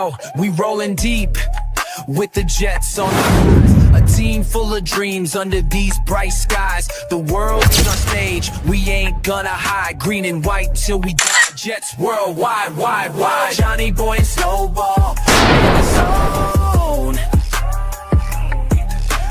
Oh, we rolling deep with the Jets on the rise. A team full of dreams under these bright skies. The world is our stage, we ain't gonna hide. Green and white till we die. Jets worldwide, wide, wide. Johnny Boy and Snowball in the zone.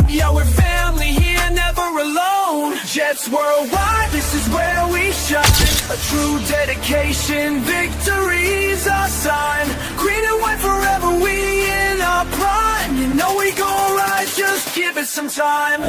Yeah, we're family here, never alone. Jets worldwide, this is where we shine. A true dedication, victory's our sign. Green and white forever, we in our prime. You know we gon' rise, just give it some time.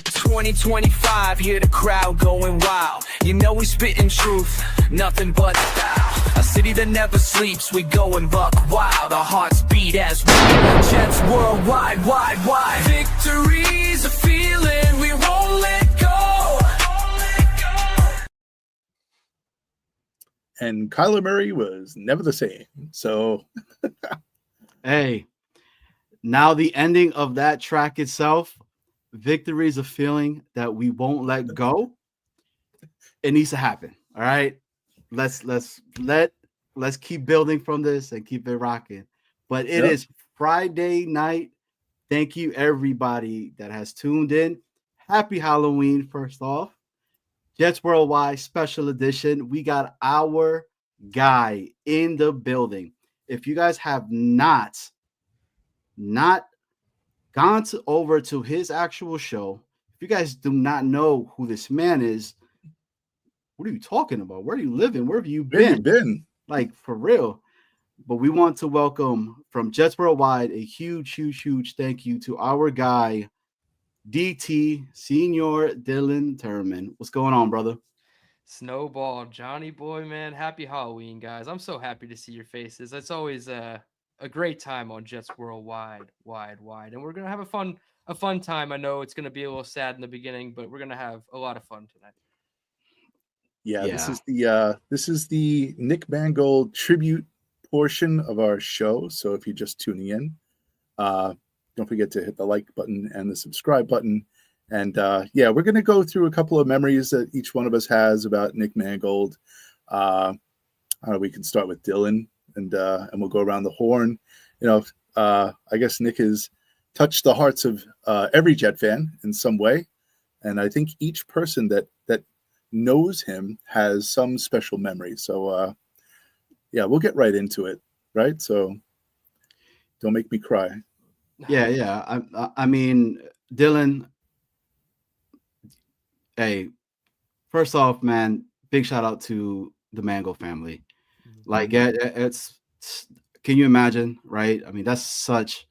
2025, hear the crowd going wild. You know we spittin' truth, nothing but style. A city that never sleeps, we going buck wild. Our hearts beat as we Jets worldwide, wide, wide. Victory's a feeling, we won't let go. And Kyler Murray was never the same. So, hey, now the ending of that track itself, victory is a feeling that we won't let go. It needs to happen. All right. Let's keep building from this and keep it rocking. But it is Friday night. Thank you, everybody that has tuned in. Happy Halloween, first off. Jets Worldwide Special Edition. We got our guy in the building. If you guys have not gone over to his actual show, if you guys do not know who this man is, what are you talking about? Where are you living? Where have you been? Like, for real. But we want to welcome from Jets Worldwide a huge thank you to our guy, DT, Senior Dylan Tereman. What's going on, brother? Snowball, Johnny Boy, man. Happy Halloween, guys. I'm so happy to see your faces. It's always a great time on Jets Worldwide, wide. And we're going to have a fun time. I know it's going to be a little sad in the beginning, but we're going to have a lot of fun tonight. Yeah. This is the Nick Mangold tribute portion of our show. So if you're just tuning in, don't forget to hit the like button and the subscribe button. And we're going to go through a couple of memories that each one of us has about Nick Mangold. We can start with Dylan, and we'll go around the horn. I guess Nick has touched the hearts of every Jet fan in some way, and I think each person that knows him has some special memory. So we'll get right into it, right? So don't make me cry. Yeah. I mean, Dylan. Hey, first off, man, big shout out to the Mangold family. Like, it's can you imagine, right? I mean, that's such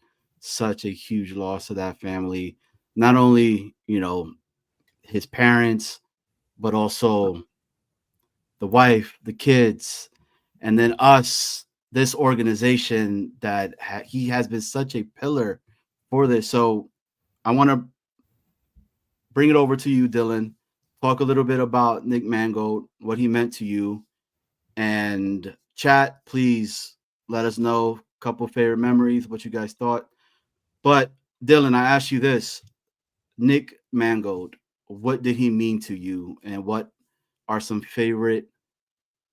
a huge loss to that family. Not only, his parents, but also the wife, the kids, and then us, this organization that he has been such a pillar for this. So I want to bring it over to you, Dylan. Talk a little bit about Nick Mangold, what he meant to you, and chat, please let us know a couple favorite memories, what you guys thought. But Dylan, I ask you this: Nick Mangold, what did he mean to you, and what are some favorite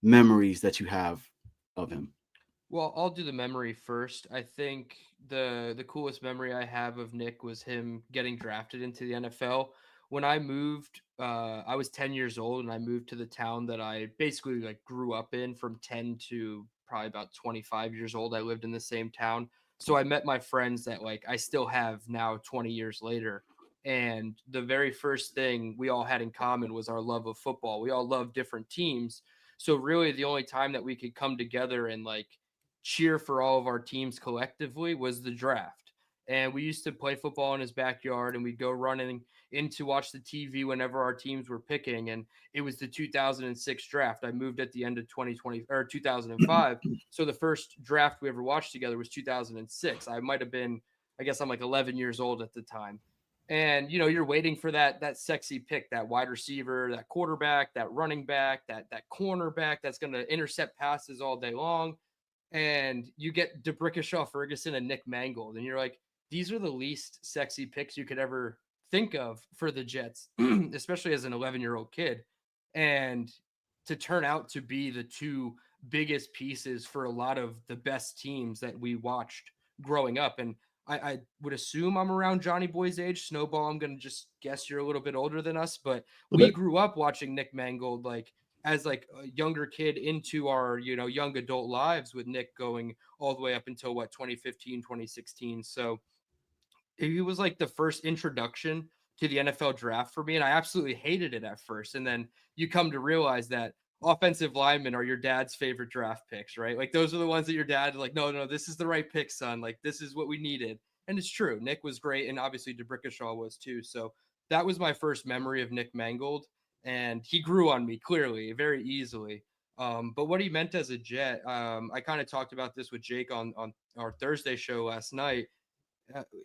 memories that you have of him? Well, I'll do the memory first. I think the coolest memory I have of Nick was him getting drafted into the NFL. When I moved, I was 10 years old, and I moved to the town that I basically grew up in from 10 to probably about 25 years old. I lived in the same town. So I met my friends that I still have now 20 years later. And the very first thing we all had in common was our love of football. We all loved different teams. So really the only time that we could come together and cheer for all of our teams collectively was the draft. And we used to play football in his backyard, and we'd go running in to watch the TV whenever our teams were picking. And it was the 2006 draft. I moved at the end of 2020 or 2005. So the first draft we ever watched together was 2006. I might have been, I guess I'm 11 years old at the time. And, you're waiting for that sexy pick, that wide receiver, that quarterback, that running back, that cornerback that's going to intercept passes all day long. And you get DeBrickashaw Ferguson and Nick Mangold. And you're like, these are the least sexy picks you could ever think of for the Jets, especially as an 11-year-old kid. and to turn out to be the two biggest pieces for a lot of the best teams that we watched growing up. And I would assume I'm around Johnny Boy's age. Snowball, I'm going to just guess you're a little bit older than us, but we grew up watching Nick Mangold like as like a younger kid into our, you know, young adult lives, with Nick going all the way up until what, 2015, 2016. So he was like the first introduction to the NFL draft for me. And I absolutely hated it at first. And then you come to realize that offensive linemen are your dad's favorite draft picks, right? Like those are the ones that your dad like, no, this is the right pick, son. Like this is what we needed. And it's true. Nick was great. And obviously DeBrickashaw was too. So that was my first memory of Nick Mangold. And he grew on me clearly, very easily. But what he meant as a Jet, I kind of talked about this with Jake on our Thursday show last night.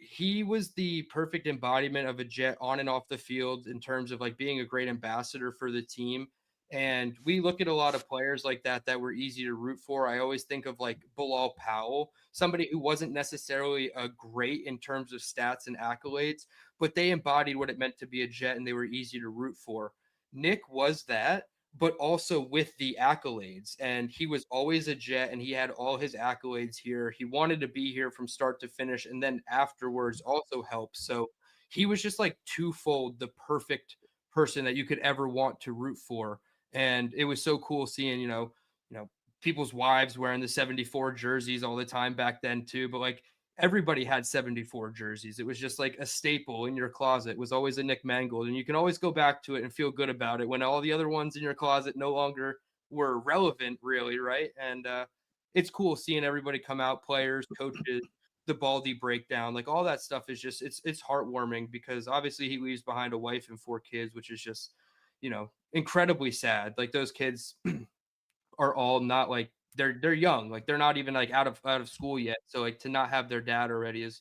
He was the perfect embodiment of a Jet on and off the field in terms of like being a great ambassador for the team. And we look at a lot of players like that were easy to root for. I always think of like Bilal Powell, somebody who wasn't necessarily a great in terms of stats and accolades, but they embodied what it meant to be a Jet and they were easy to root for. Nick was that, but also with the accolades. And he was always a Jet and he had all his accolades here. He wanted to be here from start to finish. And then afterwards also helped. So he was just like twofold the perfect person that you could ever want to root for. And it was so cool seeing, you know, people's wives wearing the 74 jerseys all the time back then too. But like everybody had 74 jerseys. It was just like a staple in your closet. It was always a Nick Mangold, and you can always go back to it and feel good about it when all the other ones in your closet no longer were relevant, really, right? And it's cool seeing everybody come out, players, coaches, the Baldy breakdown, like all that stuff is just it's heartwarming, because obviously he leaves behind a wife and 4 kids, which is just, you know, incredibly sad. Like those kids are all not like they're young, like they're not even like out of school yet. So like to not have their dad already is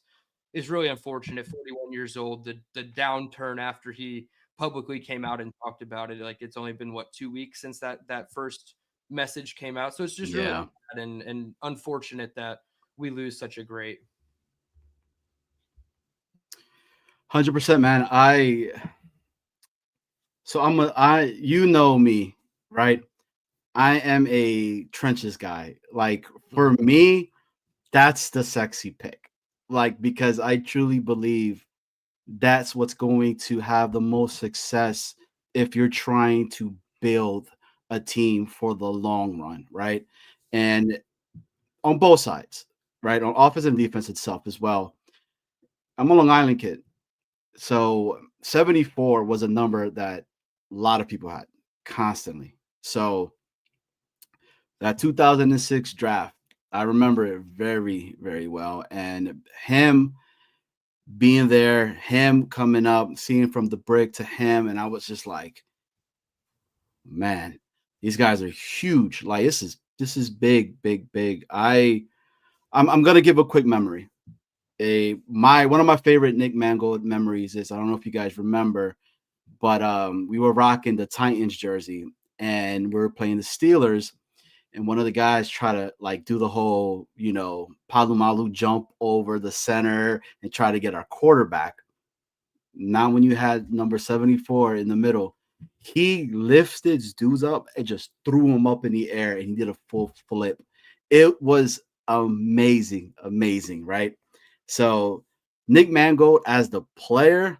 really unfortunate. 41 years old, the downturn after he publicly came out and talked about it. Like it's only been what, 2 weeks since that first message came out. So it's just really sad and unfortunate that we lose such a great. 100%, man. You know me, right? I am a trenches guy. Like for me, that's the sexy pick. Like, because I truly believe that's what's going to have the most success if you're trying to build a team for the long run, right? And on both sides, right? On offense and defense itself as well. I'm a Long Island kid. So 74 was a number that a lot of people had constantly. So that 2006 draft, I remember it very, very well. And him being there, him coming up, seeing from the brick to him, and I was just like, man, these guys are huge. Like this is big, big, big. I'm gonna give a quick memory. One of my favorite Nick Mangold memories is, I don't know if you guys remember, but we were rocking the Titans jersey and we were playing the Steelers. And one of the guys try to like do the whole, you know, Palumalu jump over the center and try to get our quarterback. Now, when you had number 74 in the middle, he lifted his dudes up and just threw him up in the air and he did a full flip. It was amazing, right? So Nick Mangold as the player,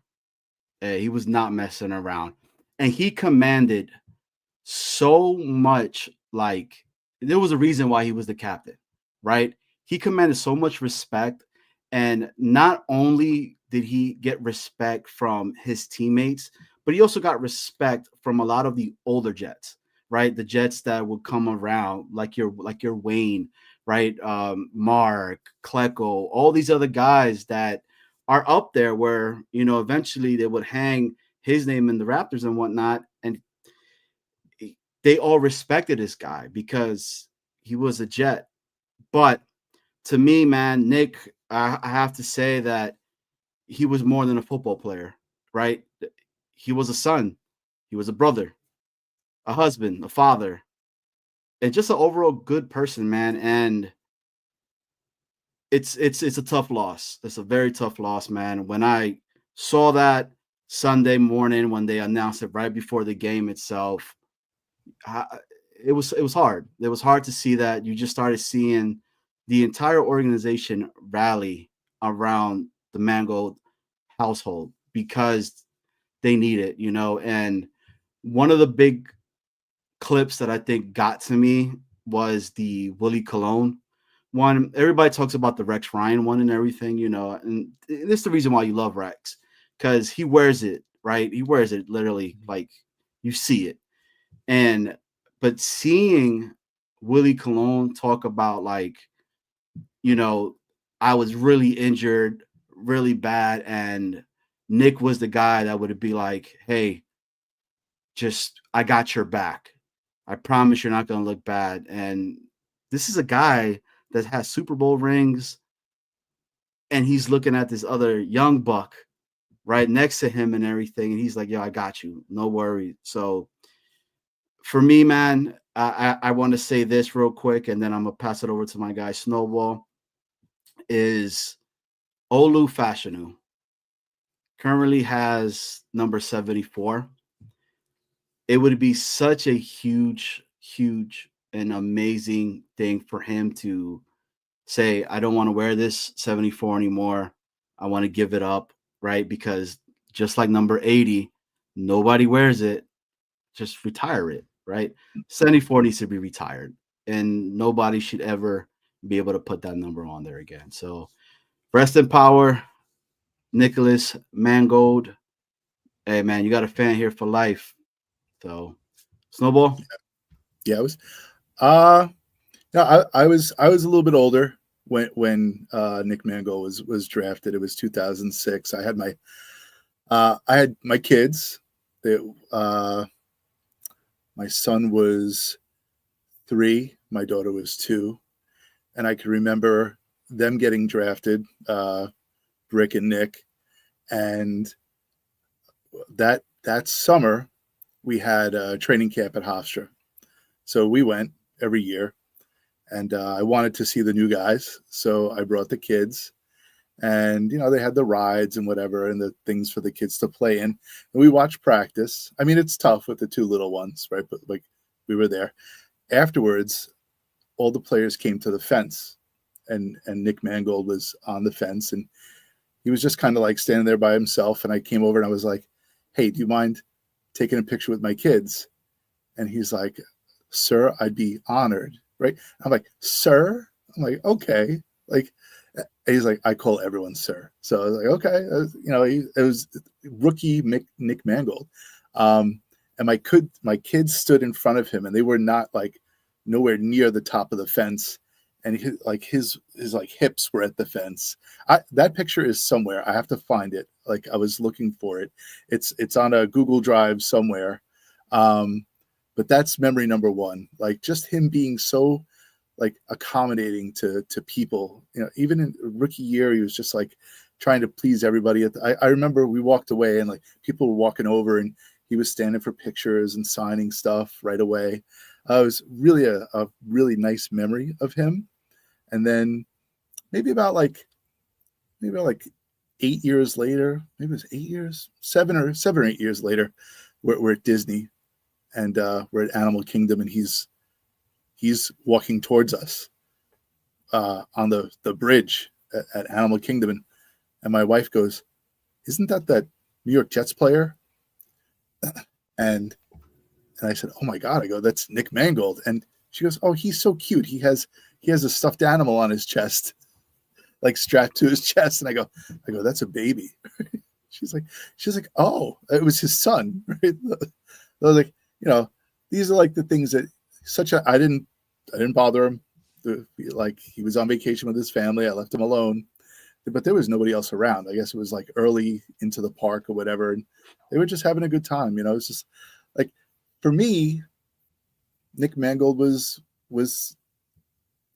he was not messing around. And he commanded so much, like, there was a reason why he was the captain, right? He commanded so much respect. And not only did he get respect from his teammates, but he also got respect from a lot of the older Jets, right? The Jets that would come around, like your Wayne, right? Mark, Klecko, all these other guys that are up there where, you know, eventually they would hang his name in the Raptors and whatnot. And they all respected this guy because he was a Jet. But to me, man, Nick, I have to say that he was more than a football player, right? He was a son. He was a brother, a husband, a father, and just an overall good person, man. And it's a tough loss. It's a very tough loss, man. When I saw that Sunday morning when they announced it right before the game itself, it was hard. It was hard to see that. You just started seeing the entire organization rally around the Mangold household because they need it, you know. And one of the big clips that I think got to me was the Willie Colon one. Everybody talks about the Rex Ryan one and everything, you know, and this is the reason why you love Rex, because he wears it, right? He wears it literally, like you see it. And but seeing Willie Colon talk about, like, you know, I was really injured, really bad, and Nick was the guy that would be like, hey, just I got your back. I promise you're not going to look bad. And this is a guy that has Super Bowl rings, and he's looking at this other young buck right next to him and everything. And he's like, yo, I got you. No worry. So for me, man, I want to say this real quick, and then I'm going to pass it over to my guy, Snowball, is Olu Fashanu currently has number 74. It would be such a huge, huge and amazing thing for him to say, I don't want to wear this 74 anymore. I want to give it up, right? Because just like number 80, nobody wears it. Just retire it, right? 74 needs to be retired, and nobody should ever be able to put that number on there again. So rest in power, Nicholas Mangold. Hey, man, you got a fan here for life. So, Snowball? Yeah, I was I was a little bit older when Nick Mangold was drafted. It was 2006. I had my kids. My son was 3, my daughter was 2, and I can remember them getting drafted, Rick and Nick, and that summer we had a training camp at Hofstra, so we went every year, and I wanted to see the new guys, so I brought the kids, and they had the rides and whatever and the things for the kids to play in, and we watched practice. I mean, it's tough with the 2 little ones, right? But like, we were there. Afterwards, all the players came to the fence, and Nick Mangold was on the fence, and he was just kind of like standing there by himself, and I came over and I was like, hey, do you mind taking a picture with my kids? And he's like, sir, I'd be honored, right? I'm like, sir? I'm like, okay. Like, and he's like, I call everyone sir. So I was like, okay. It was rookie Nick Mangold. And my kids stood in front of him, and they were not like nowhere near the top of the fence. And his hips were at the fence. That picture is somewhere. I have to find it. Like, I was looking for it. It's on a Google Drive somewhere. But that's memory number 1. Like, just him being so like accommodating to people. Even in rookie year, he was just like trying to please everybody. I remember we walked away, and like people were walking over, and he was standing for pictures and signing stuff right away. It was really a really nice memory of him. And then maybe about 8 years later, maybe it was 8 years, 7 or 8 years later, we're at Disney, and we're at Animal Kingdom, and he's walking towards us on the bridge at Animal Kingdom, and my wife goes, "Isn't that New York Jets player?" And I said, "Oh my God!" I go, "That's Nick Mangold." And she goes, "Oh, he's so cute. He has a stuffed animal on his chest, like strapped to his chest." And I go, "That's a baby." She's like, "Oh, it was his son." Right? I was like, these are like the things that I didn't bother him. Like, he was on vacation with his family. I left him alone, but there was nobody else around. I guess it was like early into the park or whatever, and they were just having a good time. It's just like, for me, Nick Mangold was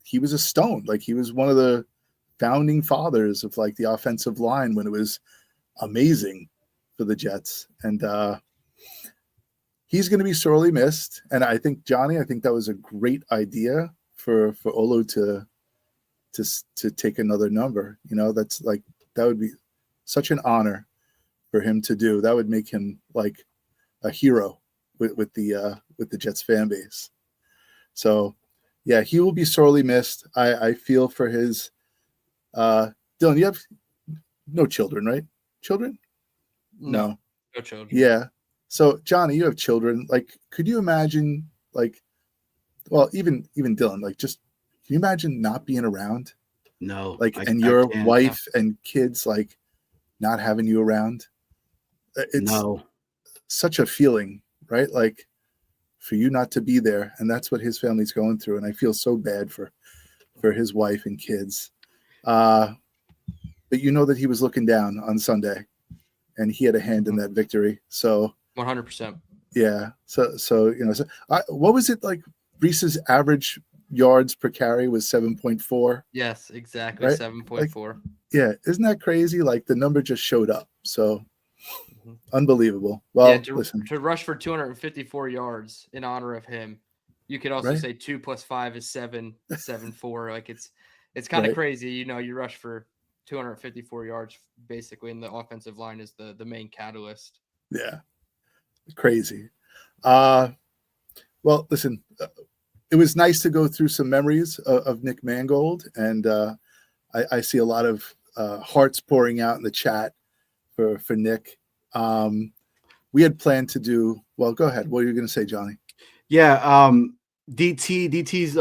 he was a stone. Like, he was one of the founding fathers of like the offensive line when it was amazing for the Jets. And he's going to be sorely missed. And I think, Johnny, that was a great idea for Olo to take another number. That's like, that would be such an honor for him to do. That would make him like a hero with the Jets fan base. So, yeah, he will be sorely missed. I feel for his. Dylan, you have no children, right? Children? No children. Yeah. So, Johnny, you have children. Like, could you imagine, like, well, even Dylan, like, just can you imagine not being around? No. Like, and your wife and kids, like, not having you around. It's such a feeling, right? Like, for you not to be there, and that's what his family's going through. And I feel so bad for his wife and kids. But you know that he was looking down on Sunday, and he had a hand in that victory. So 100%. Yeah. So you know, what was it like? Reese's average yards per carry was 7.4. Yes, exactly. Right? 7.4. Like, yeah, isn't that crazy? Like the number just showed up. So unbelievable. Well, yeah, to rush for 254 yards in honor of him. You could also say 2 + 5 is 7, 7.4. Like it's kind of crazy. You know, you rush for 254 yards basically, and the offensive line is the main catalyst. Yeah, crazy. Well, listen, it was nice to go through some memories of Nick Mangold, and I see a lot of hearts pouring out in the chat for Nick. We had planned to do. Well, go ahead. What are you going to say, Johnny? Yeah, DT's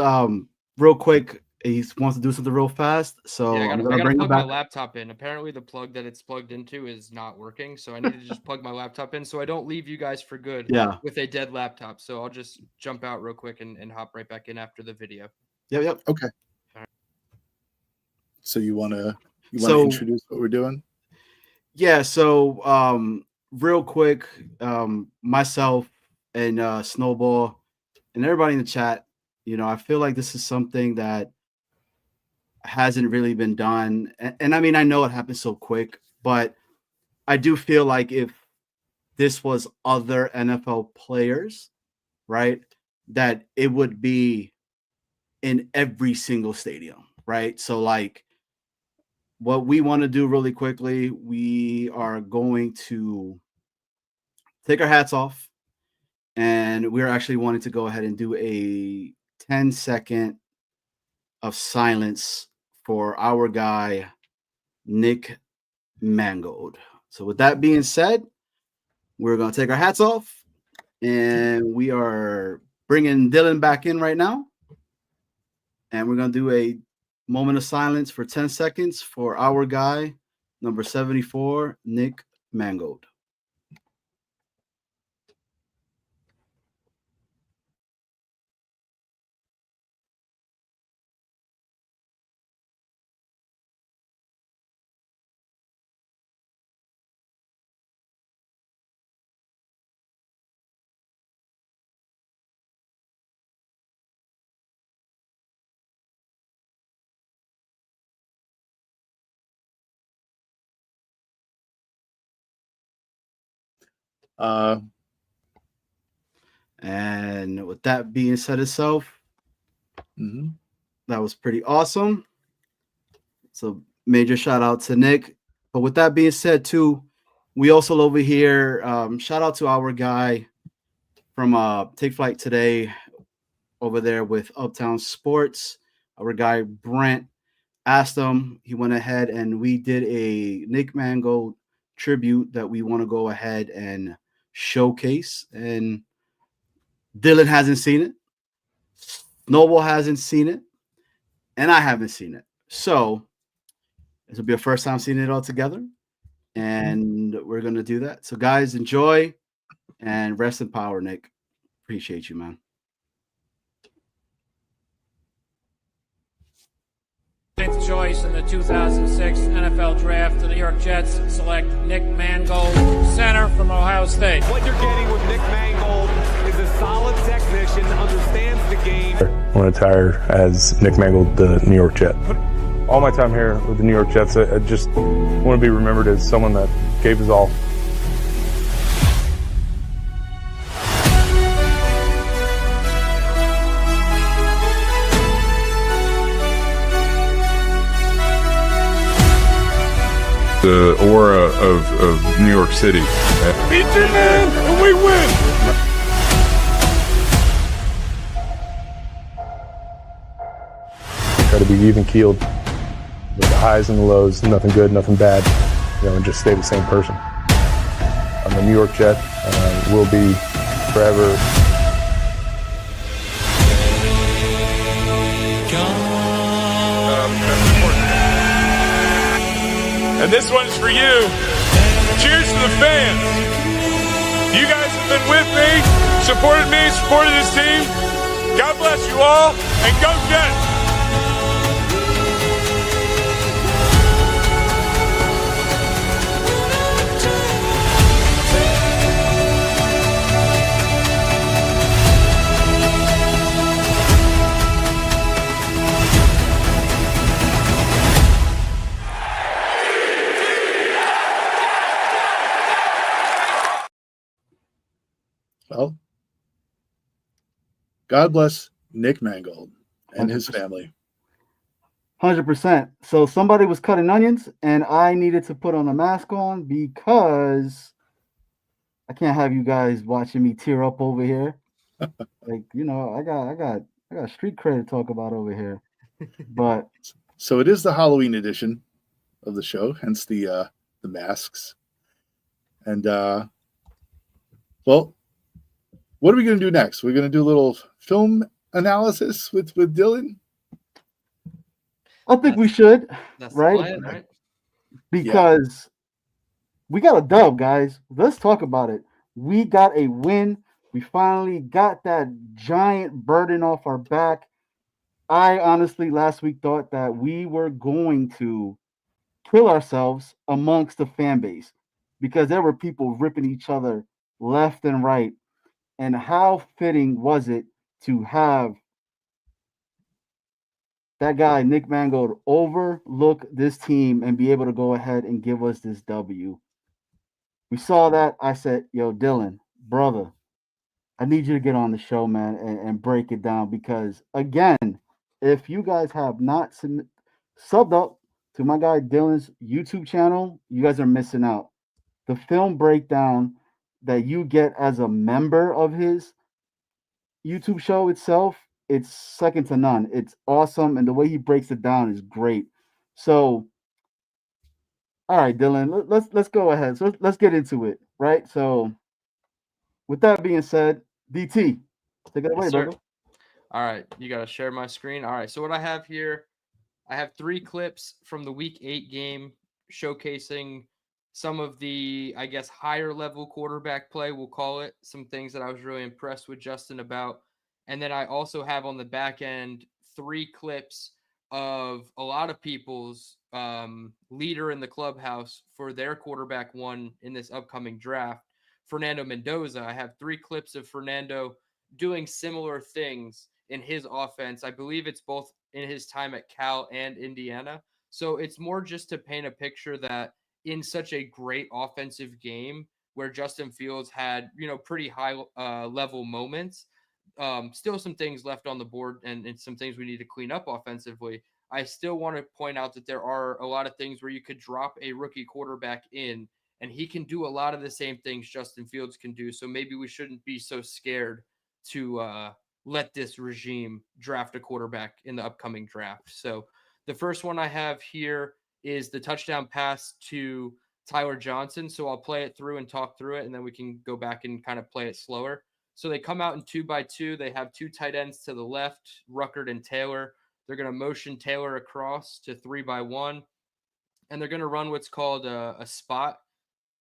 real quick. He wants to do something real fast, so yeah, I gotta plug my laptop in. Apparently, the plug that it's plugged into is not working, so I need to just plug my laptop in so I don't leave you guys for good with a dead laptop. So I'll just jump out real quick and hop right back in after the video. Yep. Okay. Right. So you want to introduce what we're doing? Yeah. So real quick, myself and Snowball and everybody in the chat, you know, I feel like this is something that hasn't really been done. And I mean, I know it happened so quick, but I do feel like if this was other NFL players, right, that it would be in every single stadium, right? So like what we want to do really quickly, we are going to take our hats off, and we're actually wanting to go ahead and do a 10-second of silence for our guy, Nick Mangold. So with that being said, we're going to take our hats off, and we are bringing Dylan back in right now. And we're going to do a moment of silence for 10 seconds for our guy, number 74, Nick Mangold. And with that being said itself, that was pretty awesome. So major shout out to Nick. But with that being said too, we also over here, shout out to our guy from Take Flight Today over there with Uptown Sports. Our guy Brent asked him, he went ahead and we did a Nick Mangold tribute that we want to go ahead and showcase. And Dylan hasn't seen it, Noble hasn't seen it, and I haven't seen it. So this will be our first time seeing it all together, and we're going to do that. So guys, enjoy and rest in power, Nick. Appreciate you, man. Fifth choice in the 2006 NFL Draft, the New York Jets select Nick Mangold, center from Ohio State. What you're getting with Nick Mangold is a solid technician, understands the game. I want to retire as Nick Mangold, the New York Jet. All my time here with the New York Jets, I just want to be remembered as someone that gave his all. The aura of New York City. Beat your man and we win! try to be even keeled with the highs and the lows, nothing good, nothing bad, and just stay the same person. I'm a New York Jet, will be forever. And this one's for you. Cheers to the fans. You guys have been with me, supported this team. God bless you all, and go Jets! Well, God bless Nick Mangold and his family. 100%. So somebody was cutting onions, and I needed to put on a mask on because I can't have you guys watching me tear up over here. Like, I got street cred to talk about over here. But so it is the Halloween edition of the show, hence the masks. And well, what are we going to do next? We're going to do a little film analysis with Dylan. I think we should, right? Plan, right? Because we got a dub, guys. Let's talk about it. We got a win. We finally got that giant burden off our back. I honestly last week thought that we were going to kill ourselves amongst the fan base because there were people ripping each other left and right. And how fitting was it to have that guy, Nick Mangold, overlook this team and be able to go ahead and give us this W? We saw that. I said, yo, Dylan, brother, I need you to get on the show, man, and break it down because, again, if you guys have not subbed up to my guy Dylan's YouTube channel, you guys are missing out. The film breakdown that you get as a member of his YouTube show itself, it's second to none. It's awesome, and the way he breaks it down is great. So, all right, Dylan, let's go ahead. So let's get into it, right? So, with that being said, DT, take it away, brother. All right, you got to share my screen. All right, so what I have here, I have 3 clips from the Week 8 game showcasing some of the, I guess, higher level quarterback play, we'll call it, some things that I was really impressed with Justin about. And then I also have on the back end 3 clips of a lot of people's leader in the clubhouse for their quarterback 1 in this upcoming draft, Fernando Mendoza. I have 3 clips of Fernando doing similar things in his offense. I believe it's both in his time at Cal and Indiana. So it's more just to paint a picture that in such a great offensive game where Justin Fields had, pretty high level moments, still some things left on the board and some things we need to clean up offensively. I still want to point out that there are a lot of things where you could drop a rookie quarterback in and he can do a lot of the same things Justin Fields can do. So maybe we shouldn't be so scared to let this regime draft a quarterback in the upcoming draft. So the first one I have here is the touchdown pass to Tyler Johnson. So I'll play it through and talk through it, and then we can go back and kind of play it slower. So they come out in 2-by-2. They have 2 tight ends to the left, Ruckert and Taylor. They're going to motion Taylor across to 3-by-1, and they're going to run what's called a spot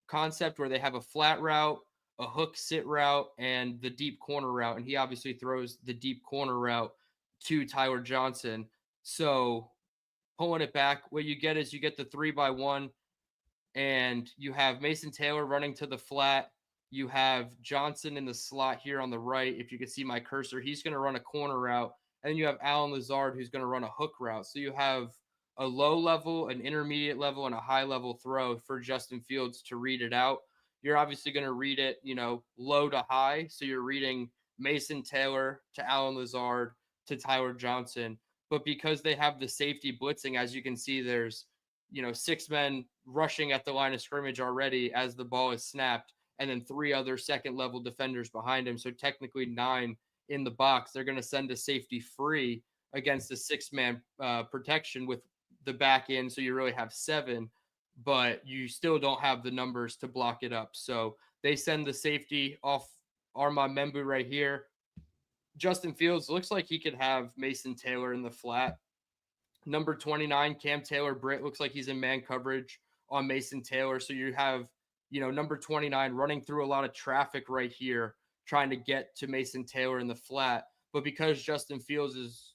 concept where they have a flat route, a hook sit route, and the deep corner route. And he obviously throws the deep corner route to Tyler Johnson. So pulling it back, what you get is you get the 3-by-1, and you have Mason Taylor running to the flat. You have Johnson in the slot here on the right. If you can see my cursor, he's going to run a corner route. And then you have Alan Lazard, who's going to run a hook route. So you have a low level, an intermediate level, and a high level throw for Justin Fields to read it out. You're obviously going to read it, low to high. So you're reading Mason Taylor to Alan Lazard to Tyler Johnson. But because they have the safety blitzing, as you can see, there's, 6 men rushing at the line of scrimmage already as the ball is snapped, and then 3 other second level defenders behind him. So technically 9 in the box. They're going to send a safety free against a 6-man protection with the back end. So you really have 7, but you still don't have the numbers to block it up. So they send the safety off Armand Membu right here. Justin Fields looks like he could have Mason Taylor in the flat. Number 29, Cam Taylor-Britt looks like he's in man coverage on Mason Taylor. So you have, number 29 running through a lot of traffic right here, trying to get to Mason Taylor in the flat. But because Justin Fields'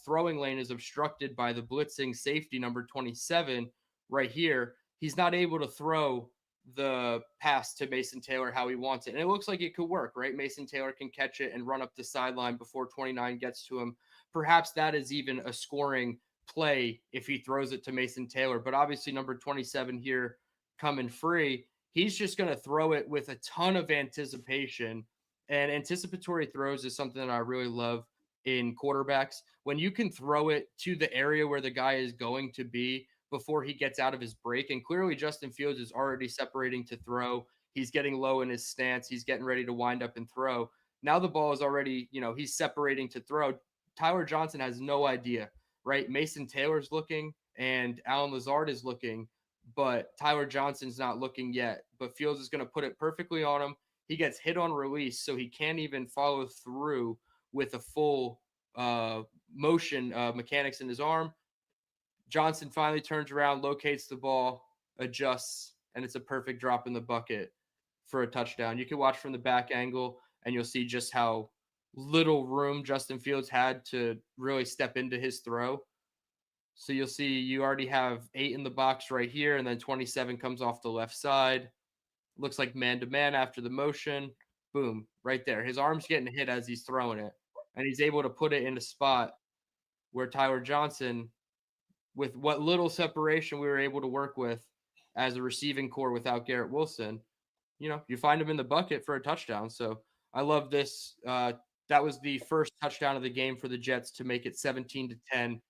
throwing lane is obstructed by the blitzing safety, number 27, right here, he's not able to throw the pass to Mason Taylor how he wants it. And it looks like it could work, right? Mason Taylor can catch it and run up the sideline before 29 gets to him. Perhaps that is even a scoring play if he throws it to Mason Taylor. But obviously number 27 here coming free, he's just going to throw it with a ton of anticipation. And anticipatory throws is something that I really love in quarterbacks. When you can throw it to the area where the guy is going to be before he gets out of his break. And clearly Justin Fields is already separating to throw. He's getting low in his stance. He's getting ready to wind up and throw. Now the ball is already, he's separating to throw. Tyler Johnson has no idea, right? Mason Taylor's looking and Alan Lazard is looking, but Tyler Johnson's not looking yet. But Fields is going to put it perfectly on him. He gets hit on release, so he can't even follow through with a full motion mechanics in his arm. Johnson finally turns around, locates the ball, adjusts, and it's a perfect drop in the bucket for a touchdown. You can watch from the back angle, and you'll see just how little room Justin Fields had to really step into his throw. So you'll see you already have 8 in the box right here, and then 27 comes off the left side. Looks like man-to-man after the motion. Boom, right there. His arm's getting hit as he's throwing it, and he's able to put it in a spot where Tyler Johnson, with what little separation we were able to work with as a receiving core without Garrett Wilson, you find him in the bucket for a touchdown. So I love this. That was the first touchdown of the game for the Jets to make it 17-10.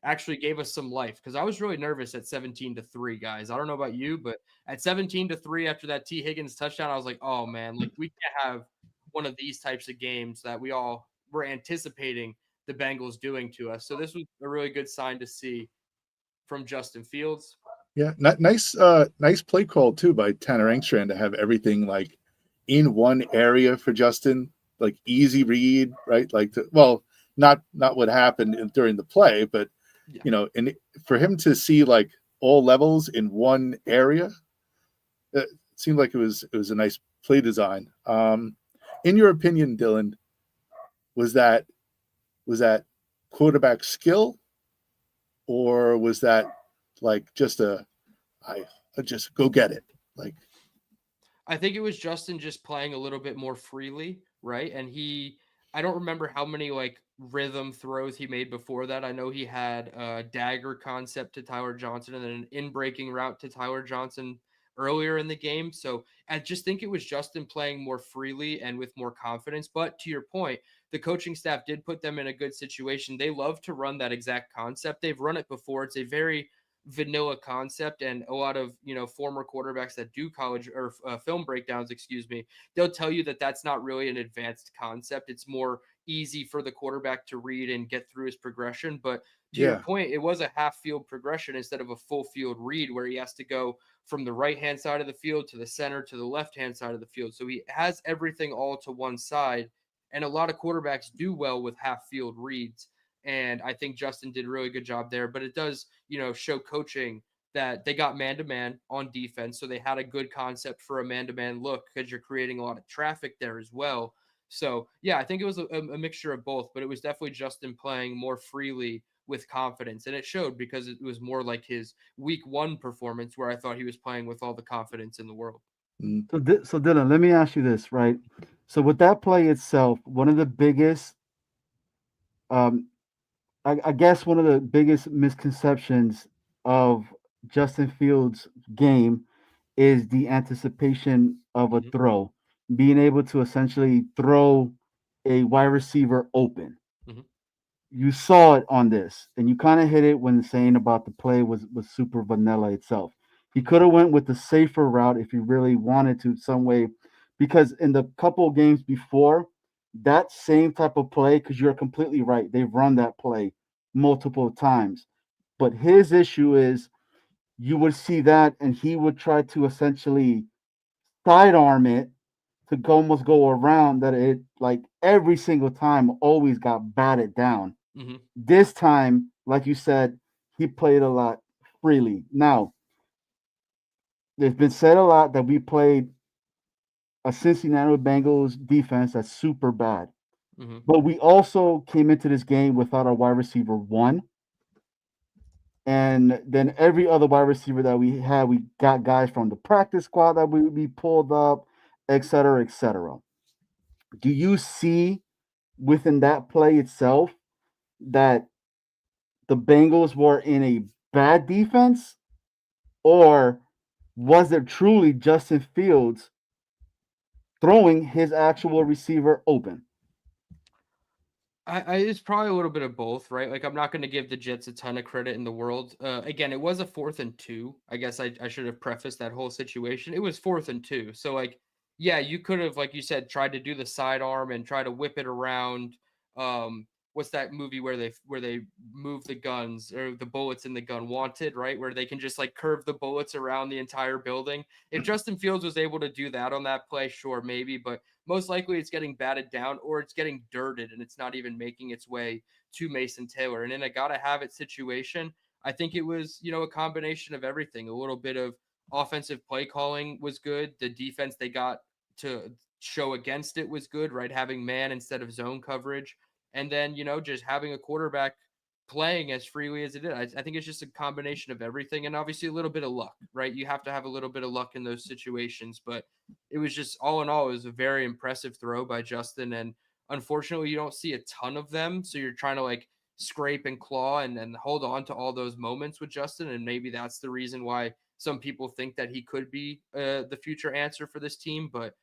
Actually gave us some life because I was really nervous at 17-3, guys. I don't know about you, but at 17-3 after that T. Higgins touchdown, I was like, oh man, like we can't have one of these types of games that we all were anticipating the Bengals doing to us. So this was a really good sign to see from Justin Fields. Yeah, nice play call too by Tanner Engstrand to have everything like in one area for Justin, like easy read, right? Like, not what happened during the play, but and for him to see like all levels in one area, it seemed like it was a nice play design. In your opinion, Dylan, was that quarterback skill, or was that like just just go get it? Like, I think it was Justin just playing a little bit more freely, right? And I don't remember how many like rhythm throws he made before that. I know he had a dagger concept to Tyler Johnson and then an in-breaking route to Tyler Johnson earlier in the game. So I just think it was Justin playing more freely and with more confidence. But to your point, the coaching staff did put them in a good situation. They love to run that exact concept. They've run it before. It's a very vanilla concept, and a lot of former quarterbacks that do college or film breakdowns, they'll tell you that that's not really an advanced concept. It's more easy for the quarterback to read and get through his progression. But to your point, it was a half field progression instead of a full field read where he has to go from the right hand side of the field to the center to the left hand side of the field. So he has everything all to one side, and a lot of quarterbacks do well with half field reads. And I think Justin did a really good job there. But it does, show coaching that they got man-to-man on defense. So they had a good concept for a man-to-man look because you're creating a lot of traffic there as well. So, yeah, I think it was a mixture of both. But it was definitely Justin playing more freely with confidence. And it showed because it was more like his week 1 performance where I thought he was playing with all the confidence in the world. So Dylan, let me ask you this, right? So with that play itself, one of the biggest I guess one of the biggest misconceptions of Justin Fields' game is the anticipation of a throw, being able to essentially throw a wide receiver open. You saw it on this, and you kind of hit it when saying about the play was super vanilla itself. He could have went with the safer route if he really wanted to some way, because in the couple of games before, that same type of play, because you're completely right, they've run that play multiple times. But his issue is you would see that and he would try to essentially sidearm it to almost go around that. It like every single time always got batted down. Mm-hmm. This time, like you said, he played a lot freely. Now, there's been said a lot that we played a Cincinnati Bengals defense that's super bad. Mm-hmm. But we also came into this game without our wide receiver one. And then every other wide receiver that we had, we got guys from the practice squad that we pulled up, et cetera, et cetera. Do you see within that play itself that the Bengals were in a bad defense? Or was it truly Justin Fields throwing his actual receiver open? It's probably a little bit of both, right? Like, I'm not going to give the Jets a ton of credit in the world. Again, it was a 4th and 2. I guess I should have prefaced that whole situation. It was 4th and 2. So, like, yeah, you could have, like you said, tried to do the sidearm and try to whip it around. What's that movie where they move the guns or the bullets in the gun? Wanted, right? Where they can just like curve the bullets around the entire building. If Justin Fields was able to do that on that play, sure, maybe, but most likely it's getting batted down or it's getting dirted and it's not even making its way to Mason Taylor. And in a gotta have it situation, I think it was, a combination of everything. A little bit of offensive play calling was good. The defense they got to show against it was good, right? Having man instead of zone coverage. And then, just having a quarterback playing as freely as it is. I think it's just a combination of everything and obviously a little bit of luck, right? You have to have a little bit of luck in those situations, but it was just all in all, it was a very impressive throw by Justin. And unfortunately, you don't see a ton of them. So you're trying to like scrape and claw and hold on to all those moments with Justin. And maybe that's the reason why some people think that he could be the future answer for this team. But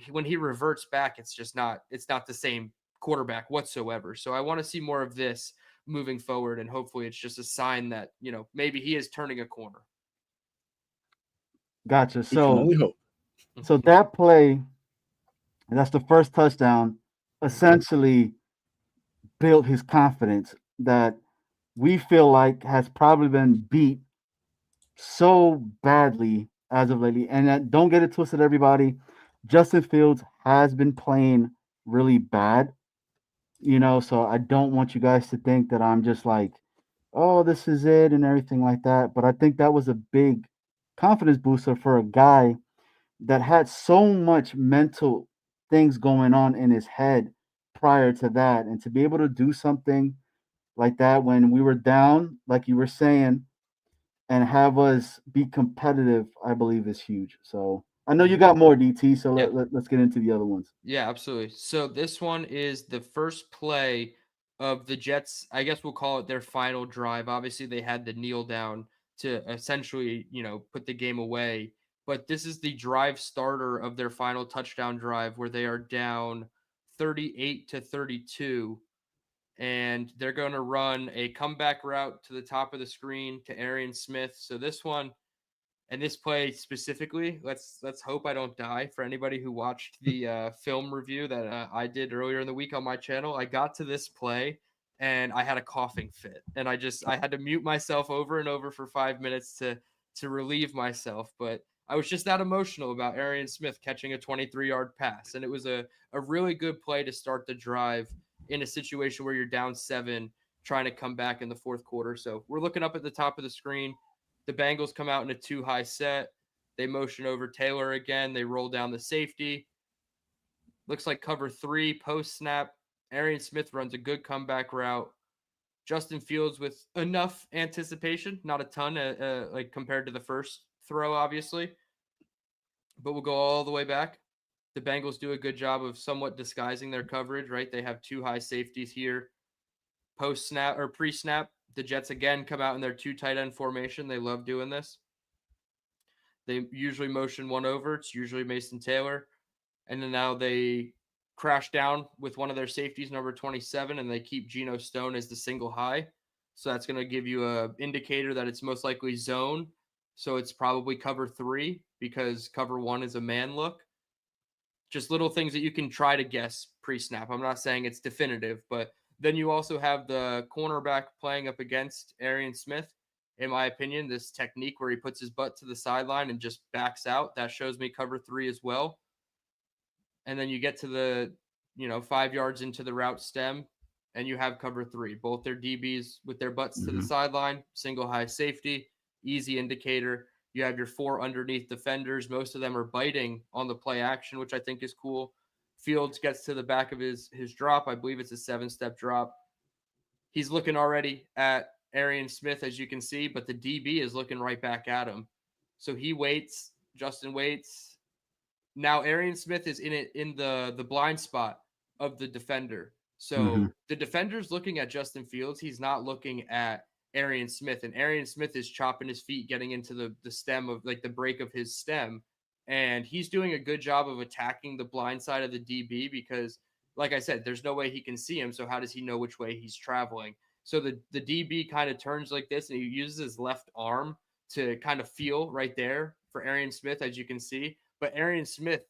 when he reverts back, it's not the same quarterback whatsoever. So I want to see more of this moving forward. And hopefully it's just a sign that, maybe he is turning a corner. Gotcha. We can only hope. So that play, that's the first touchdown, essentially built his confidence that we feel like has probably been beat so badly as of lately. And don't get it twisted, everybody. Justin Fields has been playing really bad, so I don't want you guys to think that I'm just like, oh, this is it and everything like that. But I think that was a big confidence booster for a guy that had so much mental things going on in his head prior to that. And to be able to do something like that when we were down, like you were saying, and have us be competitive, I believe is huge. So I know you got more, DT, so let's get into the other ones. Yeah, absolutely. So this one is the first play of the Jets. I guess we'll call it their final drive. Obviously, they had the kneel down to essentially, put the game away. But this is the drive starter of their final touchdown drive where they are down 38-32. And they're going to run a comeback route to the top of the screen to Arian Smith. So this one, and this play specifically, let's hope I don't die. For anybody who watched the film review that I did earlier in the week on my channel, I got to this play and I had a coughing fit, and I had to mute myself over and over for 5 minutes to relieve myself. But I was just that emotional about Arian Smith catching a 23-yard pass, and it was a really good play to start the drive in a situation where you're down 7, trying to come back in the fourth quarter. So we're looking up at the top of the screen. The Bengals come out in a 2-high set. They motion over Taylor again. They roll down the safety. Looks like cover 3, post snap. Arian Smith runs a good comeback route. Justin Fields with enough anticipation, not a ton, like compared to the first throw, obviously. But we'll go all the way back. The Bengals do a good job of somewhat disguising their coverage, right? They have 2 high safeties here. Post snap or pre snap, the Jets again come out in their 2 tight end formation. They love doing this. They usually motion one over. It's usually Mason Taylor. And then now they crash down with one of their safeties, number 27, and they keep Geno Stone as the single high. So that's going to give you an indicator that it's most likely zone. So it's probably cover 3 because cover 1 is a man look. Just little things that you can try to guess pre-snap. I'm not saying it's definitive, but Then you also have the cornerback playing up against Arian Smith. In my opinion, this technique where he puts his butt to the sideline and just backs out, that shows me cover 3 as well. And then you get to the, 5 yards into the route stem, and you have cover 3. Both their DBs with their butts to the sideline, single high safety, easy indicator. You have your 4 underneath defenders. Most of them are biting on the play action, which I think is cool. Fields gets to the back of his drop. I believe it's a 7-step drop. He's looking already at Arian Smith, as you can see, but the DB is looking right back at him. So he waits. Justin waits. Now Arian Smith is in the blind spot of the defender. So the defender's looking at Justin Fields. He's not looking at Arian Smith. And Arian Smith is chopping his feet, getting into the stem of like the break of his stem. And he's doing a good job of attacking the blind side of the DB because, like I said, there's no way he can see him. So how does he know which way he's traveling? So the DB kind of turns like this, and he uses his left arm to kind of feel right there for Arian Smith, as you can see. But Arian Smith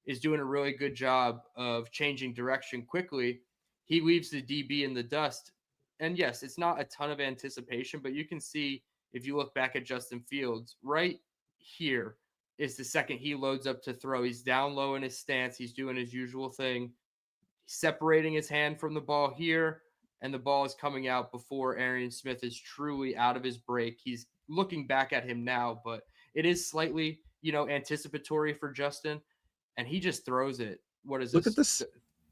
is doing a really good job of changing direction quickly. He leaves the DB in the dust. And yes, it's not a ton of anticipation, but you can see if you look back at Justin Fields, right here is the second he loads up to throw. He's down low in his stance. He's doing his usual thing. He's separating his hand from the ball here, and the ball is coming out before Arian Smith is truly out of his break. He's looking back at him now, but it is slightly, anticipatory for Justin, and he just throws it. What is Look this? at this.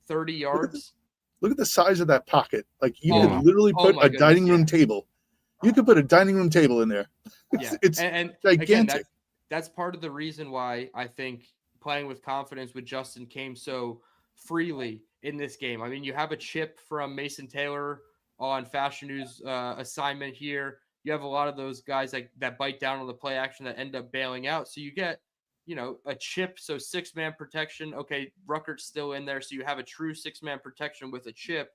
30 yards? Look at the size of that pocket. Like you could literally put a dining room table. You could put a dining room table in there. It's and gigantic. Again, that's part of the reason why I think playing with confidence with Justin came so freely in this game. I mean, you have a chip from Mason Taylor on Fashion News assignment here. You have a lot of those guys that bite down on the play action that end up bailing out. So you get, a chip. So 6-man protection. Okay, Ruckert's still in there. So you have a true 6-man protection with a chip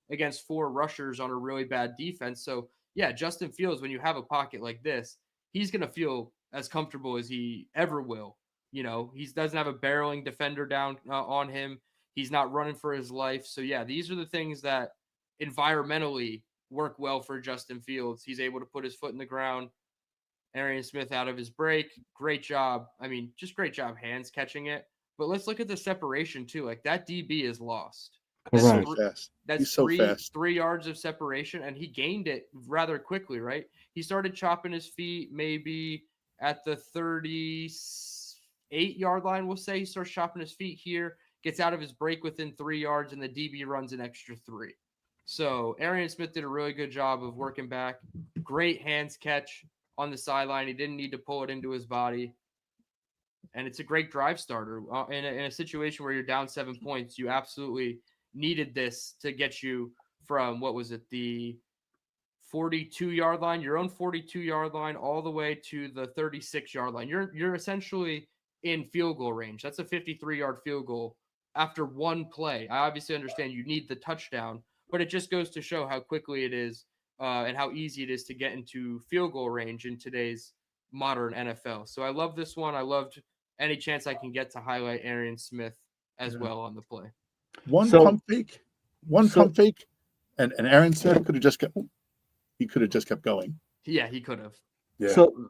against 4 rushers on a really bad defense. So yeah, Justin Fields, when you have a pocket like this, he's going to feel as comfortable as he ever will. He doesn't have a barreling defender down on him. He's not running for his life. So yeah, these are the things that environmentally work well for Justin Fields. He's able to put his foot in the ground. Arian Smith out of his break. Great job. I mean, just great job hands catching it. But let's look at the separation too. Like that DB is lost. He's so fast. That's so fast. 3 yards of separation, and he gained it rather quickly, right? He started chopping his feet maybe at the 38-yard line, we'll say. He starts chopping his feet here, gets out of his break within 3 yards, and the DB runs an extra 3. So Arian Smith did a really good job of working back. Great hands catch on the sideline. He didn't need to pull it into his body. And it's a great drive starter. In a situation where you're down 7 points, you absolutely needed this to get you from, the 42-yard line, your own 42-yard line, all the way to the 36-yard line. You're essentially in field goal range. That's a 53-yard field goal after one play. I obviously understand you need the touchdown, but it just goes to show how quickly it is and how easy it is to get into field goal range in today's modern NFL. So I love this one. I loved any chance I can get to highlight Arian Smith as well on the play. Pump fake, and Arian Smith could have just kept going. Yeah, he could have. Yeah. So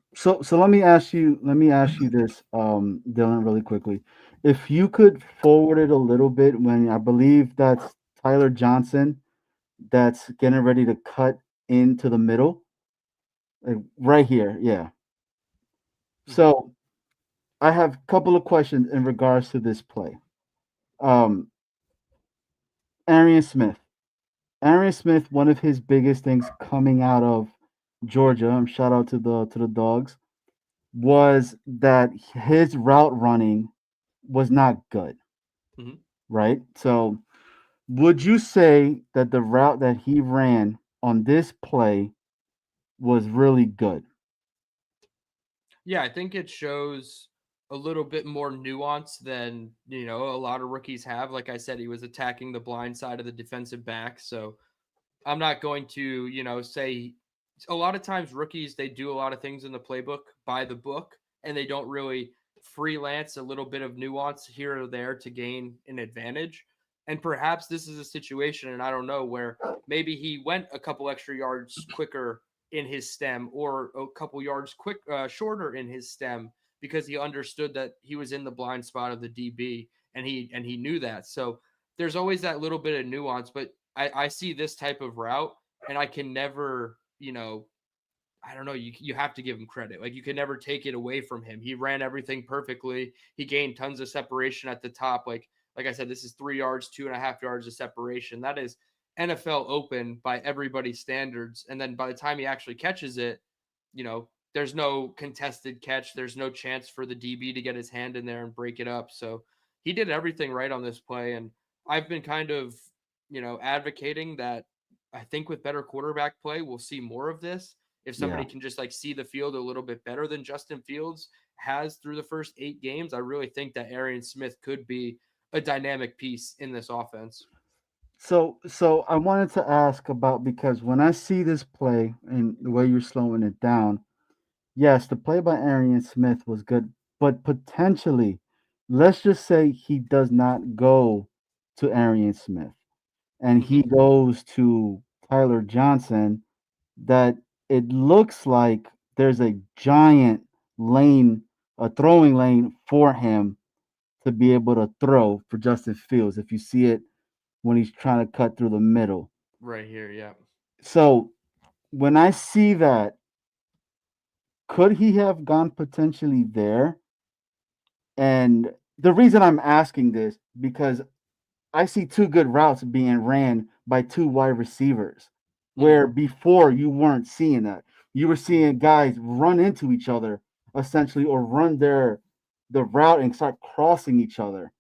let me ask you this, Dylan, really quickly. If you could forward it a little bit, when I believe that's Tyler Johnson that's getting ready to cut into the middle, like right here, yeah. So I have a couple of questions in regards to this play. Arian Smith, one of his biggest things coming out of Georgia, shout out to the Dogs, was that his route running was not good. Right? So would you say that the route that he ran on this play was really good? Yeah, I think it shows a little bit more nuance than, a lot of rookies have. Like I said, he was attacking the blind side of the defensive back. So I'm not going to, say a lot of times rookies, they do a lot of things in the playbook by the book, and they don't really freelance a little bit of nuance here or there to gain an advantage. And perhaps this is a situation, and I don't know, where maybe he went a couple extra yards quicker in his stem, or a couple yards shorter in his stem, because he understood that he was in the blind spot of the DB, and he knew that. So there's always that little bit of nuance, but I see this type of route, and I can never, I don't know, you have to give him credit. Like, you can never take it away from him. He ran everything perfectly. He gained tons of separation at the top. Like I said, this is 3 yards, 2.5 yards of separation. That is NFL open by everybody's standards. And then by the time he actually catches it, there's no contested catch. There's no chance for the DB to get his hand in there and break it up. So he did everything right on this play. And I've been kind of, advocating that I think with better quarterback play, we'll see more of this. If somebody can just like see the field a little bit better than Justin Fields has through the first 8 games, I really think that Arian Smith could be a dynamic piece in this offense. So I wanted to ask about, because when I see this play and the way you're slowing it down, yes, the play by Arian Smith was good, but potentially, let's just say he does not go to Arian Smith and he goes to Tyler Johnson, that it looks like there's a giant lane, a throwing lane for him to be able to throw for Justin Fields. If you see it when he's trying to cut through the middle. Right here, yeah. So when I see that, could he have gone potentially there? And the reason I'm asking this, because I see 2 good routes being ran by 2 wide receivers, where before you weren't seeing that. You were seeing guys run into each other essentially, or run the route and start crossing each other.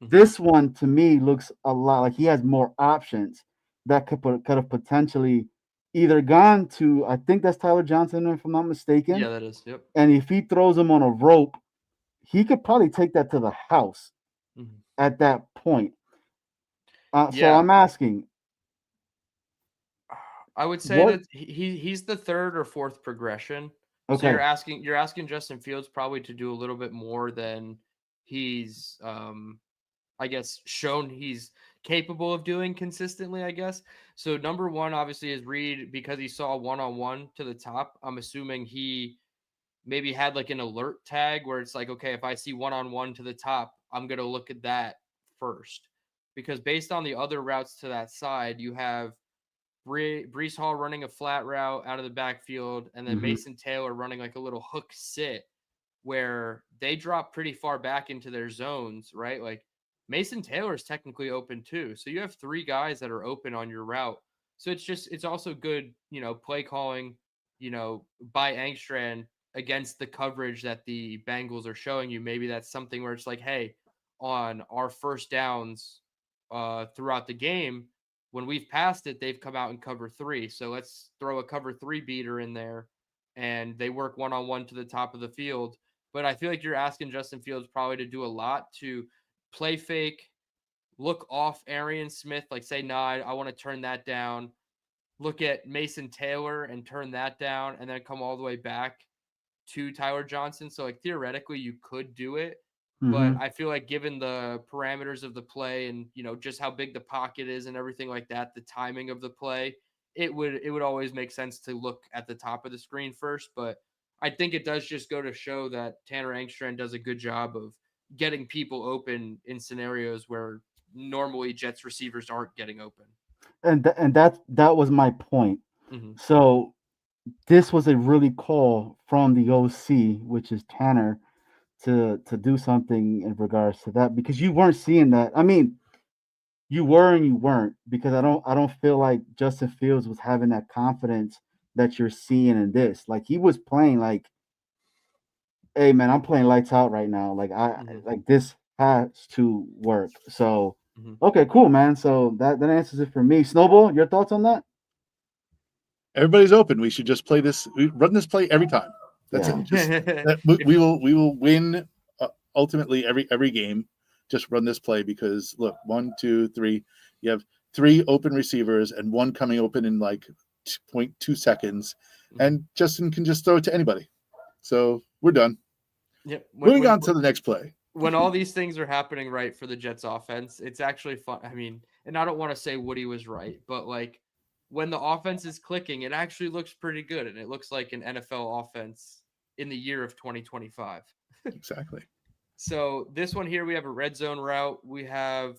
This one to me looks a lot like he has more options that could have potentially either gone to, I think that's Tyler Johnson, if I'm not mistaken. Yeah, that is. Yep. And if he throws him on a rope, he could probably take that to the house at that point. So I'm asking. I would say that he's the 3rd or 4th progression. Okay. So you're asking Justin Fields probably to do a little bit more than he's I guess shown he's capable of doing consistently, I guess. So number 1 obviously is Reed, because he saw one-on-one to the top. I'm assuming he maybe had like an alert tag where it's like, okay, if I see one-on-one to the top, I'm going to look at that first. Because based on the other routes to that side, you have Brees Hall running a flat route out of the backfield, and then Mason Taylor running like a little hook sit where they drop pretty far back into their zones, right? Like Mason Taylor is technically open too. So you have 3 guys that are open on your route. So it's also good, play calling, by Engstrand against the coverage that the Bengals are showing you. Maybe that's something where it's like, hey, on our first downs throughout the game, when we've passed it, they've come out and cover 3. So let's throw a cover 3 beater in there, and they work one-on-one to the top of the field. But I feel like you're asking Justin Fields probably to do a lot to play fake, look off Arian Smith, like say, nah, I want to turn that down. Look at Mason Taylor and turn that down, and then come all the way back to Tyler Johnson. So like theoretically you could do it, but I feel like given the parameters of the play and just how big the pocket is and everything like that, the timing of the play, it would always make sense to look at the top of the screen first. But I think it does just go to show that Tanner Engstrand does a good job of getting people open in scenarios where normally Jets receivers aren't getting open. And that was my point. So this was a really call from the OC, which is Tanner, to do something in regards to that, because you weren't seeing that. I mean, you were and you weren't, because I don't feel like Justin Fields was having that confidence that you're seeing in this. Like, he was playing like, hey man, I'm playing lights out right now. Like like this has to work. So okay, cool, man. So that answers it for me. Snowball, your thoughts on that? Everybody's open. We should just play this. We run this play every time. That's it. Just, we will win ultimately every game. Just run this play, because look, 1, 2, 3. You have 3 open receivers and 1 coming open in like 0.2 seconds, and Justin can just throw it to anybody. So we're done. Yep. Moving on to the next play. when all these things are happening right for the Jets offense, it's actually fun. I mean, and I don't want to say Woody was right, but like when the offense is clicking, it actually looks pretty good. And it looks like an NFL offense in the year of 2025. Exactly. So this one here, we have a red zone route. We have,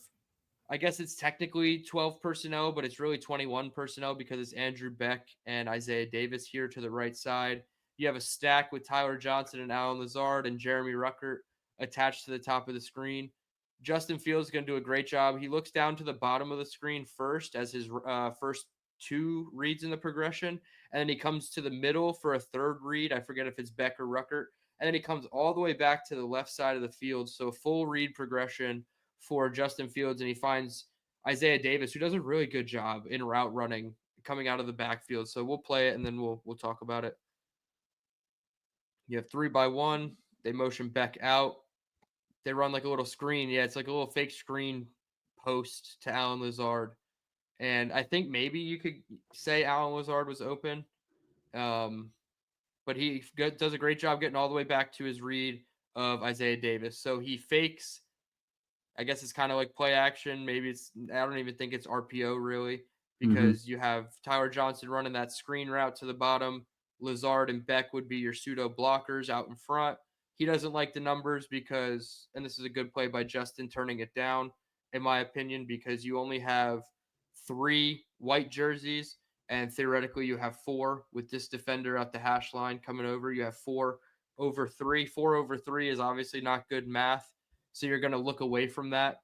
I guess it's technically 12 personnel, but it's really 21 personnel because it's Andrew Beck and Isaiah Davis here to the right side. You have a stack with Tyler Johnson and Alan Lazard and Jeremy Ruckert attached to the top of the screen. Justin Fields is going to do a great job. He looks down to the bottom of the screen first as his first two reads in the progression, and then he comes to the middle for a third read. I forget if it's Beck or Ruckert. And then he comes all the way back to the left side of the field. So full read progression for Justin Fields, and he finds Isaiah Davis, who does a really good job in route running coming out of the backfield. So we'll play it, and then we'll talk about it. You have 3-by-1. They motion Beck out. They run like a little screen. Yeah, it's like a little fake screen post to Alan Lazard. And I think maybe you could say Alan Lazard was open. But he does a great job getting all the way back to his read of Isaiah Davis. So he fakes. I guess it's kind of like play action. Maybe I don't even think it's RPO really, because you have Tyler Johnson running that screen route to the bottom. Lazard and Beck would be your pseudo blockers out in front. He doesn't like the numbers because, and this is a good play by Justin turning it down, in my opinion, because you only have 3 white jerseys, and theoretically you have 4 with this defender at the hash line coming over. You have 4 over 3. 4 over 3 is obviously not good math. So you're going to look away from that.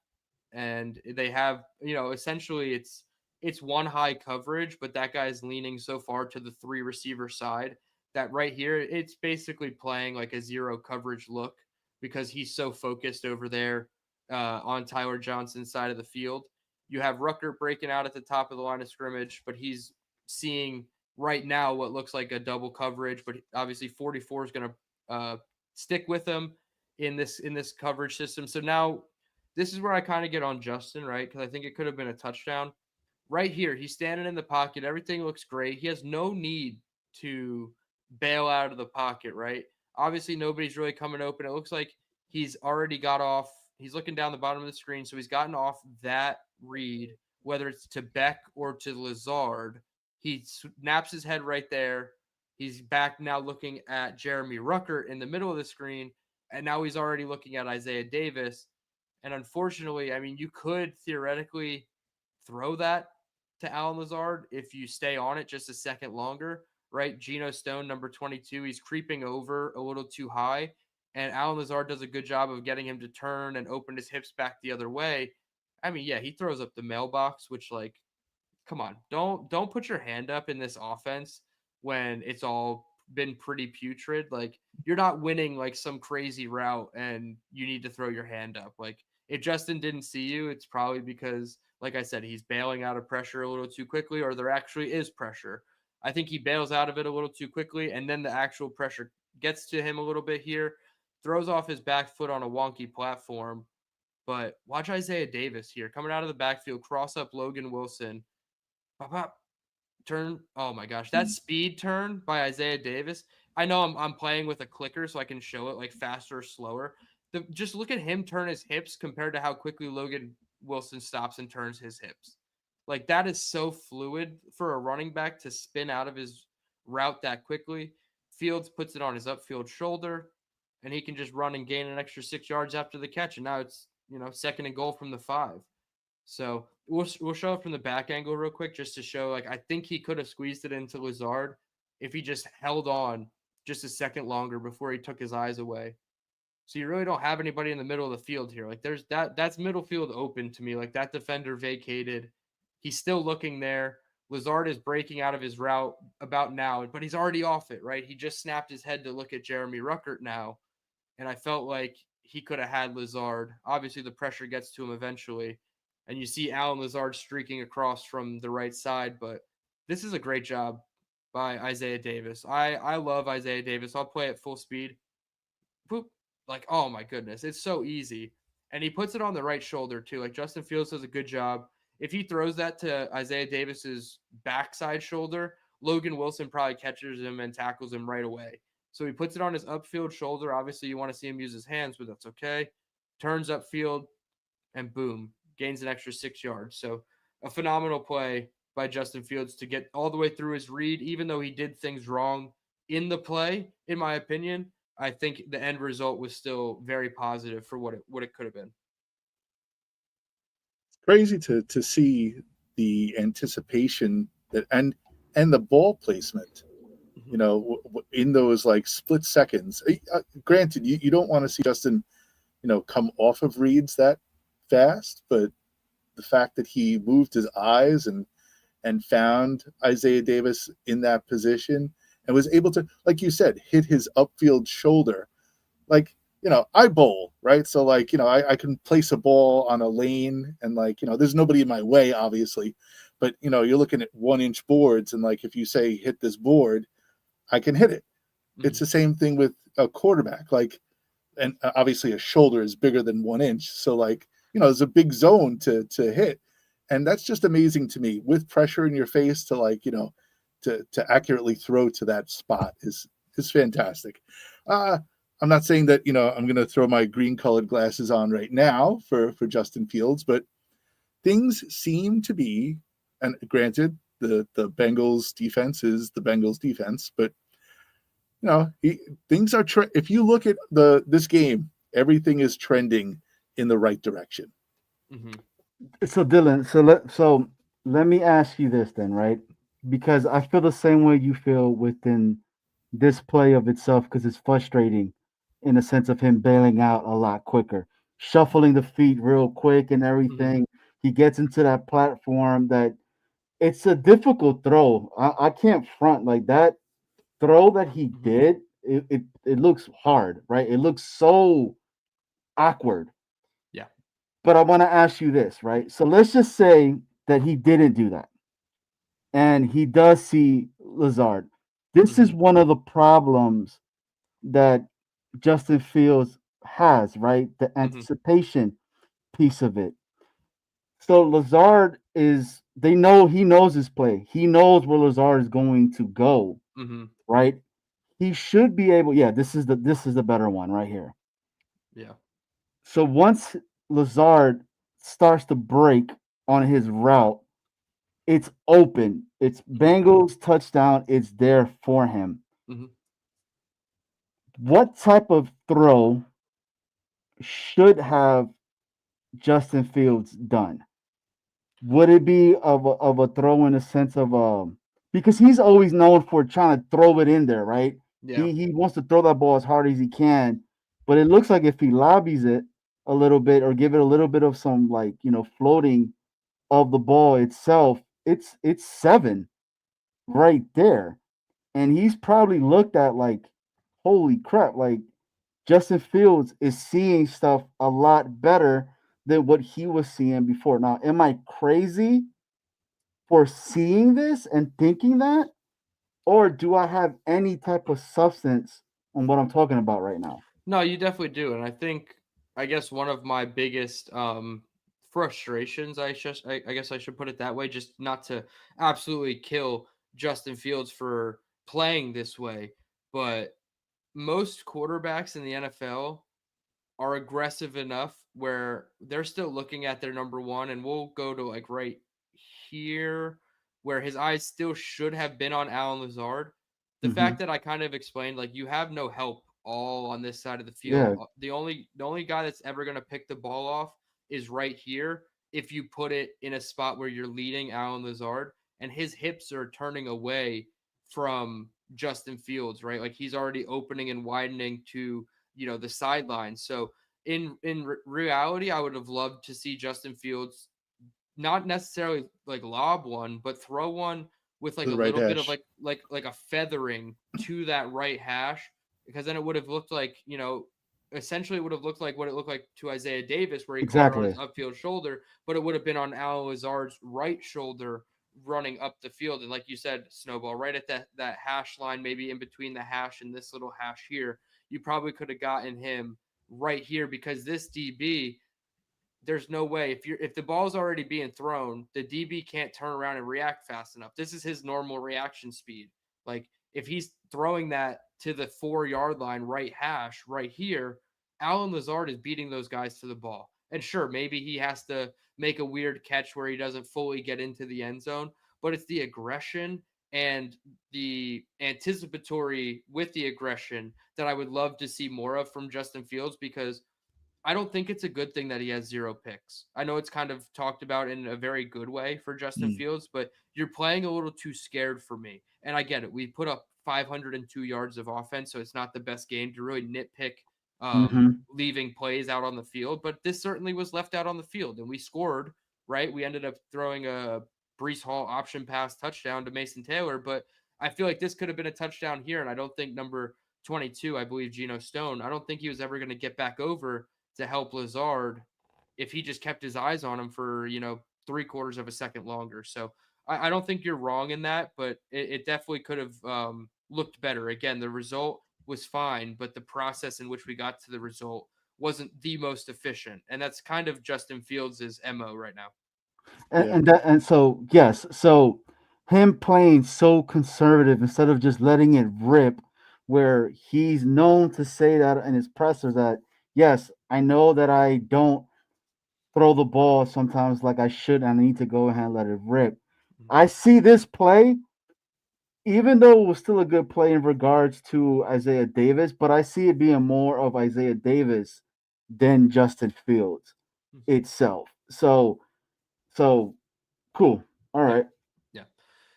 And they have, essentially it's one high coverage, but that guy's leaning so far to the 3 receiver side that right here, it's basically playing like a 0 coverage look because he's so focused over there on Tyler Johnson's side of the field. You have Ruckert breaking out at the top of the line of scrimmage, but he's seeing right now what looks like a double coverage, but obviously 44 is going to stick with him in this coverage system. So now this is where I kind of get on Justin, right? Because I think it could have been a touchdown. Right here, he's standing in the pocket. Everything looks great. He has no need to bail out of the pocket, right? Obviously, nobody's really coming open. It looks like he's already got off. He's looking down the bottom of the screen, so he's gotten off that read, whether it's to Beck or to Lazard. He snaps his head right there. He's back now looking at Jeremy Ruckert in the middle of the screen, and now he's already looking at Isaiah Davis. And unfortunately, I mean, you could theoretically throw that to Alan Lazard if you stay on it just a second longer, right? Geno Stone, number 22, he's creeping over a little too high, and Alan Lazard does a good job of getting him to turn and open his hips back the other way. I mean, yeah, he throws up the mailbox, which, like, come on, don't put your hand up in this offense when it's all been pretty putrid. Like, you're not winning like some crazy route and you need to throw your hand up. Like, if Justin didn't see you, it's probably because, like I said, he's bailing out of pressure a little too quickly, or there actually is pressure. I think he bails out of it a little too quickly, and then the actual pressure gets to him a little bit here, throws off his back foot on a wonky platform. But watch Isaiah Davis here coming out of the backfield, cross up Logan Wilson. Pop, pop, turn. Oh my gosh, that speed turn by Isaiah Davis. I know I'm playing with a clicker so I can show it like faster or slower. Just look at him turn his hips compared to how quickly Logan Wilson stops and turns his hips. Like, that is so fluid for a running back to spin out of his route that quickly. Fields puts it on his upfield shoulder, and he can just run and gain an extra 6 yards after the catch. And now it's, 2nd and goal from the 5. So we'll show it from the back angle real quick just to show, like, I think he could have squeezed it into Lazard if he just held on just a second longer before he took his eyes away. So you really don't have anybody in the middle of the field here. Like, there's that's middle field open to me. Like, that defender vacated. He's still looking there. Lazard is breaking out of his route about now, but he's already off it, right? He just snapped his head to look at Jeremy Ruckert now. And I felt like he could have had Lazard. Obviously, the pressure gets to him eventually. And you see Alan Lazard streaking across from the right side. But this is a great job by Isaiah Davis. I love Isaiah Davis. I'll play at full speed. Boop. Like, oh my goodness, it's so easy. And he puts it on the right shoulder too. Like, Justin Fields does a good job. If he throws that to Isaiah Davis's backside shoulder, Logan Wilson probably catches him and tackles him right away. So he puts it on his upfield shoulder. Obviously, you want to see him use his hands, but that's okay. turns upfield, and boom, gains an extra 6 yards. So a phenomenal play by Justin Fields to get all the way through his read, even though he did things wrong in the play, in my opinion. I think the end result was still very positive for what it could have been. It's crazy to see the anticipation that and the ball placement, in those like split seconds. Granted, you don't want to see Justin, come off of reads that fast, but the fact that he moved his eyes and found Isaiah Davis in that position and was able to, like you said, hit his upfield shoulder. Like, I bowl, right? So like, I can place a ball on a lane and like, there's nobody in my way, obviously. But, you're looking at 1-inch boards and like, if you say hit this board, I can hit it. Mm-hmm. It's the same thing with a quarterback. Like, and obviously a shoulder is bigger than 1 inch. So like, there's a big zone to hit. And that's just amazing to me, with pressure in your face to like, to accurately throw to that spot is fantastic. I'm not saying that, I'm going to throw my green colored glasses on right now for Justin Fields, but things seem to be, and granted, the Bengals defense is the Bengals defense, but things are if you look at this game, everything is trending in the right direction. Mm-hmm. So Dylan, so let me ask you this then, right? Because I feel the same way you feel within this play of itself, because it's frustrating in the sense of him bailing out a lot quicker, shuffling the feet real quick and everything. Mm-hmm. He gets into that platform that it's a difficult throw. I can't front like that. Throw that he did, it looks hard, right? It looks so awkward. Yeah. But I want to ask you this, right? So let's just say that he didn't do that. And he does see Lazard. This is one of the problems that Justin Fields has, right? The anticipation piece of it. So Lazard he knows his play. He knows where Lazard is going to go, right? He should be able. Yeah, this is the better one right here. Yeah. So once Lazard starts to break on his route, it's open. It's Bengals touchdown. It's there for him. Mm-hmm. What type of throw should have Justin Fields done? Would it be of a throw in the sense of because he's always known for trying to throw it in there, right? Yeah. He wants to throw that ball as hard as he can, but it looks like if he lobbies it a little bit or give it a little bit of some like floating of the ball itself, it's 7 right there, and he's probably looked at like, holy crap, like Justin Fields is seeing stuff a lot better than what he was seeing before. Now, am I crazy for seeing this and thinking that? Or do I have any type of substance on what I'm talking about right now? No, you definitely do. And I guess one of my biggest frustrations, I guess I should put it that way, just not to absolutely kill Justin Fields for playing this way, but most quarterbacks in the NFL are aggressive enough where they're still looking at their number one, and we'll go to like right here where his eyes still should have been on Allen Lazard. The fact that I kind of explained, like, you have no help all on this side of the field. Yeah. The only guy that's ever going to pick the ball off is right here if you put it in a spot where you're leading Allen Lazard, and his hips are turning away from Justin Fields, right? Like, he's already opening and widening to the sideline. So in reality, I would have loved to see Justin Fields not necessarily like lob one, but throw one with like a little bit of like a feathering to that right hash, because then it would have looked like, essentially it would have looked like what it looked like to Isaiah Davis, where he caught it on his upfield shoulder, but it would have been on Allen Lazard's right shoulder running up the field. And like you said, Snowball, right at that hash line, maybe in between the hash and this little hash here, you probably could have gotten him right here, because this DB, there's no way if the ball's already being thrown, the DB can't turn around and react fast enough. This is his normal reaction speed. Like, if he's throwing that to the 4-yard line right hash right here, Allen Lazard is beating those guys to the ball. And sure, maybe he has to make a weird catch where he doesn't fully get into the end zone, but it's the aggression and the anticipatory with the aggression that I would love to see more of from Justin Fields, because I don't think it's a good thing that he has 0 picks. I know it's kind of talked about in a very good way for Justin Fields, but you're playing a little too scared for me. And I get it. We put up 502 yards of offense, so it's not the best game to really nitpick leaving plays out on the field, but this certainly was left out on the field, and we scored, right? We ended up throwing a Brees Hall option pass touchdown to Mason Taylor, but I feel like this could have been a touchdown here, and I don't think number 22, I believe Geno Stone, I don't think he was ever going to get back over to help Lazard if he just kept his eyes on him for, 3/4 of a second longer. So I don't think you're wrong in that, but it definitely could have looked better. Again, the result was fine, but the process in which we got to the result wasn't the most efficient. And that's kind of Justin Fields' MO right now. And so yes, so him playing so conservative instead of just letting it rip, where he's known to say that in his pressers that yes, I know that I don't throw the ball sometimes like I should, and I need to go ahead and let it rip. I see this play, even though it was still a good play in regards to Isaiah Davis, but I see it being more of Isaiah Davis than Justin Fields itself. So cool. All right. Yeah.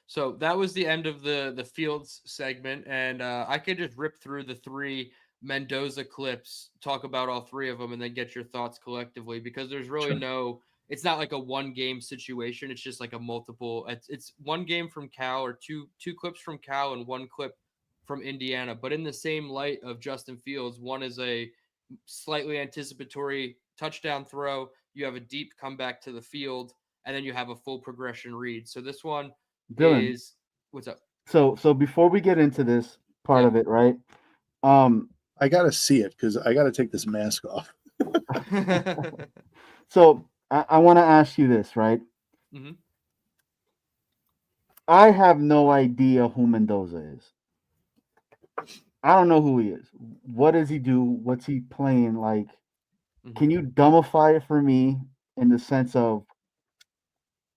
So that was the end of the Fields segment, and I could just rip through the 3 Mendoza clips, talk about all 3 of them, and then get your thoughts collectively, because there's really it's not like a one game situation. It's just like a multiple. It's one game from Cal, or two clips from Cal and 1 clip from Indiana. But in the same light of Justin Fields, one is a slightly anticipatory touchdown throw. You have a deep comeback to the field, and then you have a full progression read. So this one Dylan, is what's up? So before we get into this part of it, right? I gotta see it because I gotta take this mask off. So I want to ask you this, right? Mm-hmm. I have no idea who Mendoza is. I don't know who he is. What does he do? What's he playing like? Can you dumbify it for me in the sense of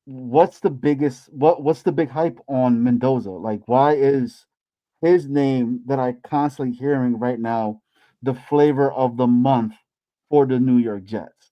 what's the big hype on Mendoza? Like, why is his name that I constantly hearing right now the flavor of the month for the New York Jets?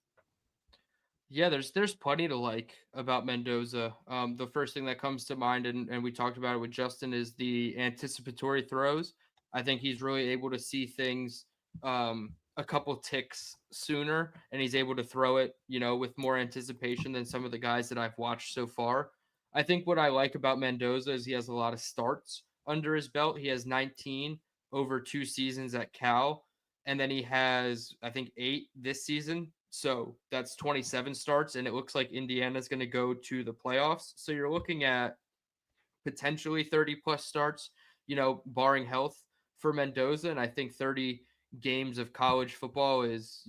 Yeah, there's plenty to like about Mendoza. The first thing that comes to mind, and we talked about it with Justin, is the anticipatory throws. I think he's really able to see things a couple ticks sooner, and he's able to throw it, with more anticipation than some of the guys that I've watched so far. I think what I like about Mendoza is he has a lot of starts under his belt. He has 19 over 2 seasons at Cal, and then he has, I think, 8 this season. So that's 27 starts, and it looks like Indiana's going to go to the playoffs. So you're looking at potentially 30 plus starts, barring health for Mendoza. And I think 30 games of college football is,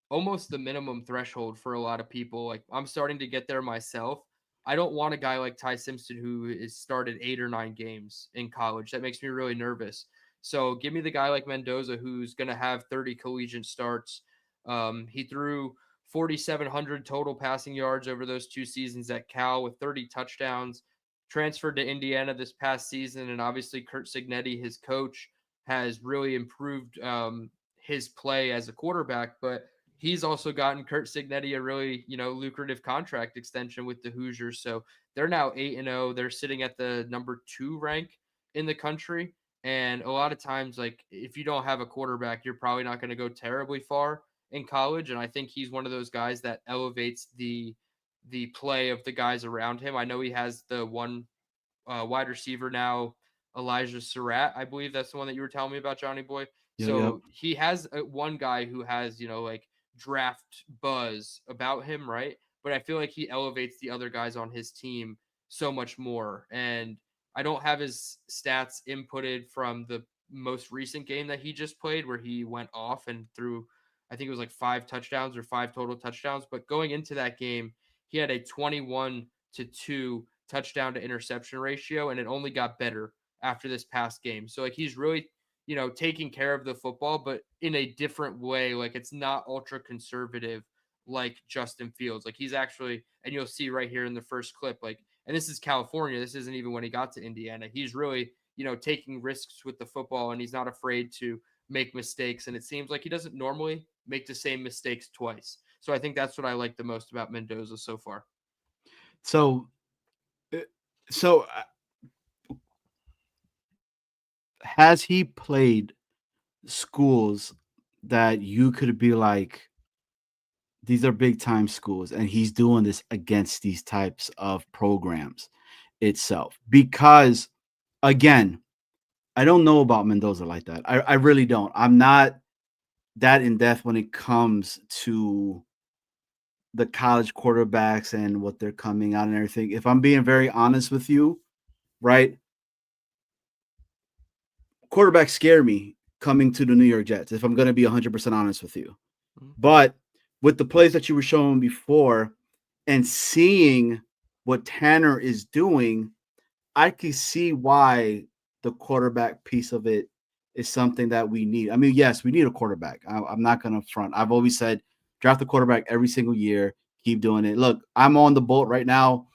almost the minimum threshold for a lot of people. Like, I'm starting to get there myself. I don't want a guy like Ty Simpson who is started 8 or 9 games in college. That makes me really nervous. So give me the guy like Mendoza who's going to have 30 collegiate starts. He threw 4,700 total passing yards over those 2 seasons at Cal with 30 touchdowns. Transferred to Indiana this past season, and obviously Curt Cignetti, his coach, has really improved his play as a quarterback. But he's also gotten Curt Cignetti a really lucrative contract extension with the Hoosiers. So they're now 8-0. They're sitting at the number 2 rank in the country. And a lot of times, like, if you don't have a quarterback, you're probably not going to go terribly far in college. And I think he's one of those guys that elevates the play of the guys around him. I know he has the one wide receiver now, Elijah Surratt. I believe that's the one that you were telling me about, Johnny Boy. So he has one guy who has, like draft buzz about him, right? But I feel like he elevates the other guys on his team so much more. And I don't have his stats inputted from the most recent game that he just played, where he went off and threw, I think it was like 5 touchdowns or 5 total touchdowns. But going into that game, he had a 21-2 touchdown to interception ratio, and it only got better after this past game. So like, he's really, taking care of the football, but in a different way. Like, it's not ultra conservative like Justin Fields. Like, he's actually, and you'll see right here in the first clip, like, and this is California. This isn't even when he got to Indiana. He's really, taking risks with the football, and he's not afraid to make mistakes. And it seems like he doesn't normally make the same mistakes twice. So I think that's what I like the most about Mendoza so far. So has he played schools that you could be like, these are big time schools, and he's doing this against these types of programs itself? Because again, I don't know about Mendoza like that. I really don't. I'm not that in depth when it comes to the college quarterbacks and what they're coming out and everything. If I'm being very honest with you, right? Quarterbacks scare me coming to the New York Jets, if I'm going to be 100% honest with you. But with the plays that you were showing before and seeing what Tanner is doing, I can see why the quarterback piece of it is something that we need. I mean, yes, we need a quarterback. I'm not going to front. I've always said draft a quarterback every single year. Keep doing it. Look, I'm on the boat right now.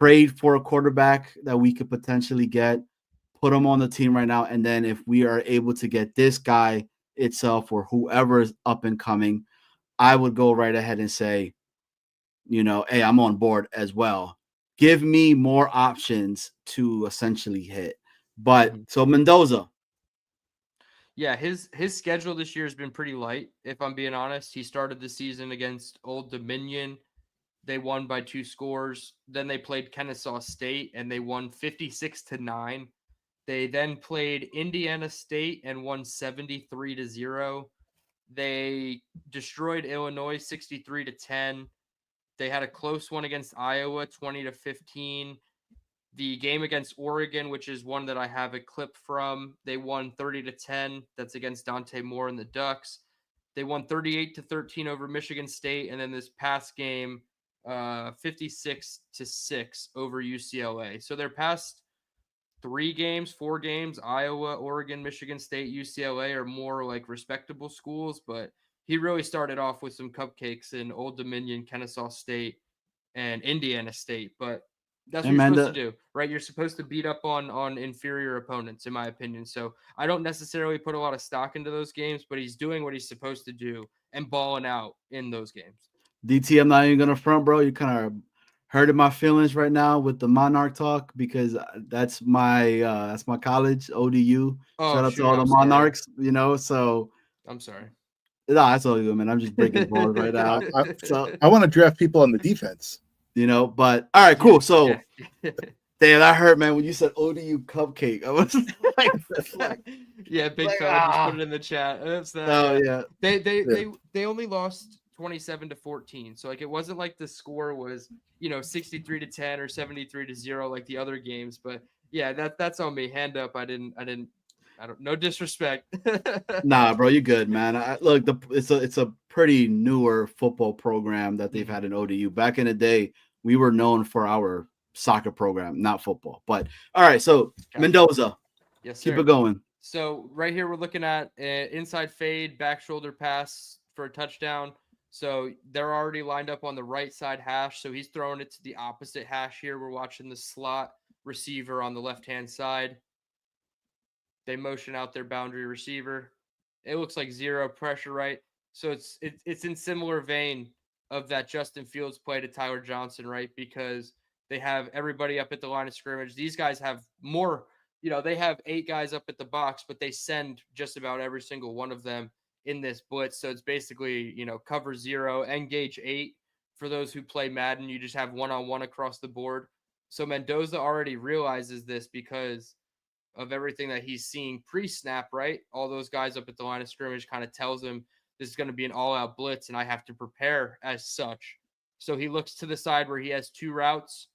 Trade for a quarterback that we could potentially get. Put him on the team right now. And then if we are able to get this guy itself or whoever is up and coming, I would go right ahead and say, hey, I'm on board as well. Give me more options to essentially hit. But so Mendoza. Yeah, his schedule this year has been pretty light, if I'm being honest. He started the season against Old Dominion. They won by 2 scores. Then they played Kennesaw State, and they won 56-9. They then played Indiana State and won 73-0. They destroyed Illinois 63-10. They had a close one against Iowa 20-15. The game against Oregon, which is one that I have a clip from, they won 30-10. That's against Dante Moore and the Ducks. They won 38-13 over Michigan State, and then this past game, 56-6 over UCLA. So their past 4 games, Iowa, Oregon, Michigan State, UCLA are more like respectable schools, but he really started off with some cupcakes in Old Dominion, Kennesaw State, and Indiana State. But that's what you're supposed to do, right? You're supposed to beat up on inferior opponents, in my opinion. So I don't necessarily put a lot of stock into those games, but he's doing what he's supposed to do and balling out in those games. DT, I'm not even gonna front, bro. You kind of hurting my feelings right now with the Monarch talk because that's my college, ODU. Shout out to all the Monarchs, So I'm sorry. No, that's all good, man. I'm just breaking balls right now. I want to draft people on the defense. But all right, cool. So damn, that hurt, man, when you said ODU cupcake. I was like yeah, big fella just put it in the chat. Yeah. They only lost 27-14. So like it wasn't like the score was 63-10 or 73-0 like the other games. But yeah, that's on me. Hand up. I don't. No disrespect. Nah, bro, you good, man. Look, it's a pretty newer football program that they've had in ODU. Back in the day, we were known for our soccer program, not football. But all right, so Mendoza, yes, sir. Keep it going. So right here, we're looking at inside fade, back shoulder pass for a touchdown. So they're already lined up on the right side hash. So he's throwing it to the opposite hash here. We're watching the slot receiver on the left-hand side. They motion out their boundary receiver. It looks like zero pressure, right? So it's in similar vein of that Justin Fields play to Tyler Johnson, right? Because they have everybody up at the line of scrimmage. These guys have more, they have 8 guys up at the box, but they send just about every single one of them in this blitz. So it's basically, cover 0, engage 8. For those who play Madden, you just have one-on-one across the board. So Mendoza already realizes this because of everything that he's seeing pre-snap, right? All those guys up at the line of scrimmage kind of tells him this is going to be an all-out blitz, and I have to prepare as such. So he looks to the side where he has 2 routes.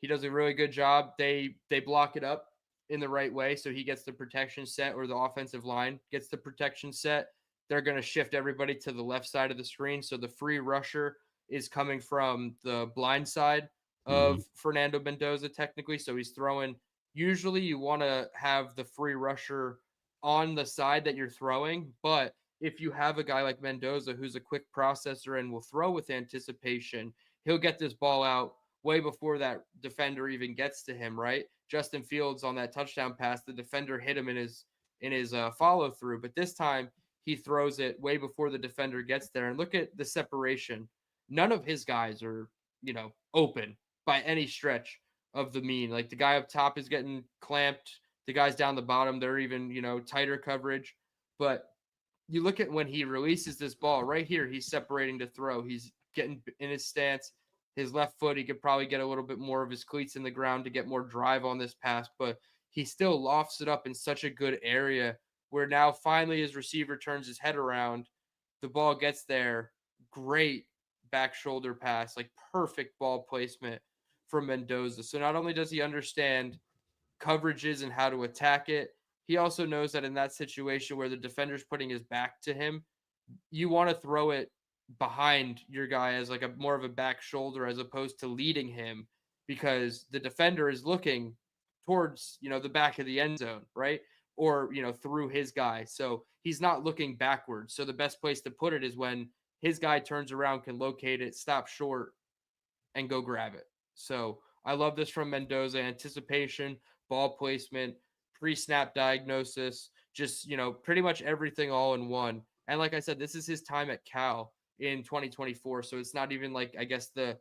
He does a really good job. They block it up in the right way, so he gets the protection set, or the offensive line gets the protection set. They're going to shift everybody to the left side of the screen, so the free rusher is coming from the blind side of Fernando Mendoza, technically. So he's throwing. Usually you want to have the free rusher on the side that you're throwing. But if you have a guy like Mendoza, who's a quick processor and will throw with anticipation, he'll get this ball out way before that defender even gets to him, right? Justin Fields on that touchdown pass, the defender hit him in his follow through, but this time he throws it way before the defender gets there. And look at the separation. None of his guys are, open by any stretch of the mean. Like the guy up top is getting clamped. The guys down the bottom, they're even, tighter coverage. But you look at when he releases this ball right here, he's separating to throw. He's getting in his stance, his left foot. He could probably get a little bit more of his cleats in the ground to get more drive on this pass, but he still lofts it up in such a good area where now finally his receiver turns his head around. The ball gets there. Great back shoulder pass, like perfect ball placement from Mendoza. So not only does he understand coverages and how to attack it, he also knows that in that situation where the defender's putting his back to him, you want to throw it behind your guy as like a more of a back shoulder as opposed to leading him, because the defender is looking towards, the back of the end zone, right? Or, through his guy. So he's not looking backwards. So the best place to put it is when his guy turns around, can locate it, stop short, and go grab it. So I love this from Mendoza. Anticipation, ball placement, pre-snap diagnosis, just, pretty much everything all in one. And like I said, this is his time at Cal in 2024. So it's not even like, I guess, the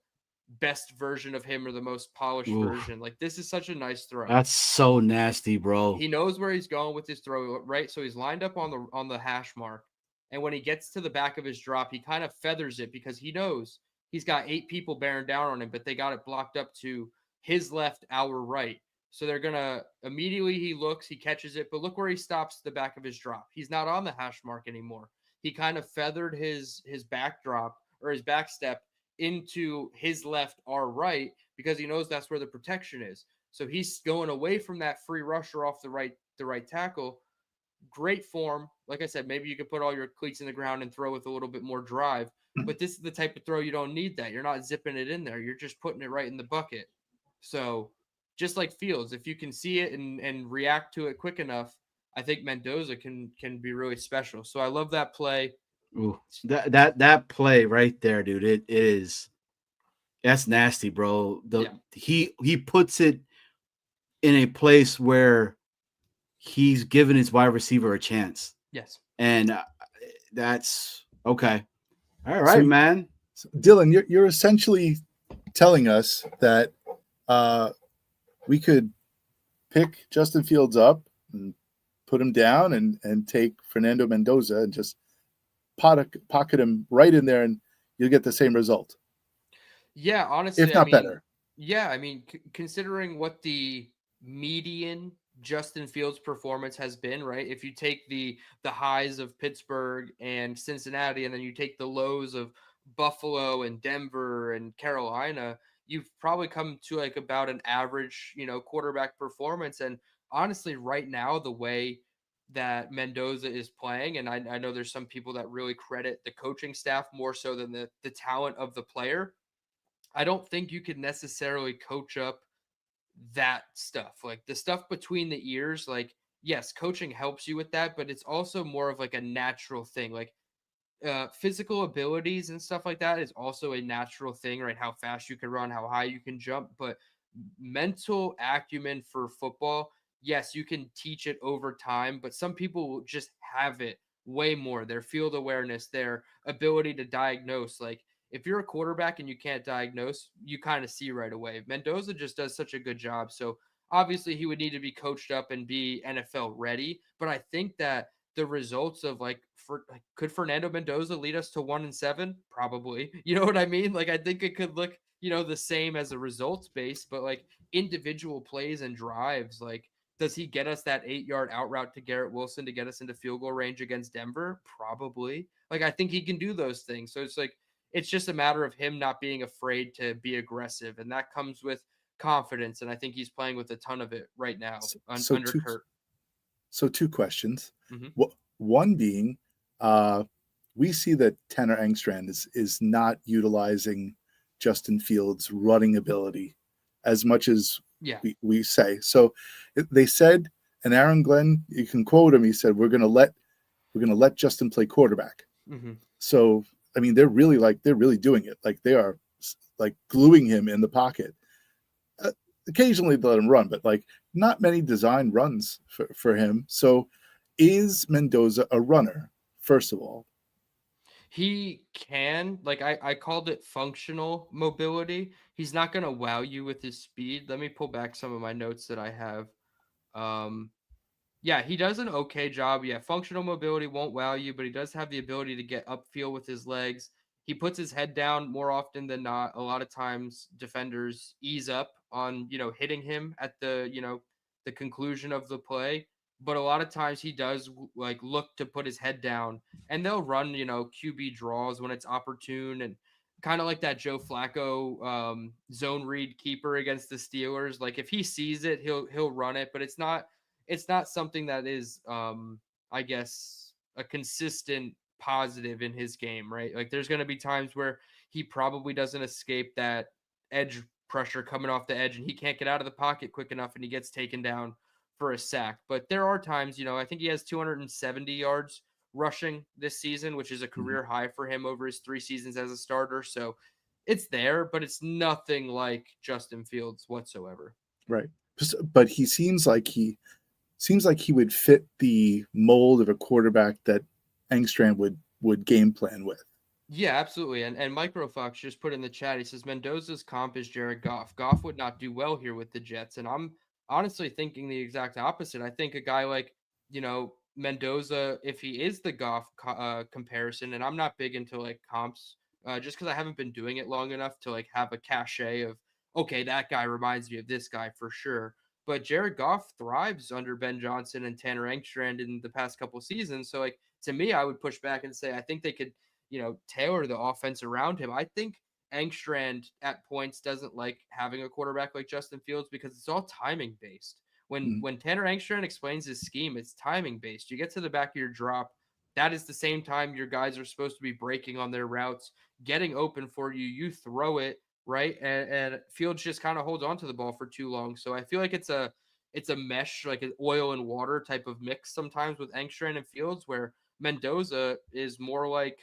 best version of him or the most polished version. Like, this is such a nice throw. That's so nasty, bro. He knows where he's going with his throw, right? So he's lined up on the hash mark. And when he gets to the back of his drop, he kind of feathers it because he knows he's got 8 people bearing down on him, but they got it blocked up to his left, our right. So they're going to immediately, he looks, he catches it, but look where he stops the back of his drop. He's not on the hash mark anymore. He kind of feathered his backdrop or his back step into his left, our right, because he knows that's where the protection is. So he's going away from that free rusher off the right tackle. Great form. Like I said, maybe you could put all your cleats in the ground and throw with a little bit more drive, but this is the type of throw you don't need that. You're not zipping it in there. You're just putting it right in the bucket. So just like Fields, if you can see it and react to it quick enough, I think Mendoza can be really special. So I love that play. Ooh, that play right there, dude. That's nasty, bro. He puts it in a place where he's given his wide receiver a chance. Yes. And that's okay. All right, man. So Dylan, you're essentially telling us that we could pick Justin Fields up and put him down and take Fernando Mendoza and just pocket him right in there, and you'll get the same result. Yeah, honestly, if not better. Yeah, I mean, considering what the median Justin Fields performance has been, right? If you take the highs of Pittsburgh and Cincinnati, and then you take the lows of Buffalo and Denver and Carolina, you've probably come to like about an average, quarterback performance. And honestly, right now, the way that Mendoza is playing, and I know there's some people that really credit the coaching staff more so than the talent of the player. I don't think you could necessarily coach up that stuff, like the stuff between the ears. Like, yes, coaching helps you with that, but it's also more of like a natural thing. Like physical abilities and stuff like that is also a natural thing, right? How fast you can run, how high you can jump, but mental acumen for football, yes, you can teach it over time, but some people will just have it way more. Their field awareness, their ability to diagnose. Like, if you're a quarterback and you can't diagnose, you kind of see right away. Mendoza just does such a good job. So obviously he would need to be coached up and be NFL ready. But I think that the results of could Fernando Mendoza lead us to 1-7? Probably. You know what I mean? Like, I think it could look, the same as a results base, but like individual plays and drives, like, does he get us that 8-yard out route to Garrett Wilson to get us into field goal range against Denver? Probably. Like, I think he can do those things. So it's like, it's just a matter of him not being afraid to be aggressive. And that comes with confidence. And I think he's playing with a ton of it right now under Kurt. So 2 questions. Mm-hmm. One being, we see that Tanner Engstrand is not utilizing Justin Fields' running ability as much as we say. So they said And Aaron Glenn, you can quote him. He said, "We're gonna let Justin play quarterback." Mm-hmm. So I mean, they're really doing it. Like they are like gluing him in the pocket. Occasionally they let him run, but like not many design runs for him. So is Mendoza a runner, first of all? He can, like I called it functional mobility. He's not going to wow you with his speed. Let me pull back some of my notes that I have. Yeah, he does an okay job. Yeah, functional mobility won't wow you, but he does have the ability to get upfield with his legs. He puts his head down more often than not. A lot of times defenders ease up on, hitting him at the conclusion of the play, but a lot of times he does like look to put his head down, and they'll run, QB draws when it's opportune, and kind of like that Joe Flacco zone read keeper against the Steelers. Like if he sees it, he'll run it, but it's not something that is I guess a consistent positive in his game, right? Like there's going to be times where he probably doesn't escape that edge pressure coming off the edge and he can't get out of the pocket quick enough and he gets taken down for a sack. But there are times, I think he has 270 yards rushing this season, which is a career high for him over his 3 seasons as a starter. So it's there, but it's nothing like Justin Fields whatsoever. Right. But he seems like he would fit the mold of a quarterback that Engstrand would game plan with. Yeah, absolutely. And Microfox just put in the chat, he says Mendoza's comp is Jared Goff. Goff would not do well here with the Jets. And I'm honestly thinking the exact opposite. I think a guy like, Mendoza, if he is the Goff comparison, and I'm not big into like comps, just because I haven't been doing it long enough to like have a cachet of, okay, that guy reminds me of this guy for sure. But Jared Goff thrives under Ben Johnson and Tanner Engstrand in the past couple seasons. So like to me, I would push back and say I think they could, tailor the offense around him. I think Engstrand at points doesn't like having a quarterback like Justin Fields because it's all timing based. When Tanner Engstrand explains his scheme, it's timing based. You get to the back of your drop, that is the same time your guys are supposed to be breaking on their routes, getting open for you. You throw it right, and Fields just kind of holds on to the ball for too long. So I feel like it's a mesh, like an oil and water type of mix sometimes with Engstrand and Fields, where Mendoza is more like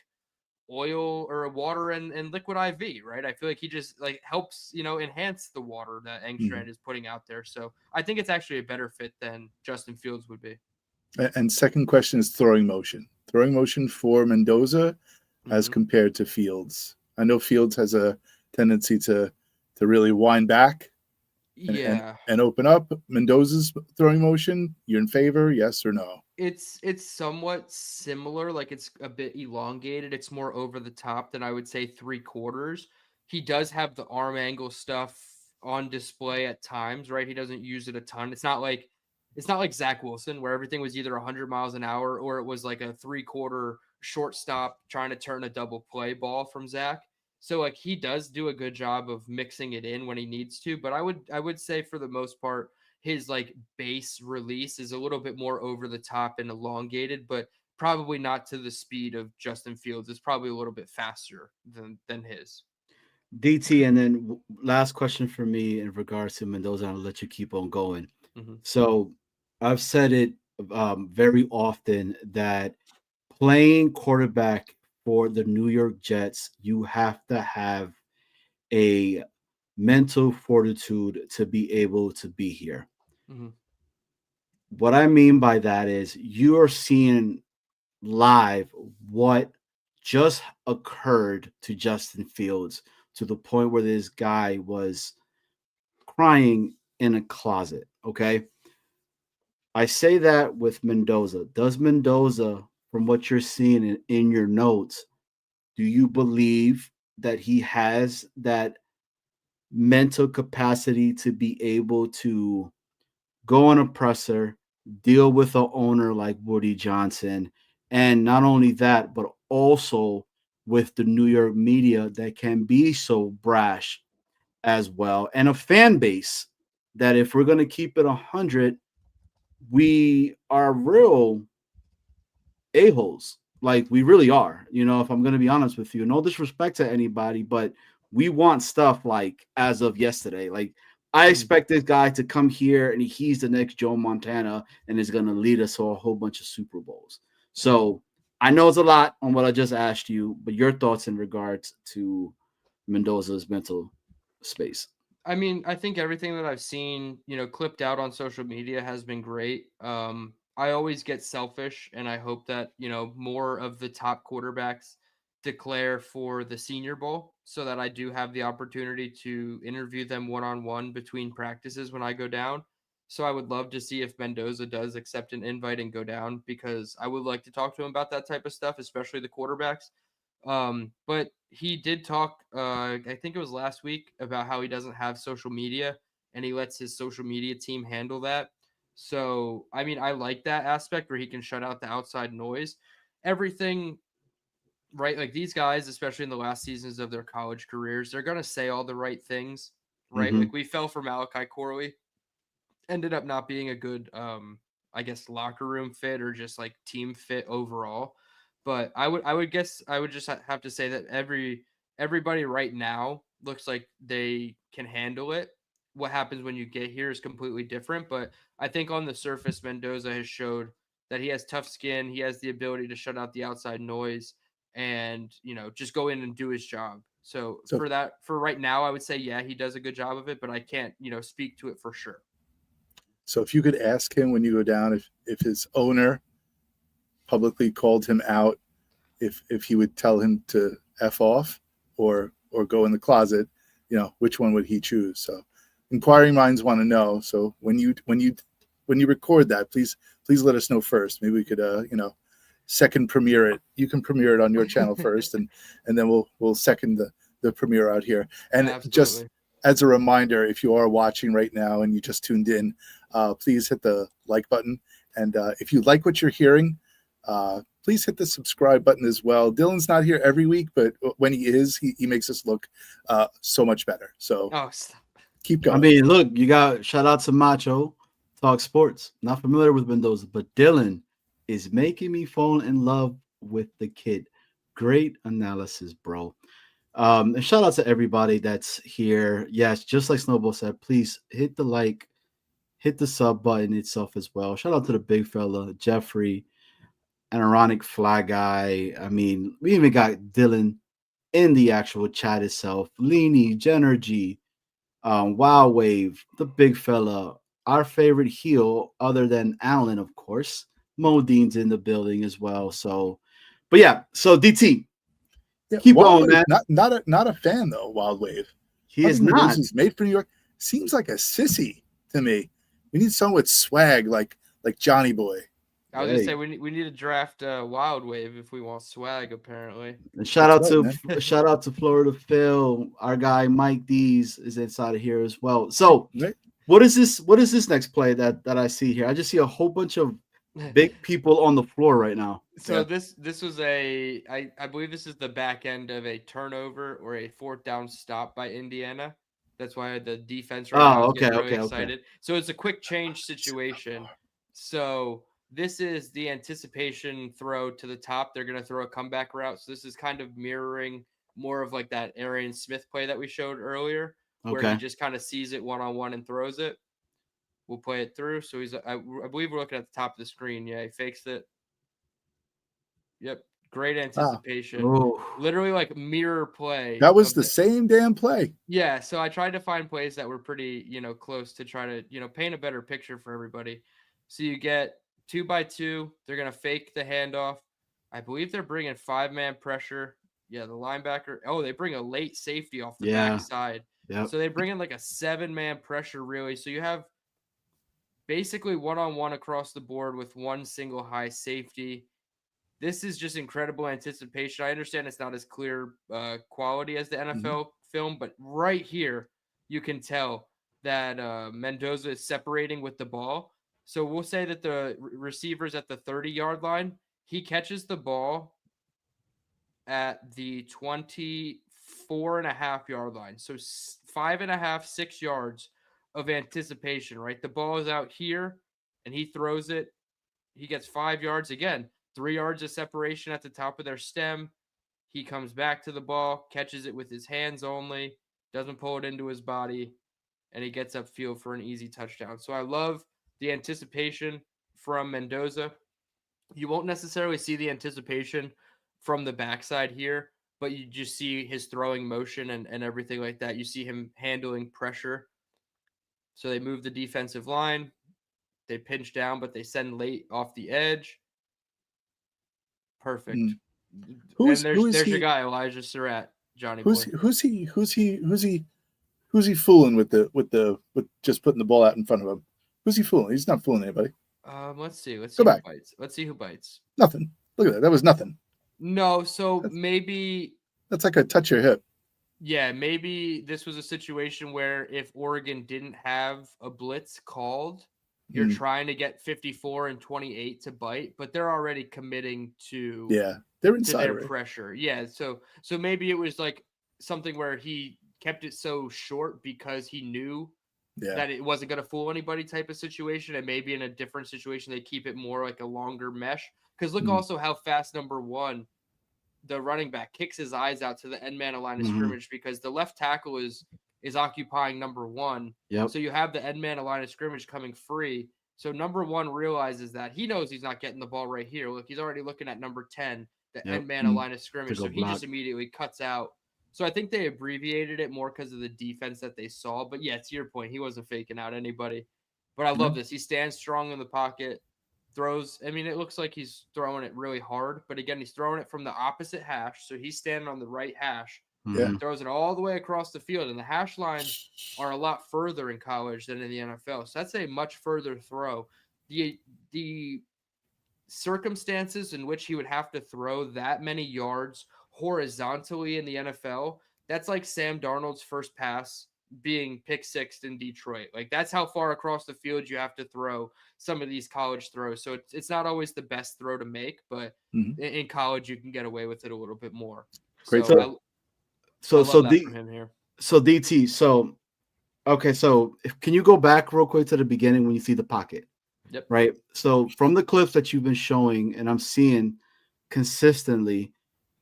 oil or water and liquid IV, right? I feel like he just like helps, enhance the water that Engstrand is putting out there. So I think it's actually a better fit than Justin Fields would be. And second question is throwing motion. Throwing motion for Mendoza as compared to Fields. I know Fields has a tendency to really wind back and open up. Mendoza's throwing motion, you're in favor, yes or no? It's somewhat similar, like it's a bit elongated. It's more over the top than I would say 3/4. He does have the arm angle stuff on display at times, right? He doesn't use it a ton. It's not like Zach Wilson where everything was either 100 miles an hour or it was like a 3/4 shortstop trying to turn a double play ball from Zach. So like he does do a good job of mixing it in when he needs to, but I would say for the most part his like base release is a little bit more over the top and elongated, but probably not to the speed of Justin Fields. It's probably a little bit faster than his. DT, and then last question for me in regards to Mendoza, I'll let you keep on going. So I've said it very often that playing quarterback for the New York Jets, you have to have a mental fortitude to be able to be here. What I mean by that is you are seeing live what just occurred to Justin Fields to the point where this guy was crying in a closet. Okay. I say that with Mendoza. Does Mendoza, from what you're seeing in your notes, do you believe that he has that mental capacity to be able to go on a presser, deal with an owner like Woody Johnson, and not only that, but also with the New York media that can be so brash as well, and a fan base that, if we're going to keep it 100, we are real a-holes. Like we really are, if I'm going to be honest with you. No disrespect to anybody, but we want stuff like as of yesterday. Like I expect this guy to come here and he's the next Joe Montana and is going to lead us to a whole bunch of Super Bowls. So I know it's a lot on what I just asked you, but your thoughts in regards to Mendoza's mental space. I mean, I think everything that I've seen, clipped out on social media has been great. I always get selfish, and I hope that, more of the top quarterbacks declare for the Senior Bowl so that I do have the opportunity to interview them one-on-one between practices when I go down. So I would love to see if Mendoza does accept an invite and go down, because I would like to talk to him about that type of stuff, especially the quarterbacks. But he did talk, I think it was last week, about how he doesn't have social media and he lets his social media team handle that. So, I mean, I like that aspect where he can shut out the outside noise. Everything, right? Like these guys, especially in the last seasons of their college careers, they're going to say all the right things, right? Mhm. Like we fell for Malachi Corley, ended up not being a good, I guess, locker room fit or just like team fit overall. But I would guess I would just have to say that everybody right now looks like they can handle it. What happens when you get here is completely different. But I think on the surface, Mendoza has showed that he has tough skin. He has the ability to shut out the outside noise and, just go in and do his job. So for right now, I would say, yeah, he does a good job of it, but I can't, speak to it for sure. So if you could ask him when you go down, if his owner publicly called him out, if he would tell him to F off or go in the closet, which one would he choose? So inquiring minds want to know. So when you record that, please let us know first. Maybe we could second premiere it. You can premiere it on your channel first, and then we'll second the premiere out here. And Absolutely. Just as a reminder, if you are watching right now and you just tuned in, please hit the like button. And if you like what you're hearing, please hit the subscribe button as well. Dylan's not here every week, but when he is, he makes us look so much better. So keep going. I mean, look, you got shout out to Macho Talk Sports. Not familiar with Mendoza, but Dylan is making me fall in love with the kid. Great analysis, bro. And shout out to everybody that's here. Yes, just like Snowball said, please hit the like, hit the sub button itself as well. Shout out to the big fella, Jeffrey, an ironic fly guy. I mean, we even got Dylan in the actual chat itself. Leany, Genergy, Wild Wave, the big fella, our favorite heel, other than Allen, of course. Modine's in the building as well. So, but yeah, so DT. Yeah, keep Wild going, Wave, man. Not a fan though. Wild Wave. He is not. He's made for New York. Seems like a sissy to me. We need someone with swag, like Johnny Boy. I was gonna say we need to draft Wild Wave if we want swag. Apparently, and shout out to Florida Phil. Our guy Mike Dees is inside of here as well. So, what is this? What is this next play that I see here? I just see a whole bunch of big people on the floor right now. So this was I believe this is the back end of a turnover or a fourth down stop by Indiana. That's why the defense right now is getting really excited. So it's a quick change situation. So this is the anticipation throw to the top. They're going to throw a comeback route. So this is kind of mirroring more of like that Arian Smith play that we showed earlier, where he just kind of sees it one-on-one and throws it. We'll play it through. So I believe we're looking at the top of the screen. Yeah, he fakes it. Yep. Great anticipation. Literally like mirror play. That was the same damn play. Yeah. So I tried to find plays that were pretty, close to try to, paint a better picture for everybody. So you get 2x2. They're going to fake the handoff. I believe they're bringing 5-man pressure. Yeah. The linebacker. Oh, they bring a late safety off the backside. Yep. So they bring in like a 7-man pressure really. So you have basically one-on-one across the board with one single high safety. This is just incredible anticipation. I understand it's not as clear quality as the NFL film, but right here you can tell that Mendoza is separating with the ball. So we'll say that the receiver's at the 30-yard line. He catches the ball at the 24.5-yard line. So 5.5, 6 yards of anticipation, right? The ball is out here and he throws it. He gets 5 yards again. 3 yards of separation at the top of their stem. He comes back to the ball, catches it with his hands only, doesn't pull it into his body. and he gets upfield for an easy touchdown. So I love the anticipation from Mendoza. You won't necessarily see the anticipation from the backside here, but you just see his throwing motion and everything like that. You see him handling pressure. So they move the defensive line. They pinch down, but they send late off the edge. Perfect. Who's there's he? your guy, Elijah Surratt, Johnny Who's boy. Who's he fooling with just putting the ball out in front of him? Who's he fooling? He's not fooling anybody. Let's see. Go back. Bites. Let's see who bites. Nothing. Look at that. That was nothing. No, so maybe that's like a touch your hip. Yeah, maybe this was a situation where if Oregon didn't have a blitz called, you're trying to get 54 and 28 to bite, but they're already committing to they're inside their pressure. Yeah, so maybe it was like something where he kept it so short because he knew that it wasn't going to fool anybody type of situation, and maybe in a different situation they keep it more like a longer mesh. Because look also how fast number one, the running back, kicks his eyes out to the end man of line of scrimmage, because the left tackle is occupying number one. Yep. So you have the end man of line of scrimmage coming free. So number one realizes that he knows he's not getting the ball right here. Look, he's already looking at number 10, the end man of line of scrimmage. So he just immediately cuts out. So I think they abbreviated it more because of the defense that they saw. But yeah, to your point, he wasn't faking out anybody. But I love this. He stands strong in the pocket, throws. I mean, it looks like he's throwing it really hard. But again, he's throwing it from the opposite hash. So he's standing on the right hash. Throws it all the way across the field. And the hash lines are a lot further in college than in the NFL. So that's a much further throw. The circumstances in which he would have to throw that many yards horizontally in the NFL, that's like Sam Darnold's first pass being pick sixed in Detroit. Like, that's how far across the field you have to throw some of these college throws. So it's not always the best throw to make, but in college you can get away with it a little bit more. Great. So DT. So okay. So can you go back real quick to the beginning when you see the pocket? Yep. Right. So from the clips that you've been showing, and I'm seeing consistently,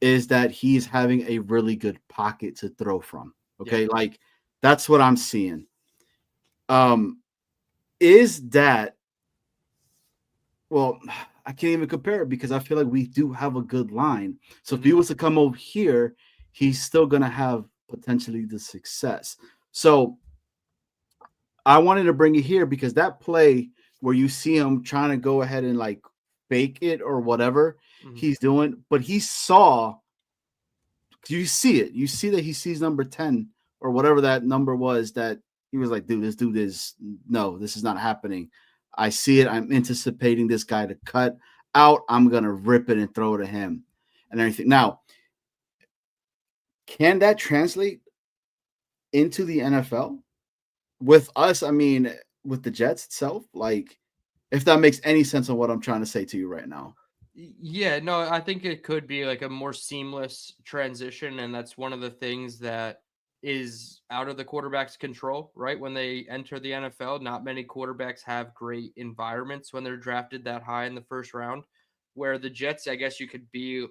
is that he's having a really good pocket to throw from. Okay. Like, that's what I'm seeing. Is that, well, I can't even compare it because I feel like we do have a good line. So if he was to come over here, he's still going to have potentially the success. So I wanted to bring it here because that play where you see him trying to go ahead and like fake it or whatever he's doing, but he saw, you see it. You see that he sees number 10 or whatever that number was, that he was like, dude, this is not happening. I see it. I'm anticipating this guy to cut out. I'm going to rip it and throw it to him and everything. Now, can that translate into the NFL with us? I mean, with the Jets itself, like, if that makes any sense of what I'm trying to say to you right now. Yeah, no, I think it could be like a more seamless transition. And that's one of the things that is out of the quarterback's control, right? When they enter the NFL, not many quarterbacks have great environments when they're drafted that high in the first round, where the Jets, I guess you could be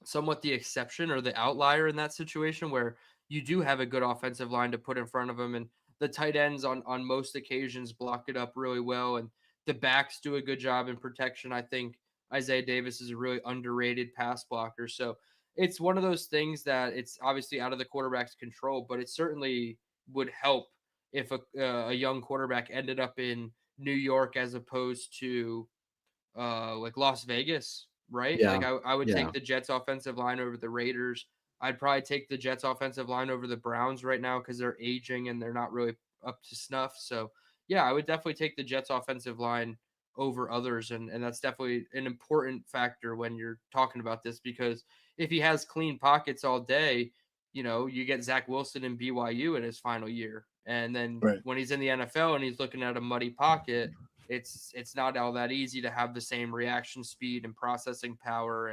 somewhat the exception or the outlier in that situation, where you do have a good offensive line to put in front of them. And the tight ends on most occasions block it up really well. And the backs do a good job in protection. I think Isaiah Davis is a really underrated pass blocker. So it's one of those things that it's obviously out of the quarterback's control, but it certainly would help if a young quarterback ended up in New York as opposed to like Las Vegas, right? Yeah. Like I would take the Jets offensive line over the Raiders. I'd probably take the Jets offensive line over the Browns right now because they're aging and they're not really up to snuff. So yeah, I would definitely take the Jets offensive line over others. And that's definitely an important factor when you're talking about this, because if he has clean pockets all day, you know, you get Zach Wilson in BYU in his final year. And then when he's in the NFL and he's looking at a muddy pocket, it's not all that easy to have the same reaction speed and processing power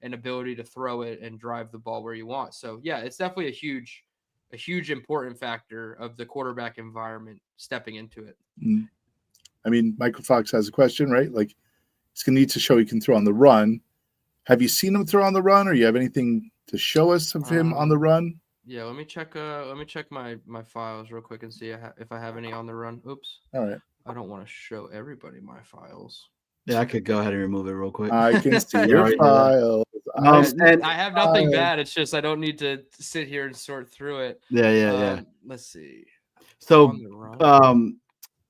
and ability to throw it and drive the ball where you want. So yeah, it's definitely a huge important factor of the quarterback environment stepping into it. I mean, Michael Fox has a question, right? Like, he's going to need to show he can throw on the run. Have you seen him throw on the run, or you have anything to show us of him on the run? Yeah, let me check my files real quick and see if I have any on the run. Oops. All right. I don't want to show everybody my files. Yeah, I could go ahead and remove it real quick. I can see Yeah, your right, files. and I have nothing bad. It's just I don't need to sit here and sort through it. yeah. Let's see. So,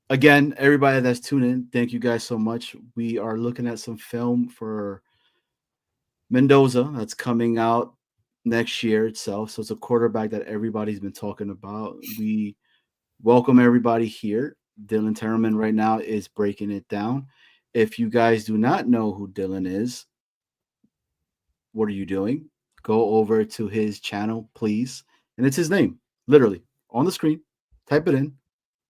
again, everybody that's tuning in, thank you guys so much. We are looking at some film for Mendoza that's coming out next year itself. So it's a quarterback that everybody's been talking about. We welcome everybody here. Dylan Tereman right now is breaking it down. If you guys do not know who Dylan is, what are you doing? Go over to his channel, please. And it's his name, literally on the screen. Type it in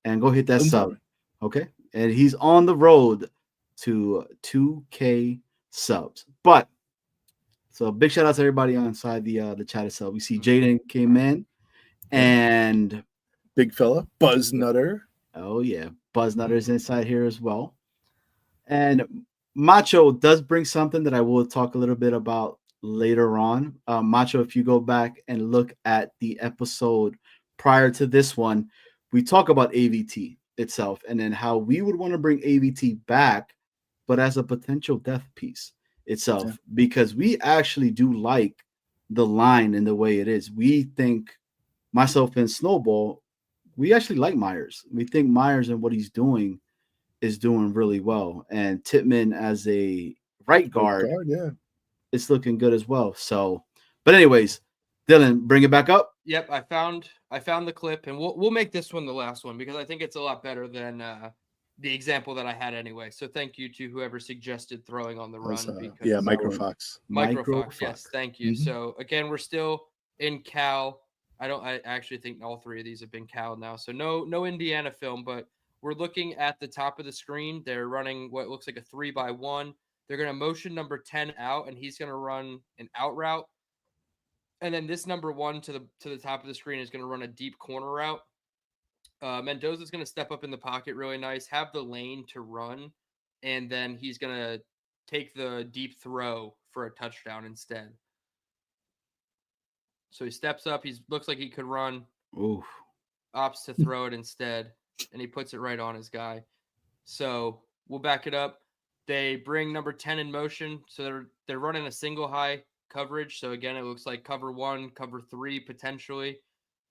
and go hit that sub. Okay. And he's on the road to 2K subs. But so big shout out to everybody inside the chat itself. We see Jaden came in and big fella, Buzz Nutter. Oh yeah, Buzz Nutter is inside here as well. And Macho does bring something that I will talk a little bit about later on. Macho, if you go back and look at the episode prior to this one, we talk about AVT itself and then how we would want to bring AVT back, but as a potential death piece itself, because we actually do like the line and the way it is. We think, myself and Snowball, we actually like Myers. We think Myers and what he's doing is doing really well. And Tippmann as a right guard, it's looking good as well. So, but anyways, Dylan, bring it back up. Yep, I found the clip, and we'll make this one the last one because I think it's a lot better than the example that I had anyway. So thank you to whoever suggested throwing on the run. Because, Microfox. Microfox, yes, thank you. So again, we're still in Cal. I actually think all three of these have been Cal now. So no Indiana film, but we're looking at the top of the screen. They're running what looks like a 3x1. They're going to motion number 10 out, and he's going to run an out route. And then this number 1 to the top of the screen is going to run a deep corner route. Mendoza's going to step up in the pocket really nice, have the lane to run, and then he's going to take the deep throw for a touchdown instead. So he steps up. He looks like he could run. Oof. Opts to throw it instead, and he puts it right on his guy. So we'll back it up. They bring number 10 in motion. So they're running a single high coverage. So again, it looks like cover 1, cover 3 potentially.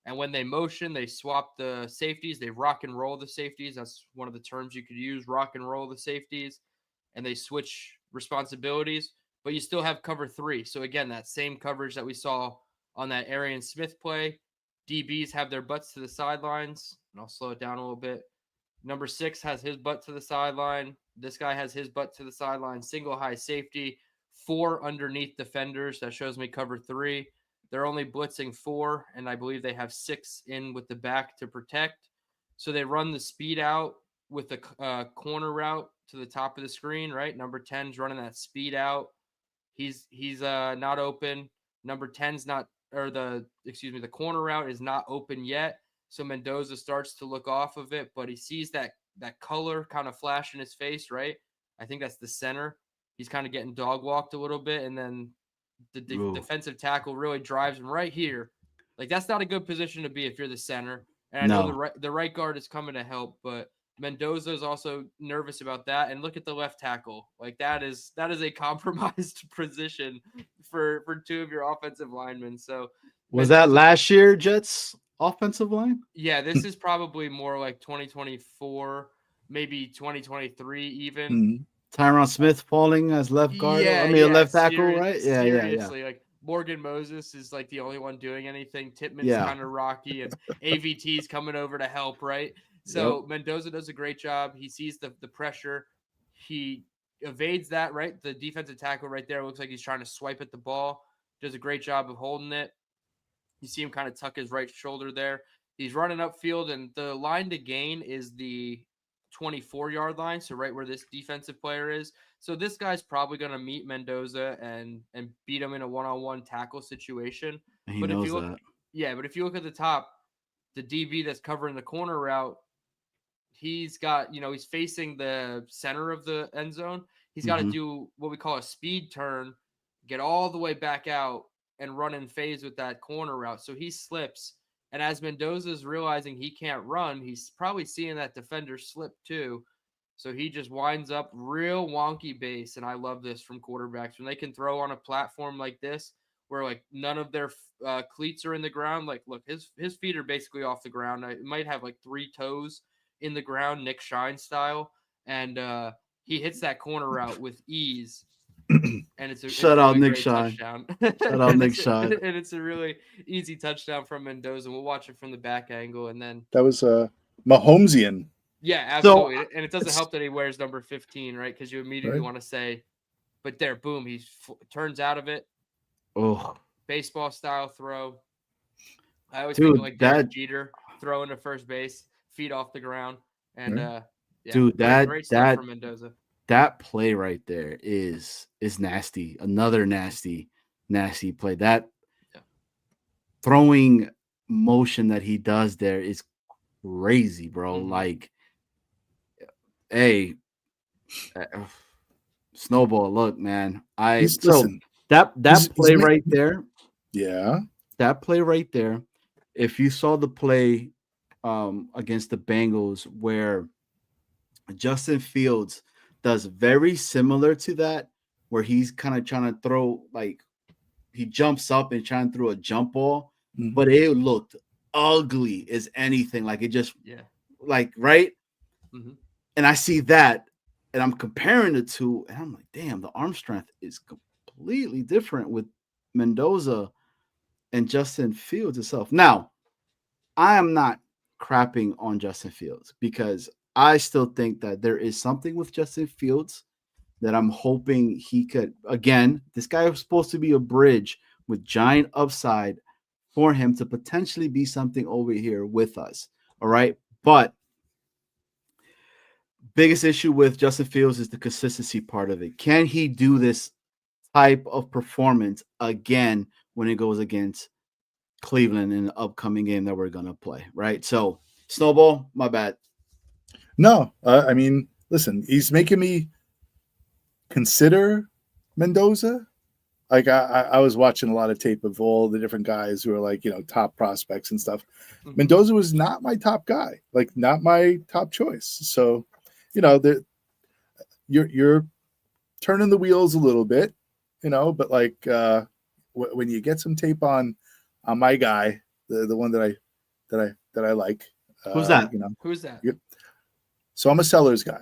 And when they motion, they swap the safeties. They rock and roll the safeties. That's one of the terms you could use, rock and roll the safeties. And they switch responsibilities, but you still have cover 3. So again, that same coverage that we saw on that Arian Smith play. DBs have their butts to the sidelines. And I'll slow it down a little bit. Number 6 has his butt to the sideline. This guy has his butt to the sideline. Single high safety. 4 underneath defenders. That shows me cover 3. They're only blitzing 4, and I believe they have 6 in with the back to protect. So they run the speed out with the corner route to the top of the screen, right? Number 10's running that speed out. He's not open. Number 10's not, or the corner route is not open yet. So Mendoza starts to look off of it, but he sees that color kind of flash in his face, right? I think that's the center. He's kind of getting dog walked a little bit, and then the defensive tackle really drives him right here. Like, that's not a good position to be if you're the center. And I know the right guard is coming to help, but Mendoza is also nervous about that. And look at the left tackle. Like, that is a compromised position for 2 of your offensive linemen. So was that last year Jets offensive line? Yeah, this is probably more like 2024, maybe 2023 even. Tyron Smith falling as left guard. Left tackle, right? Seriously, like Morgan Moses is like the only one doing anything. Tippmann's kind of rocky, and AVT's coming over to help, right? So Mendoza does a great job. He sees the pressure. He evades that, right? The defensive tackle right there looks like he's trying to swipe at the ball. Does a great job of holding it. You see him kind of tuck his right shoulder there. He's running upfield, and the line to gain is the 24-yard line, so right where this defensive player is. So this guy's probably going to meet Mendoza and beat him in a one-on-one tackle situation. He knows that. Yeah, but if you look at the top, the DB that's covering the corner route, he's got, he's facing the center of the end zone. He's got to do what we call a speed turn, get all the way back out, and run in phase with that corner route. So he slips. And as Mendoza's realizing he can't run, he's probably seeing that defender slip too. So he just winds up real wonky base. And I love this from quarterbacks when they can throw on a platform like this, where like none of their cleats are in the ground. Like, look, his feet are basically off the ground. It might have like 3 toes in the ground, Nick Shine style. And he hits that corner route with ease. And it's a really great touchdown. Shout out Nick Shine. And it's a really easy touchdown from Mendoza. We'll watch it from the back angle, and then that was Mahomesian. Yeah, absolutely. So, and it doesn't help that he wears number 15, right? Because you immediately want to say, but there, boom, he turns out of it. Oh, baseball style throw. I always think like Derek Jeter throwing to first base, feet off the ground, and great stuff from Mendoza. That play right there is nasty. Another nasty play. That throwing motion that he does there is crazy, bro. Mm-hmm. Like, hey, Snowball, look, man. That play right there. Yeah. That play right there. If you saw the play against the Bengals where Justin Fields does very similar to that, where he's kind of trying to throw, like he jumps up and trying to throw a jump ball, but it looked ugly as anything. Like it just, like, right? Mm-hmm. And I see that, and I'm comparing the two, and I'm like, damn, the arm strength is completely different with Mendoza and Justin Fields itself. Now, I am not crapping on Justin Fields because I still think that there is something with Justin Fields that I'm hoping he could. Again, this guy was supposed to be a bridge with giant upside for him to potentially be something over here with us. All right. But biggest issue with Justin Fields is the consistency part of it. Can he do this type of performance again when it goes against Cleveland in the upcoming game that we're going to play? Right. So, Snowball, my bad. No, I mean, listen, he's making me consider Mendoza. Like I was watching a lot of tape of all the different guys who are like, top prospects and stuff. Mm-hmm. Mendoza was not my top guy, like not my top choice. So, you're turning the wheels a little bit, but like when you get some tape on my guy, the one that I like. Who's that? Who's that? So I'm a Sellers guy.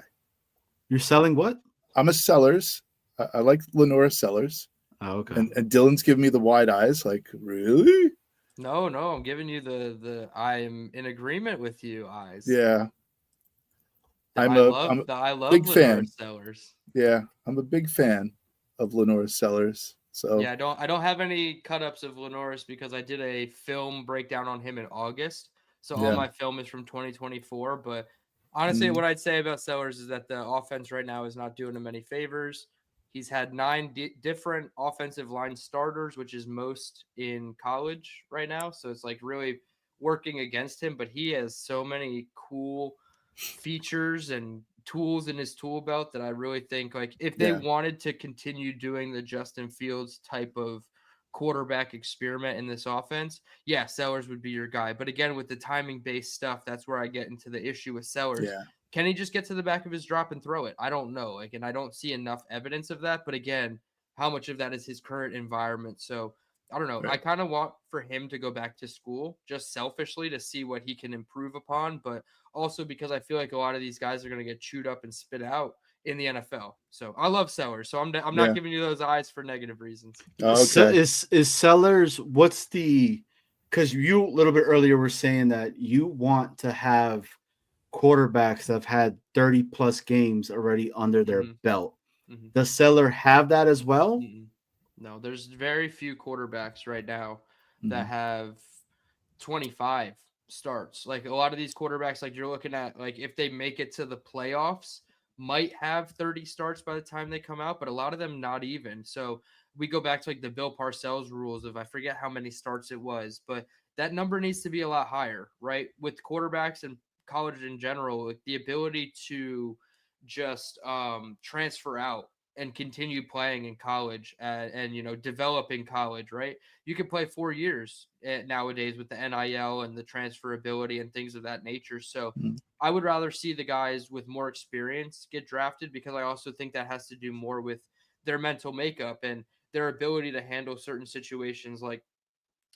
You're selling what? I'm a Sellers. I like Lenora Sellers. Oh, okay. And Dylan's giving me the wide eyes. Like, really? No, I'm giving you the I am in agreement with you eyes. Yeah. I love big Lenora fan. Sellers. Yeah, I'm a big fan of Lenora Sellers. So yeah, I don't have any cut-ups of Lenore's because I did a film breakdown on him in August. So all my film is from 2024. But honestly, what I'd say about Sellers is that the offense right now is not doing him any favors. He's had 9 different offensive line starters, which is most in college right now. So it's like really working against him. But he has so many cool features and tools in his tool belt that I really think, like, if they wanted to continue doing the Justin Fields type of quarterback experiment in this offense, Sellers would be your guy. But again, with the timing based stuff, that's where I get into the issue with Sellers. Yeah. Can he just get to the back of his drop and throw it? I don't know. And I don't see enough evidence of that. But again, how much of that is his current environment? So I don't know. Right. I kind of want for him to go back to school just selfishly to see what he can improve upon, but also because I feel like a lot of these guys are going to get chewed up and spit out in the NFL. So I love Sellers. So I'm not giving you those eyes for negative reasons. Oh, okay. Is Sellers, because you a little bit earlier were saying that you want to have quarterbacks that have had 30 plus games already under their belt. Mm-hmm. Does Sellers have that as well? Mm-hmm. No, there's very few quarterbacks right now that have 25 starts. Like a lot of these quarterbacks, like you're looking at, like if they make it to the playoffs, might have 30 starts by the time they come out, but a lot of them not even. So we go back to like the Bill Parcells rules of I forget how many starts it was, but that number needs to be a lot higher, right? With quarterbacks and college in general, like the ability to just transfer out and continue playing in college and you know, develop in college, right? You can play 4 years nowadays with the NIL and the transferability and things of that nature. So I would rather see the guys with more experience get drafted, because I also think that has to do more with their mental makeup and their ability to handle certain situations. Like,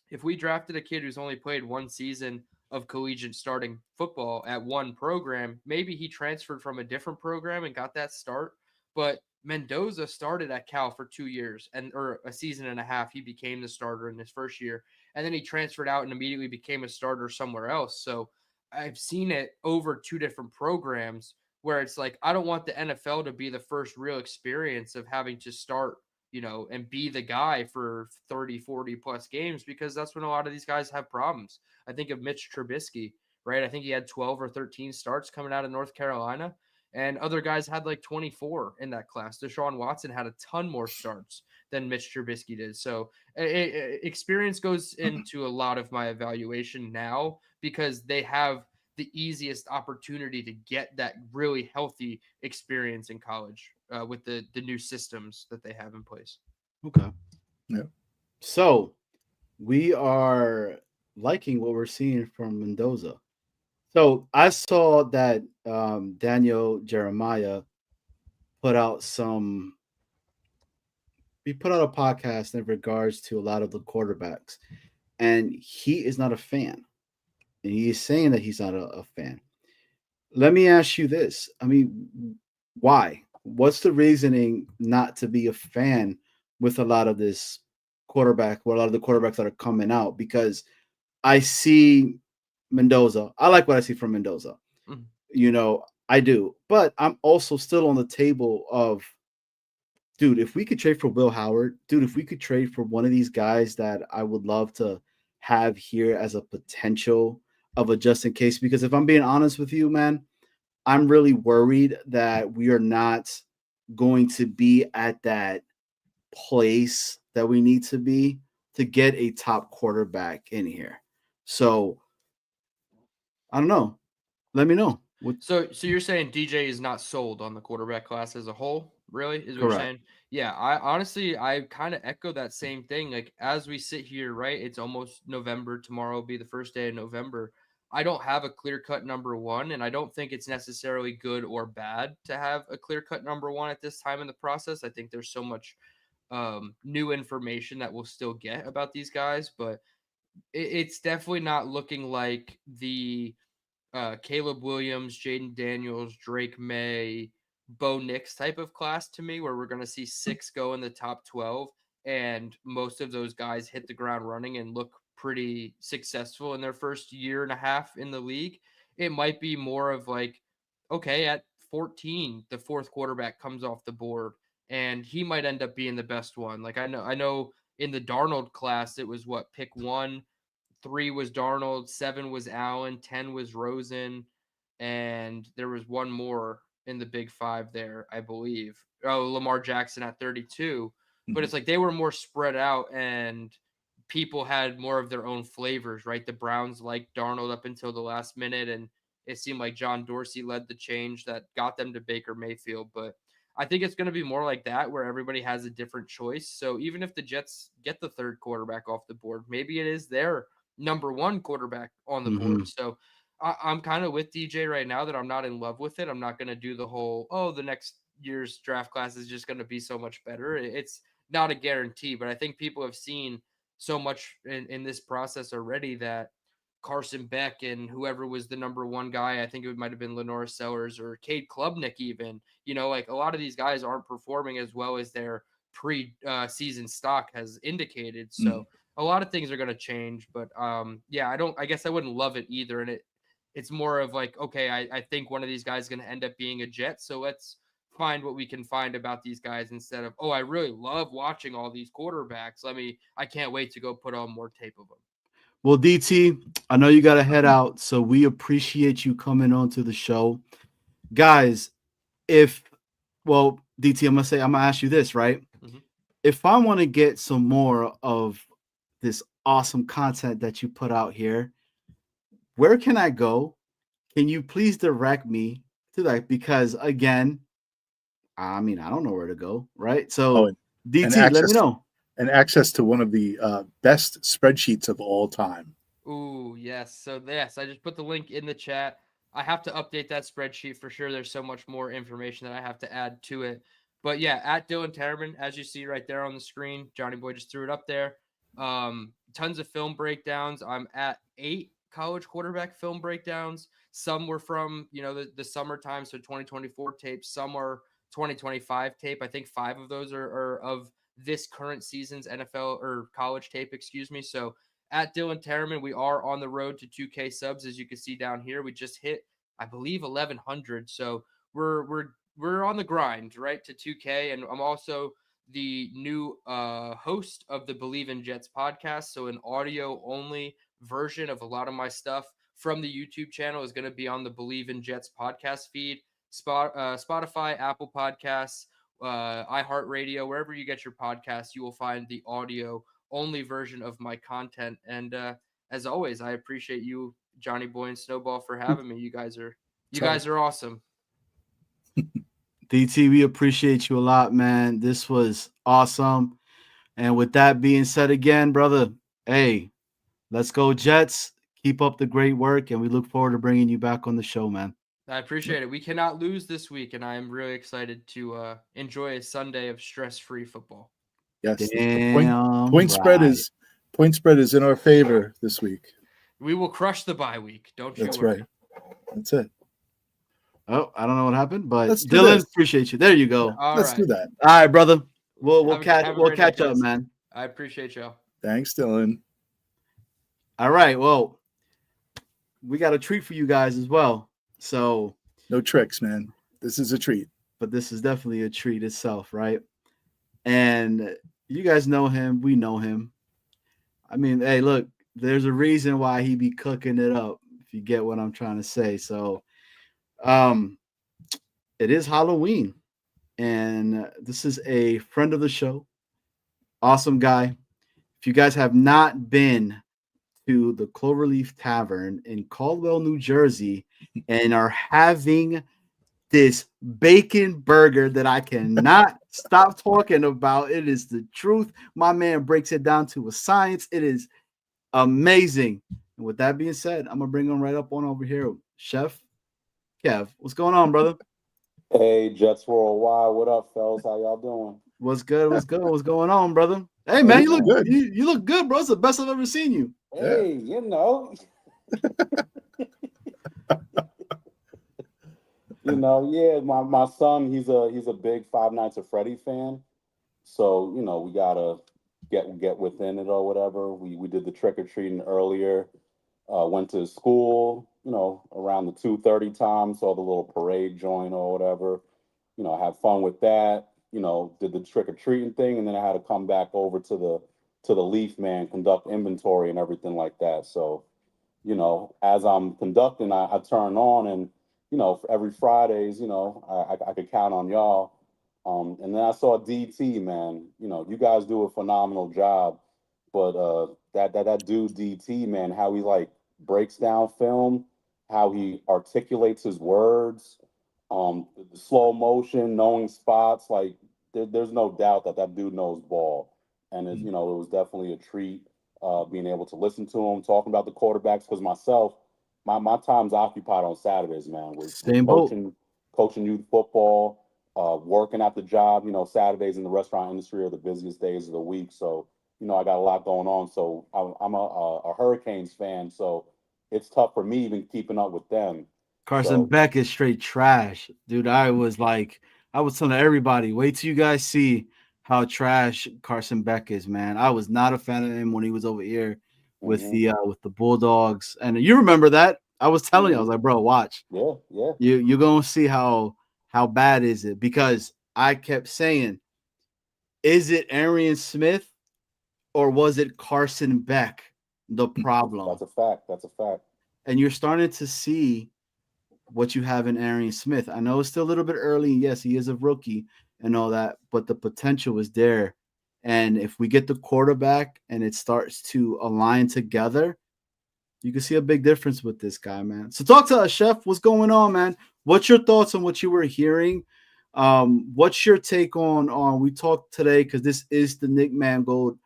if we drafted a kid who's only played one season of collegiate starting football at one program, maybe he transferred from a different program and got that start. But Mendoza started at Cal for 2 years or a season and a half. He became the starter in his first year, and then he transferred out and immediately became a starter somewhere else. So I've seen it over 2 different programs where it's like, I don't want the NFL to be the first real experience of having to start, you know, and be the guy for 30, 40 plus games, because that's when a lot of these guys have problems. I think of Mitch Trubisky, right? I think he had 12 or 13 starts coming out of North Carolina, and other guys had like 24 in that class. Deshaun Watson had a ton more starts than Mitch Trubisky did. So experience goes into a lot of my evaluation now, because they have the easiest opportunity to get that really healthy experience in college with the new systems that they have in place. Okay. Yeah. So we are liking what we're seeing from Mendoza. So I saw that Daniel Jeremiah put out he put out a podcast in regards to a lot of the quarterbacks, and he is not a fan. And he is saying that he's not a fan. Let me ask you this. I mean, why? What's the reasoning not to be a fan with a lot of this quarterback, or a lot of the quarterbacks that are coming out? Because I see Mendoza. I like what I see from Mendoza. Mhm. You know, I do. But I'm also still on the table of, dude, if we could trade for Will Howard, dude, if we could trade for one of these guys that I would love to have here as a potential of a just in case. Because if I'm being honest with you, man, I'm really worried that we are not going to be at that place that we need to be to get a top quarterback in here. So I don't know. Let me know. So you're saying DJ is not sold on the quarterback class as a whole, really? Is what you're Correct. saying? Yeah, I honestly kind of echo that same thing. Like, as we sit here, right? It's almost November. Tomorrow will be the first day of November. I don't have a clear-cut number one, and I don't think it's necessarily good or bad to have a clear-cut number one at this time in the process. I think there's so much new information that we'll still get about these guys, but it's definitely not looking like the Caleb Williams, Jaden Daniels, Drake May, Bo Nix type of class to me, where we're going to see 6 go in the top 12, and most of those guys hit the ground running and look pretty successful in their first year and a half in the league. It might be more of like, okay, at 14, the 4th quarterback comes off the board, and he might end up being the best one. Like, I know in the Darnold class, it was what, pick 1, 3 was Darnold, 7 was Allen, 10 was Rosen, and there was one more in the big 5 there, I believe. Oh, Lamar Jackson at 32. But it's like they were more spread out, and people had more of their own flavors, right? The Browns liked Darnold up until the last minute, and it seemed like John Dorsey led the change that got them to Baker Mayfield. But I think it's going to be more like that, where everybody has a different choice. So even if the Jets get the 3rd quarterback off the board, maybe it is their number 1 quarterback on the board. So I'm kind of with DJ right now that I'm not in love with it. I'm not going to do the whole, the next year's draft class is just going to be so much better. It's not a guarantee, but I think people have seen so much in this process already that Carson Beck and whoever was the number 1 guy, I think it might have been Lenore Sellers or Cade Klubnik even, like a lot of these guys aren't performing as well as their pre-season stock has indicated. So a lot of things are going to change, but I guess I wouldn't love it either. And it's more of like, okay, I think one of these guys is going to end up being a Jet. So let's find what we can find about these guys instead of, I really love watching all these quarterbacks. I can't wait to go put on more tape of them. Well, DT, I know you got to head out, so we appreciate you coming on to the show. Guys, DT, I'm going to ask you this, right? Mm-hmm. If I want to get some more of this awesome content that you put out here, where can I go? Can you please direct me to that? Because again, I mean, I don't know where to go, right? So and DT, let me know. And access to one of the best spreadsheets of all time. Ooh, yes. So yes, I just put the link in the chat. I have to update that spreadsheet for sure. There's so much more information that I have to add to it. But yeah, at Dylan Tereman, as you see right there on the screen, Johnny Boy just threw it up there. Tons of film breakdowns. I'm at 8 college quarterback film breakdowns. Some were from, the summertime, so 2024 tapes. Some are 2025 tape. I think 5 of those are of this current season's NFL or college tape, excuse me. So at Dylan Tereman, we are on the road to 2K subs, as you can see down here. We just hit, I believe, 1,100. So we're on the grind, right, to 2K. And I'm also the new host of the Believe in Jets podcast. So an audio only version of a lot of my stuff from the YouTube channel is going to be on the Believe in Jets podcast feed, Spotify, Apple Podcasts, iHeartRadio, wherever you get your podcasts, you will find the audio only version of my content. And as always, I appreciate you, Johnny Boy and Snowball, for having me. You guys are awesome. DT, we appreciate you a lot, man. This was awesome. And with that being said again, brother, hey, let's go Jets. Keep up the great work, and we look forward to bringing you back on the show, man. I appreciate it. We cannot lose this week, and I am really excited to enjoy a Sunday of stress-free football. Yes, the point spread is in our favor this week. We will crush the bye week. Don't you That's worry. Right. That's it. Oh, I don't know what happened, but Dylan, appreciate you. There you go. Let's do that. All right, brother. We'll catch up, man. I appreciate y'all. Thanks, Dylan. All right. Well, we got a treat for you guys as well. So no tricks, man. This is a treat. But this is definitely a treat itself, right? And you guys know him. We know him. I mean, hey, look, there's a reason why he be cooking it up, if you get what I'm trying to say. So it is Halloween. And this is a friend of the show. Awesome guy. If you guys have not been to the Cloverleaf Tavern in Caldwell, New Jersey, and are having this bacon burger that I cannot stop talking about. It is the truth. My man breaks it down to a science. It is amazing. And with that being said, I'm going to bring him right up on over here. Chef Kev, what's going on, brother? Hey, Jets Worldwide. What up, fellas? How y'all doing? What's good? What's good? What's going on, brother? Hey, man, you look good. You look good, bro. It's the best I've ever seen you. Hey, you know. My son, he's a big Five Nights at Freddy fan. So, we gotta get within it or whatever. We did the trick-or-treating earlier. Went to school, around the 2:30 time, saw the little parade joint or whatever. Had fun with that. Did the trick-or-treating thing, and then I had to come back over to the Leaf Man, conduct inventory and everything like that. So, as I'm conducting, I turn on and, every Fridays, I could count on y'all. And then I saw DT, man. You guys do a phenomenal job, but that dude DT, man, how he like breaks down film, how he articulates his words, the slow motion, knowing spots, like there's no doubt that dude knows ball. And it was definitely a treat being able to listen to him talking about the quarterbacks, because myself, my time's occupied on Saturdays, man, with coaching youth football, working at the job. Saturdays in the restaurant industry are the busiest days of the week. So, I got a lot going on. So I'm a Hurricanes fan. So it's tough for me even keeping up with them. Carson Beck is straight trash, dude. I was telling everybody, wait till you guys see how trash Carson Beck is, man. I was not a fan of him when he was over here with the Bulldogs, and you remember that. I was telling you, I was like, bro, watch. Yeah. You're gonna see how bad is it, because I kept saying, is it Arian Smith or was it Carson Beck the problem? That's a fact. And you're starting to see what you have in Arian Smith. I know it's still a little bit early. Yes, he is a rookie and all that, but the potential is there. And if we get the quarterback and it starts to align together, you can see a big difference with this guy, man. So talk to us, Chef. What's going on, man? What's your thoughts on what you were hearing What's your take on we talked today, because this is the Nick Mangold,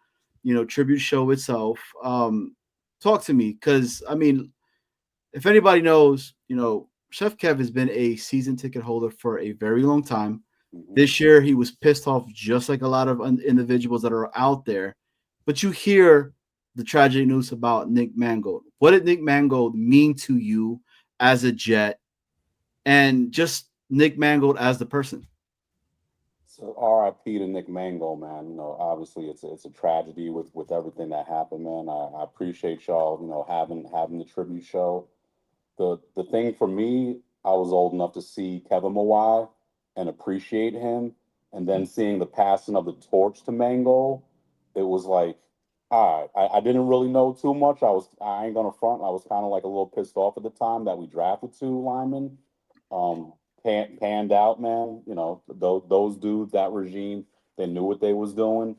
tribute show itself. Talk to me, because I mean, if anybody knows, Chef Kev has been a season ticket holder for a very long time. This year, he was pissed off, just like a lot of individuals that are out there. But you hear the tragic news about Nick Mangold. What did Nick Mangold mean to you as a Jet, and just Nick Mangold as the person? So RIP to Nick Mangold, man. Obviously it's a tragedy with everything that happened, man. I appreciate y'all, having the tribute show. The thing for me, I was old enough to see Kevin Mawai and appreciate him, and then seeing the passing of the torch to Mangold, it was like, all right, I didn't really know too much. I ain't gonna front. I was kind of like a little pissed off at the time that we drafted two linemen. Panned out, man. Those dudes, that regime, they knew what they was doing.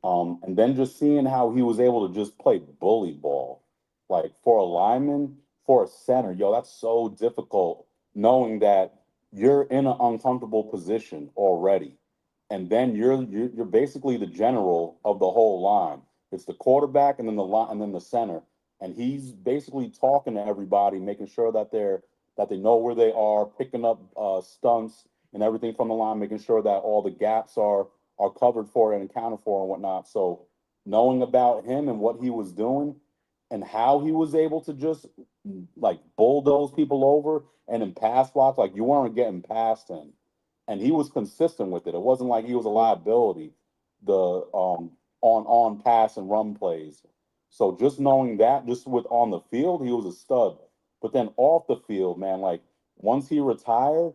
And then just seeing how he was able to just play bully ball, like for a lineman, for a center, yo, that's so difficult, knowing that you're in an uncomfortable position already, and then you're basically the general of the whole line. It's the quarterback and then the line and then the center, and he's basically talking to everybody, making sure that they know where they are, picking up stunts and everything from the line, making sure that all the gaps are covered for and accounted for and whatnot. So knowing about him and what he was doing and how he was able to just like bulldoze people over and in pass blocks, like you weren't getting past him. And he was consistent with it. It wasn't like he was a liability, the on pass and run plays. So just knowing that, just with on the field, he was a stud. But then off the field, man, like once he retired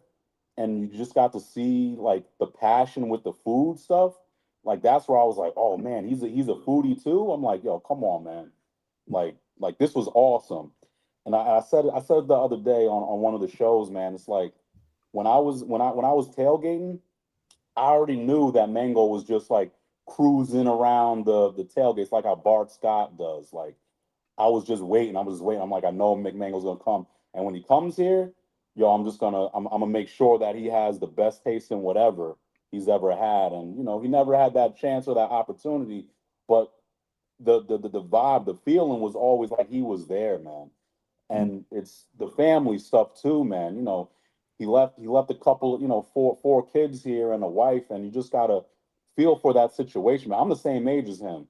and you just got to see like the passion with the food stuff, like that's where I was like, oh man, he's a foodie too. I'm like, yo, come on, man. Like this was awesome. And I said the other day on one of the shows, man, it's like when I was tailgating, I already knew that Mango was just like cruising around the tailgates like how Bart Scott does. Like I was just waiting. I'm like, I know McMango's gonna come. And when he comes here, yo, I'm gonna make sure that he has the best taste in whatever he's ever had. And he never had that chance or that opportunity, but the vibe, the feeling was always like he was there, man. And it's the family stuff too, man. He left a couple, four kids here and a wife, and you just gotta feel for that situation, man. I'm the same age as him.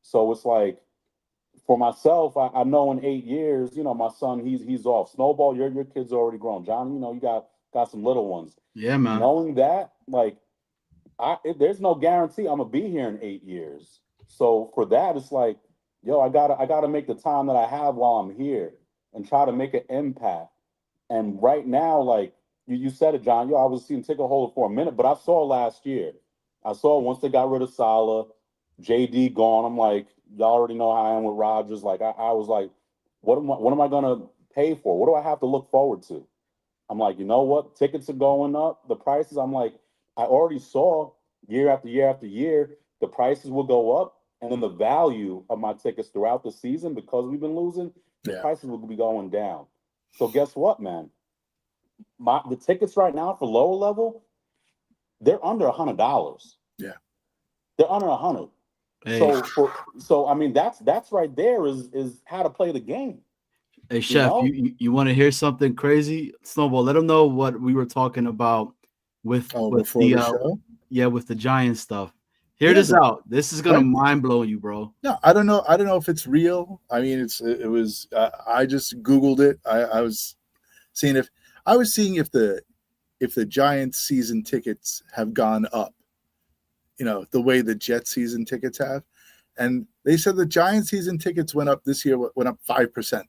So it's like for myself, I know in 8 years, my son, he's off. Snowball, your kid's already grown. John, you got some little ones. Yeah, man. Knowing that, like, there's no guarantee I'm gonna be here in 8 years. So for that, it's like, yo, I gotta make the time that I have while I'm here and try to make an impact. And right now, like you said it, John, yo, I was seeing ticket holder for a minute, but I saw last year. I saw once they got rid of Salah, JD gone. I'm like, y'all already know how I am with Rodgers. Like I was like, what am I gonna pay for? What do I have to look forward to? I'm like, you know what? Tickets are going up. The prices, I'm like, I already saw year after year after year, the prices will go up. And then the value of my tickets throughout the season, because we've been losing, the prices will be going down. So guess what, man? The tickets right now for lower level, they're under $100. Yeah. They're under 100. Hey. So I mean that's right there is how to play the game. Hey Chef, you want to hear something crazy? Snowball, let them know what we were talking about with the show? With the Giant stuff. Hear this out. This is gonna mind blow you, bro. No, I don't know if it's real. I mean, it was. I just Googled it. I was seeing if the Giants season tickets have gone up. The way the Jets season tickets have, and they said the Giants season tickets went up this year. Went up 5%.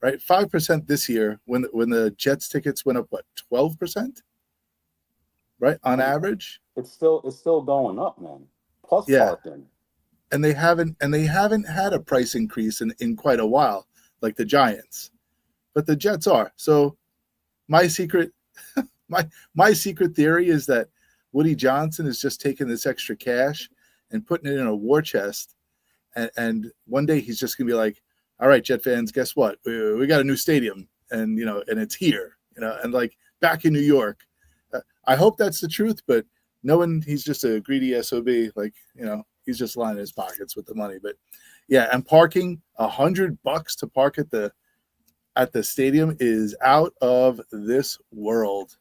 Right, 5% this year. When the Jets tickets went up, what, 12%? Right, on average. It's still going up, man. Plus parking. And they haven't had a price increase in quite a while, like the Giants, but the Jets are. So my secret theory is that Woody Johnson is just taking this extra cash and putting it in a war chest, and one day he's just gonna be like, all right, Jet fans, guess what? We got a new stadium, and and it's here, and like back in New York. I hope that's the truth, but knowing he's just a greedy SOB, like, he's just lining his pockets with the money. But yeah, and parking, $100 to park at the stadium is out of this world.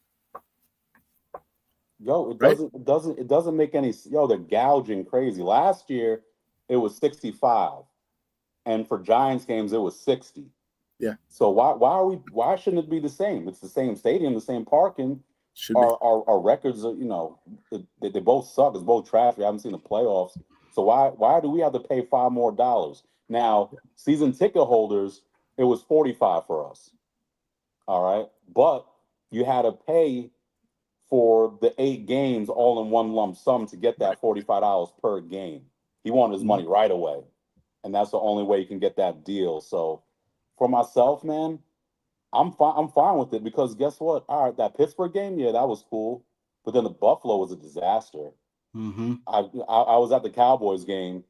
Yo, it doesn't make any. Yo, they're gouging crazy. Last year it was 65, and for Giants games it was 60. Yeah. So why shouldn't it be the same? It's the same stadium, the same parking. Should be. Our records are, they both suck. It's both trash. We haven't seen the playoffs. So why do we have to pay $5 more? Now, season ticket holders, it was 45 for us. All right. But you had to pay for the 8 games all in one lump sum to get that $45 per game. He wanted his money right away. And that's the only way you can get that deal. So for myself, man, I'm fine with it, because guess what? All right, that Pittsburgh game, yeah, that was cool. But then the Buffalo was a disaster. Mm-hmm. I was at the Cowboys game,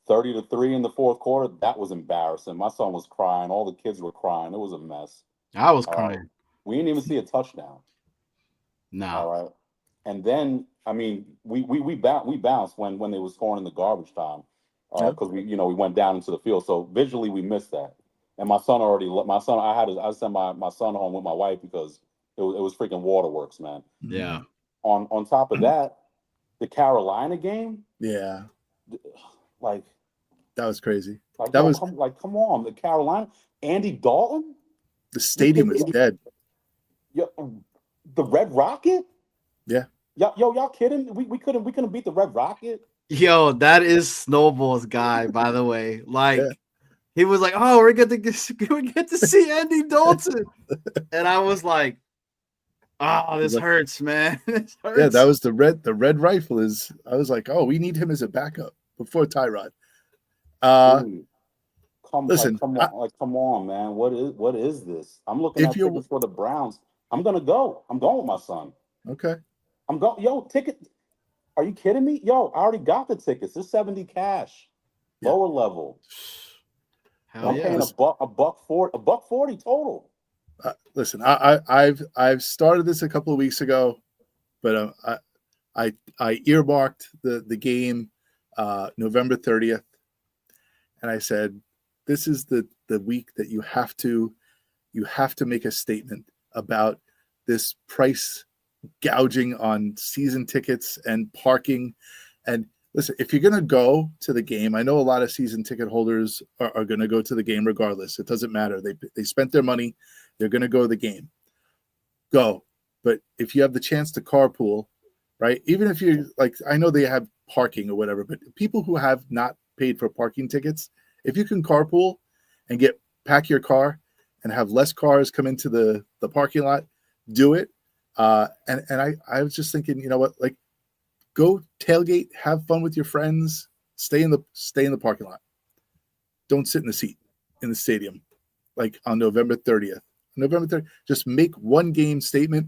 30-3 in the fourth quarter. That was embarrassing. My son was crying. All the kids were crying. It was a mess. I was crying. We didn't even see a touchdown. No. All right. And then, I mean, we bounced when they were scoring in the garbage time, because we went down into the field. So visually we missed that. And I had to send my son home with my wife because it was freaking waterworks, man. Yeah. On top of that, the Carolina game, Yeah, like that was crazy. Like, that was come on, the Carolina, Andy Dalton. The stadium is dead. The Red Rocket. Yeah. Y'all kidding? We couldn't beat the Red Rocket. Yo, that is Snowball's guy, by the way. Like, he was like, "Oh, we get to see Andy Dalton," and I was like, "Oh, this hurts, man. This hurts." Yeah, that was the red rifle. I was like, "Oh, we need him as a backup before Tyrod." Listen, come on, man. What is this? I'm looking at tickets for the Browns. I'm gonna go. I'm going with my son. Okay. I'm going. Yo, ticket. Are you kidding me? Yo, I already got the tickets. It's 70 cash, lower level. Hell I'm paying $140 total. Listen, I've started this a couple of weeks ago, but I earmarked the game November 30th, and I said, this is the week that you have to make a statement about this price gouging on season tickets and parking. And listen, if you're going to go to the game, I know a lot of season ticket holders are going to go to the game regardless. It doesn't matter. They spent their money. They're going to go to the game. Go. But if you have the chance to carpool, right? Even if you're like, I know they have parking or whatever, but people who have not paid for parking tickets, if you can carpool and pack your car and have less cars come into the parking lot, do it. And I was just thinking, you know what, like, go tailgate, have fun with your friends, stay in the parking lot. Don't sit in the seat in the stadium, like on November 30th. November 30th, just make one game statement,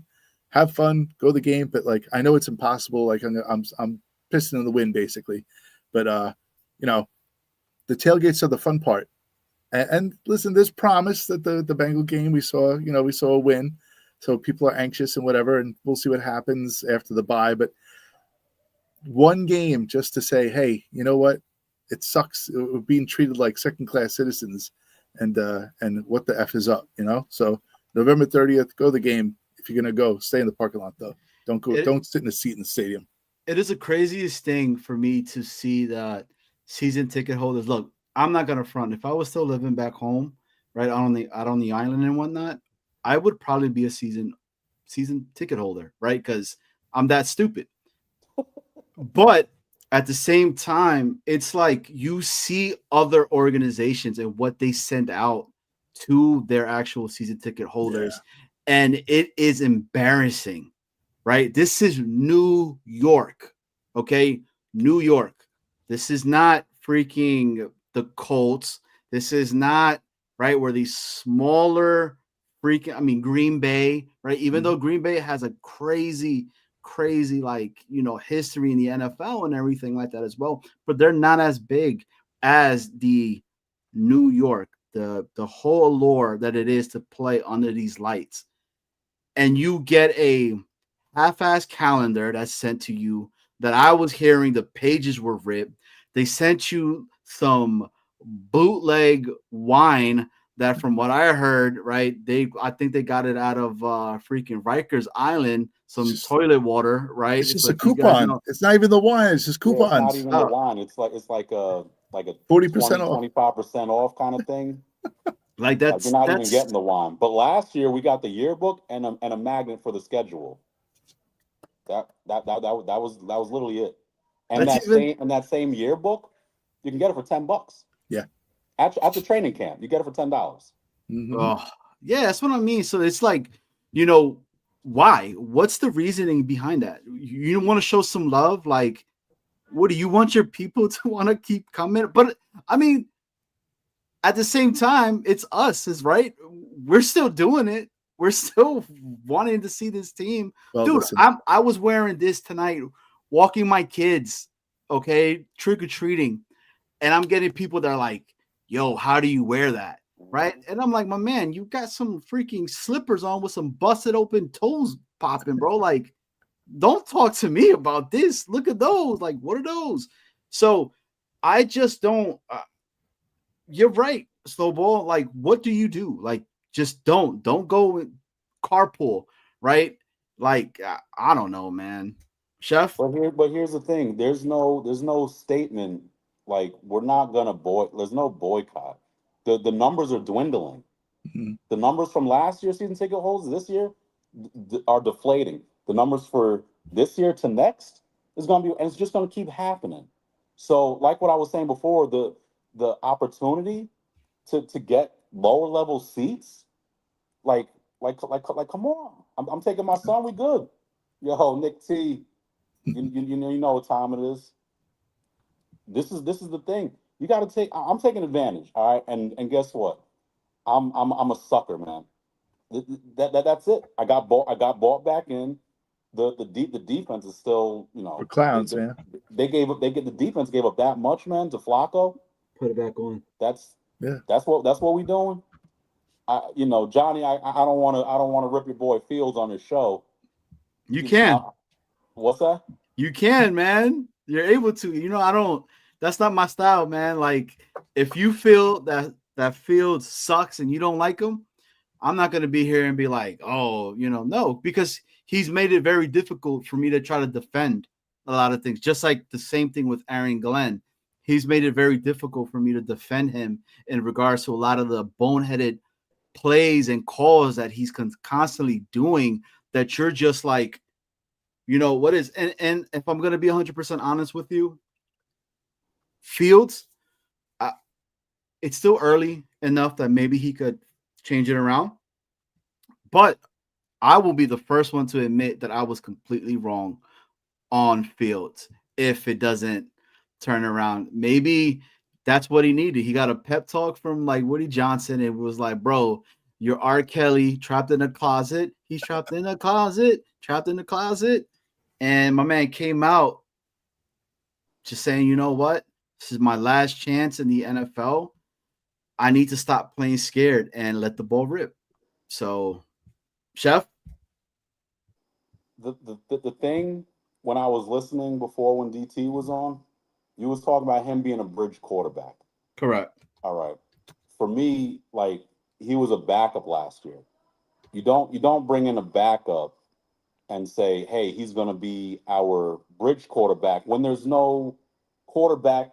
have fun, go to the game. But like, I know it's impossible. Like I'm pissing in the wind basically, but the tailgates are the fun part. And listen, there's promise that the Bengal game we saw a win. So people are anxious and whatever, and we'll see what happens after the bye. But one game just to say, hey, you know what? It sucks. We're being treated like second-class citizens, and what the F is up, So November 30th, go to the game. If you're gonna go, stay in the parking lot though. Don't sit in a seat in the stadium. It is the craziest thing for me to see that season ticket holders. Look, I'm not gonna front. If I was still living back home, right out on the island and whatnot, I would probably be a season ticket holder, right? Because I'm that stupid. But at the same time, it's like you see other organizations and what they send out to their actual season ticket holders, and it is embarrassing, right? This is New York, okay? New York. This is not freaking the Colts. This is not, right, where these smaller Green Bay, right? Even though Green Bay has a crazy history in the NFL and everything like that as well, but they're not as big as the New York, the whole allure that it is to play under these lights. And you get a half-ass calendar that's sent to you that I was hearing the pages were ripped. They sent you some bootleg wine that, from what I heard, right, I think they got it out of freaking Rikers Island, some toilet water, right? It's just so a coupon. It's not even the wine. It's just coupons. It's not even the wine. It's like a 40% off, 25% off kind of thing. Like that's you're not even getting the wine. But last year we got the yearbook and a magnet for the schedule. That was literally it. And that same yearbook, you can get it for $10. Yeah. At the training camp, you get it for $10. Mm-hmm. Oh, yeah, that's what I mean. So it's like, why? What's the reasoning behind that? You want to show some love? Like, what do you want your people to want to keep coming? But I mean, at the same time, it's us, is right. We're still doing it. We're still wanting to see this team. Well, dude. listen. I was wearing this tonight, walking my kids, okay, trick or treating, and I'm getting people that are like, "Yo, how do you wear that?" Right? And I'm like, "My man, you got some freaking slippers on with some busted open toes popping, bro. Like, don't talk to me about this. Look at those. Like, what are those?" So I just don't. You're right, Snowball. Like, what do you do? Like, just don't go carpool, right? Like, I don't know, man. Chef. But here's the thing. There's no statement like we're not gonna there's no boycott. The numbers are dwindling. Mm-hmm. The numbers from last year's season ticket holders this year are deflating. The numbers for this year to next is gonna be, and it's just gonna keep happening. So, like what I was saying before, the opportunity to get lower level seats, like come on. I'm taking my son. We good. Yo, Nick T. You know what time it is. This is the thing. You got to take. I'm taking advantage. All right, and guess what? I'm a sucker, man. That's it. I got bought back in. The defense is still, We're clowns, man. The defense gave up that much, man, to Flacco. Put it back on. That's what we doing. Johnny, I don't want to rip your boy Fields on his show. You can. What's that? You can, man. You're able to. I don't. That's not my style, man. Like, if you feel that Fields sucks and you don't like him, I'm not going to be here and be like, oh, no, because he's made it very difficult for me to try to defend a lot of things. Just like the same thing with Aaron Glenn. He's made it very difficult for me to defend him in regards to a lot of the boneheaded plays and calls that he's constantly doing, that you're just like, what is, and if I'm going to be 100% honest with you, Fields, it's still early enough that maybe he could change it around, but I will be the first one to admit that I was completely wrong on Fields if it doesn't turn around. Maybe that's what he needed. He got a pep talk from like Woody Johnson and was like, bro, you're R. Kelly trapped in a closet. He's trapped in a closet. And my man came out just saying, you know what? This is my last chance in the NFL. I need to stop playing scared and let the ball rip. So, Chef? The thing, when I was listening before when DT was on, you was talking about him being a bridge quarterback. Correct. All right. For me, like, he was a backup last year. You don't bring in a backup and say, hey, he's going to be our bridge quarterback when there's no quarterback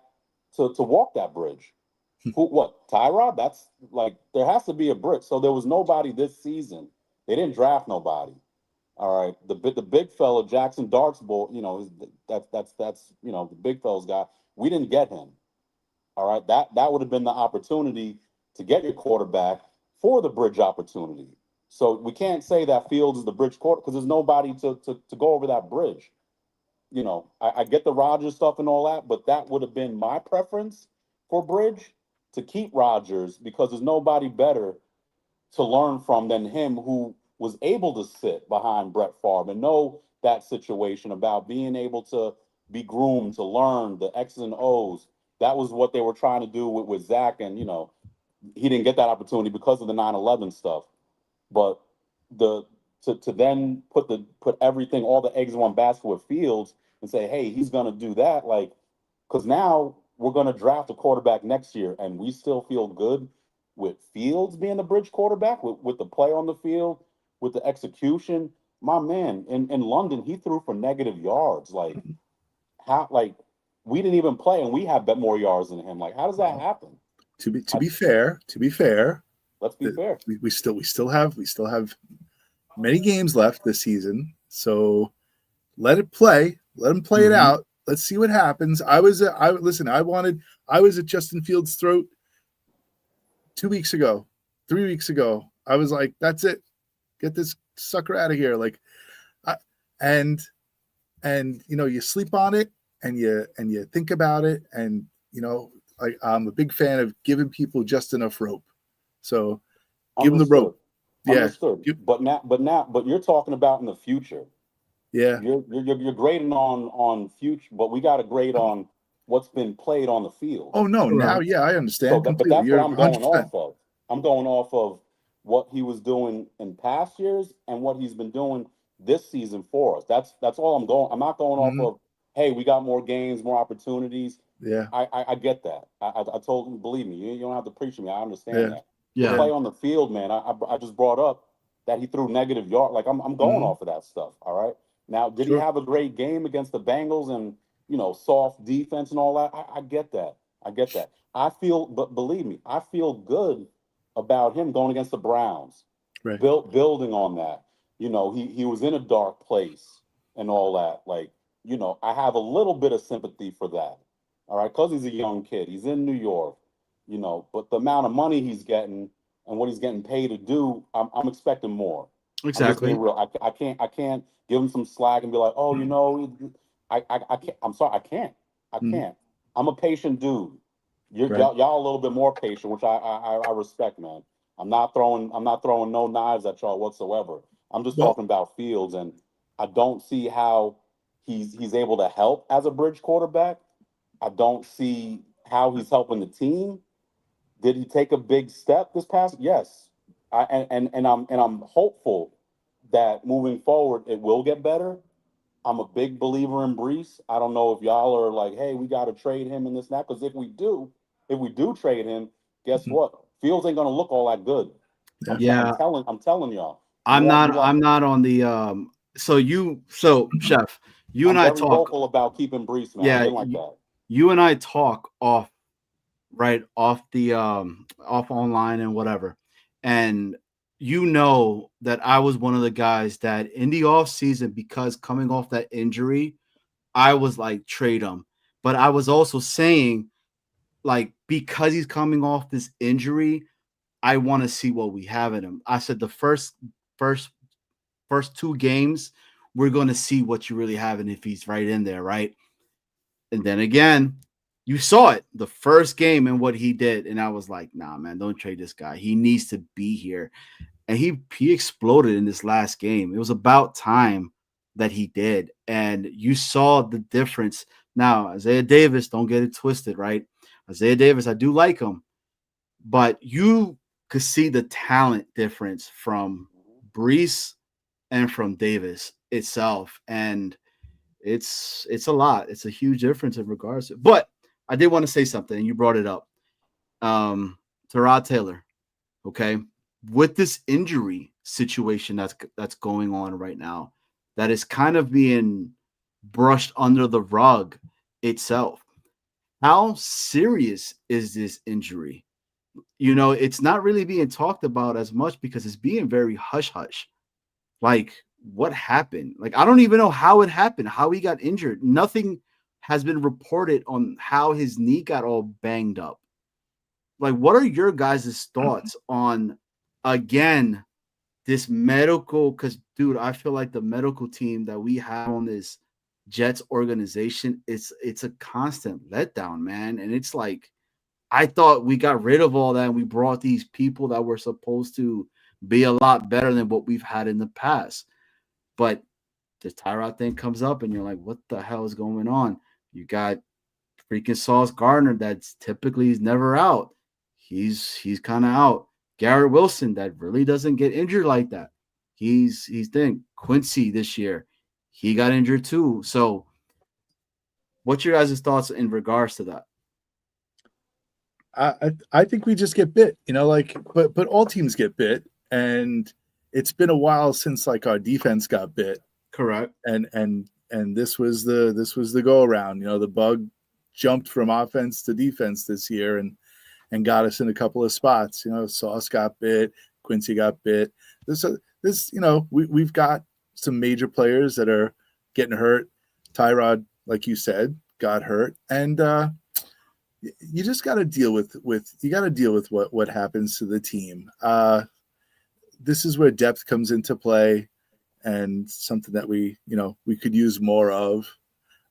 to walk that bridge. Tyrod? That's like, there has to be a bridge. So there was nobody this season. They didn't draft nobody. All right. The big fella, Jackson Dartsbowl, that's the big fella's guy. We didn't get him. All right. That would have been the opportunity to get your quarterback for the bridge opportunity. So we can't say that Fields is the bridge quarterback because there's nobody to go over that bridge. I get the Rodgers stuff and all that, but that would have been my preference for bridge, to keep Rodgers, because there's nobody better to learn from than him, who was able to sit behind Brett Favre and know that situation about being able to be groomed, to learn the X's and O's. That was what they were trying to do with Zach, and he didn't get that opportunity because of the 9/11 stuff. But the to then put everything, all the eggs in one basket with Fields and say, hey, he's gonna do that, like, because now we're gonna draft a quarterback next year, and we still feel good with Fields being the bridge quarterback, with the play on the field, with the execution. My man, in London, he threw for negative yards. Like, how, like, we didn't even play and we have bet more yards than him. Like, how does that happen? To be fair, let's be fair. We still have many games left this season, so let it play. Let him play it out. Let's see what happens. I was at Justin Fields' throat 2 weeks ago, 3 weeks ago. I was like, that's it. Get this sucker out of here. Like, and you sleep on it and you think about it, and I'm a big fan of giving people just enough rope. So give them the rope. Yeah. Understood. But you're talking about in the future. Yeah. You're grading on future, but we got to grade on what's been played on the field. Oh no, now I understand. So but that's what I'm going 100%. off of. I'm going off of what he was doing in past years and what he's been doing this season for us. That's all I'm going. I'm not going off of, hey, we got more games, more opportunities. Yeah. I get that. I told him, believe me, you don't have to preach to me. I understand that. Yeah. The play on the field, man. I just brought up that he threw negative yard. Like, I'm going off of that stuff. All right. Now, did he have a great game against the Bengals and soft defense and all that? I get that. But believe me, I feel good about him going against the Browns. Right. Building on that. He was in a dark place and all that. Like, I have a little bit of sympathy for that. All right, because he's a young kid. He's in New York, but the amount of money he's getting and what he's getting paid to do, I'm expecting more. Exactly. I can't give him some slack and be like, oh, I can't. I'm sorry, I can't. I'm a patient dude. Y'all a little bit more patient, which I respect, man. I'm not throwing no knives at y'all whatsoever. I'm just talking about Fields, and I don't see how he's able to help as a bridge quarterback. I don't see how he's helping the team. Did he take a big step this past? Yes. I'm hopeful that moving forward it will get better. I'm a big believer in Brees. I don't know if y'all are like, hey, we got to trade him and this and that, because if we do trade him, guess what? Fields ain't gonna look all that good. I'm telling y'all. I'm not on the so Chef, you and I talk vocal about keeping Brees, man. Yeah, like that. You and I talk off the off online and whatever. And that I was one of the guys that in the off season, because coming off that injury, I was like, trade him. But I was also saying, like, because he's coming off this injury, I want to see what we have in him. I said the first 2 games, we're going to see what you really have and if he's right in there, right? And then again, you saw it the first game and what he did. And I was like, nah, man, don't trade this guy. He needs to be here. And he exploded in this last game. It was about time that he did. And you saw the difference. Now, Isaiah Davis, don't get it twisted, right? Isaiah Davis, I do like him. But you could see the talent difference from Brees and from Davis itself. And it's a lot. It's a huge difference in regards to it. But I did want to say something, and you brought it up. Tyrod Taylor, okay, with this injury situation that's going on right now, that is kind of being brushed under the rug itself. How serious is this injury? It's not really being talked about as much because it's being very hush-hush. Like, what happened? Like, I don't even know how it happened, how he got injured. Nothing has been reported on how his knee got all banged up. Like, what are your guys' thoughts on, again, this medical? Because, dude, I feel like the medical team that we have on this Jets organization, it's a constant letdown, man. And it's like, I thought we got rid of all that and we brought these people that were supposed to be a lot better than what we've had in the past. But the Tyrod thing comes up and you're like, what the hell is going on? You got freaking Sauce Gardner that's typically he's never out. He's kind of out. Garrett Wilson that really doesn't get injured like that. he's thin. Quincy this year, he got injured too. So, what's your guys' thoughts in regards to that? I think we just get bit, but all teams get bit, and it's been a while since like our defense got bit. Correct. And this was the go around. The bug jumped from offense to defense this year and got us in a couple of spots. Sauce got bit, Quincy got bit. We've got some major players that are getting hurt. Tyrod, like you said, got hurt, and you just got to deal with what happens to the team. This is where depth comes into play, and something that we could use more of.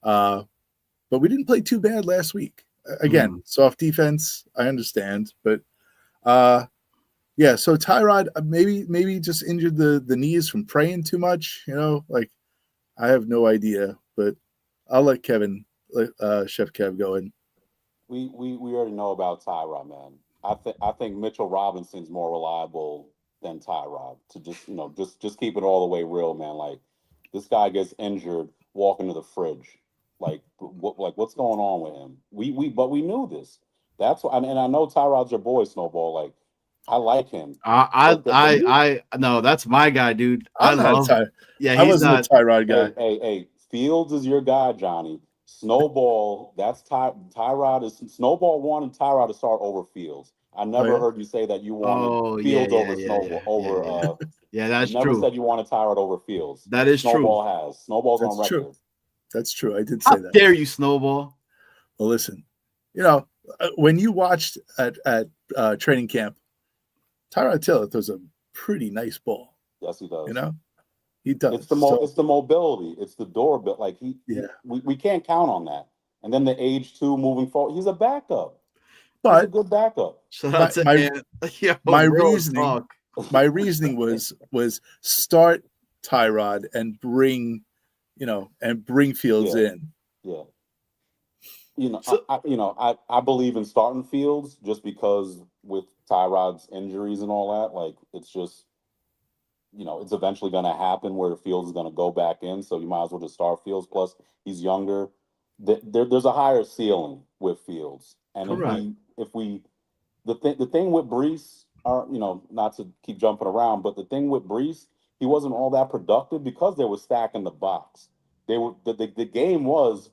But we didn't play too bad last week. Again, soft defense, I understand, but yeah. So Tyrod maybe just injured the knees from praying too much. I have no idea, but I'll let Chef Kev go in. We already know about Tyrod, man. I think Mitchell Robinson's more reliable than Tyrod. To just keep it all the way real, man. Like, this guy gets injured walking to the fridge. What's going on with him? But we knew this. That's why, and I know Tyrod's your boy, Snowball. Like, I like him. I no, that's my guy, dude. I wasn't a Tyrod guy. Hey, Fields is your guy, Johnny. Snowball, that's Tyrod is Snowball wanted Tyrod to start over Fields. I never heard you say that you wanted Fields over Snowball. That's you never true. said you wanted Tyrod over Fields. That is Snowball true. has. Snowball's That's on record. True. That's true. I did say How that. dare you, Snowball? Well, listen, when you watched at training camp, Tyrod Taylor throws a pretty nice ball. Yes, he does. He does. It's the mobility. It's the durability. Like we can't count on that. And then the age too, moving forward, he's a backup. He's a good backup. My reasoning was start Tyrod and bring Fields in. Yeah. I believe in starting Fields just because with Tyrod's injuries and all that, like, it's just, it's eventually going to happen where Fields is going to go back in. So you might as well just start Fields. Plus, he's younger. There's a higher ceiling with Fields. And the thing with Brees, not to keep jumping around, but the thing with Brees, he wasn't all that productive because they were stacking the box. The game was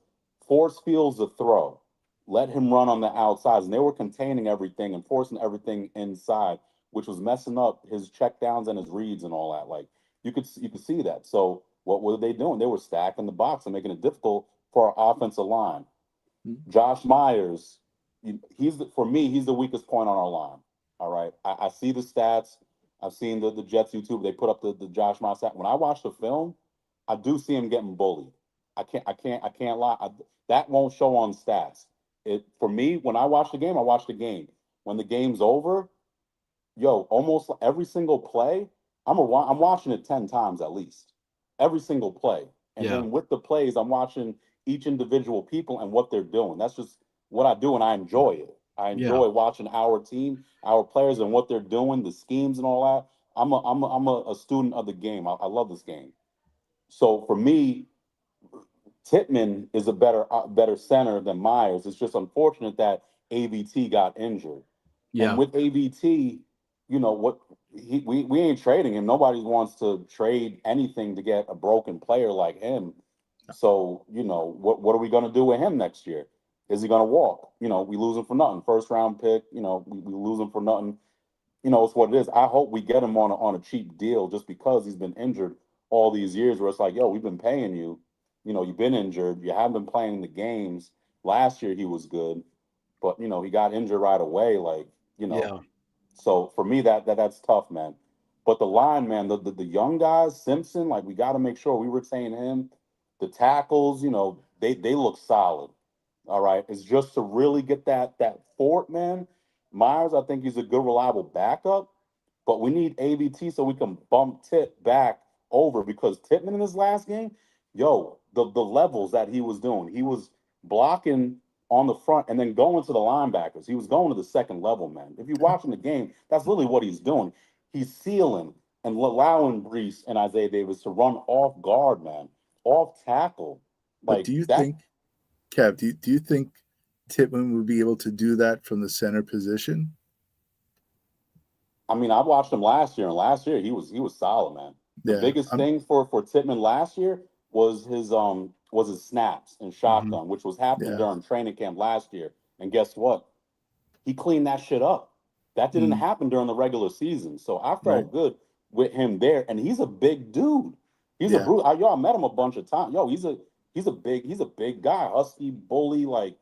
force Fields to throw, let him run on the outsides, and they were containing everything and forcing everything inside, which was messing up his checkdowns and his reads and all that. Like, you could see that. So what were they doing? They were stacking the box and making it difficult for our offensive line. Josh Myers, for me, he's the weakest point on our line. All right, I see the stats. I've seen the Jets YouTube. They put up the Josh Myers stat. When I watch the film, I do see him getting bullied. I can't lie. That won't show on stats. For me, when I watch the game, I watch the game. When the game's over, almost every single play, I'm watching it 10 times at least. Every single play. And then with the plays, I'm watching each individual people and what they're doing. That's just what I do, and I enjoy it. I enjoy watching our team, our players, and what they're doing, the schemes and all that. I'm a student of the game. I love this game. So for me, Tittman is a better center than Myers. It's just unfortunate that AVT got injured. Yeah. And with AVT, we ain't trading him. Nobody wants to trade anything to get a broken player like him. So, what are we going to do with him next year? Is he going to walk? We lose him for nothing. First round pick, we lose him for nothing. It's what it is. I hope we get him on a cheap deal just because he's been injured all these years where it's like, we've been paying you. You've been injured. You haven't been playing the games. Last year he was good, but he got injured right away. So for me that's tough, man. But the line, man, the young guys, Simpson, like, we got to make sure we retain him. The tackles, they look solid. All right, it's just to really get that fort, man. Myers, I think he's a good, reliable backup, but we need AVT so we can bump Tip back over, because Tittman in his last game, the levels that he was doing, he was blocking on the front and then going to the linebackers. He was going to the second level, man. If you're watching the game, that's literally what he's doing. He's sealing and allowing Brees and Isaiah Davis to run off guard, man, off tackle. But Like do you that. think, Kev? Do you think Tereman would be able to do that from the center position? I mean, I watched him last year, and last year he was solid, man. The biggest thing for Tereman last year was his snaps and shotgun, which was happening during training camp last year. And guess what? He cleaned that shit up. That didn't happen during the regular season. So I felt good with him there. And he's a big dude. He's a brute. I met him a bunch of times. Yo, he's a big guy, husky, bully. Like,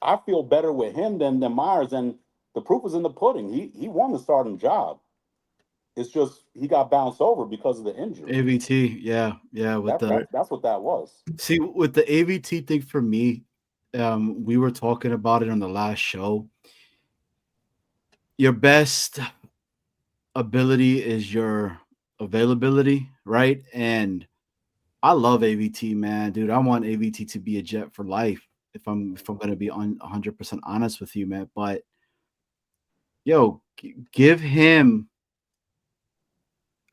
I feel better with him than Myers. And the proof is in the pudding. He won the starting job. It's just he got bounced over because of the injury. AVT, yeah. That's what that was. See, with the AVT thing for me, we were talking about it on the last show. Your best ability is your availability, right? And I love AVT, man, dude. I want AVT to be a Jet for life. If I'm going to be 100% honest with you, man. But yo, give him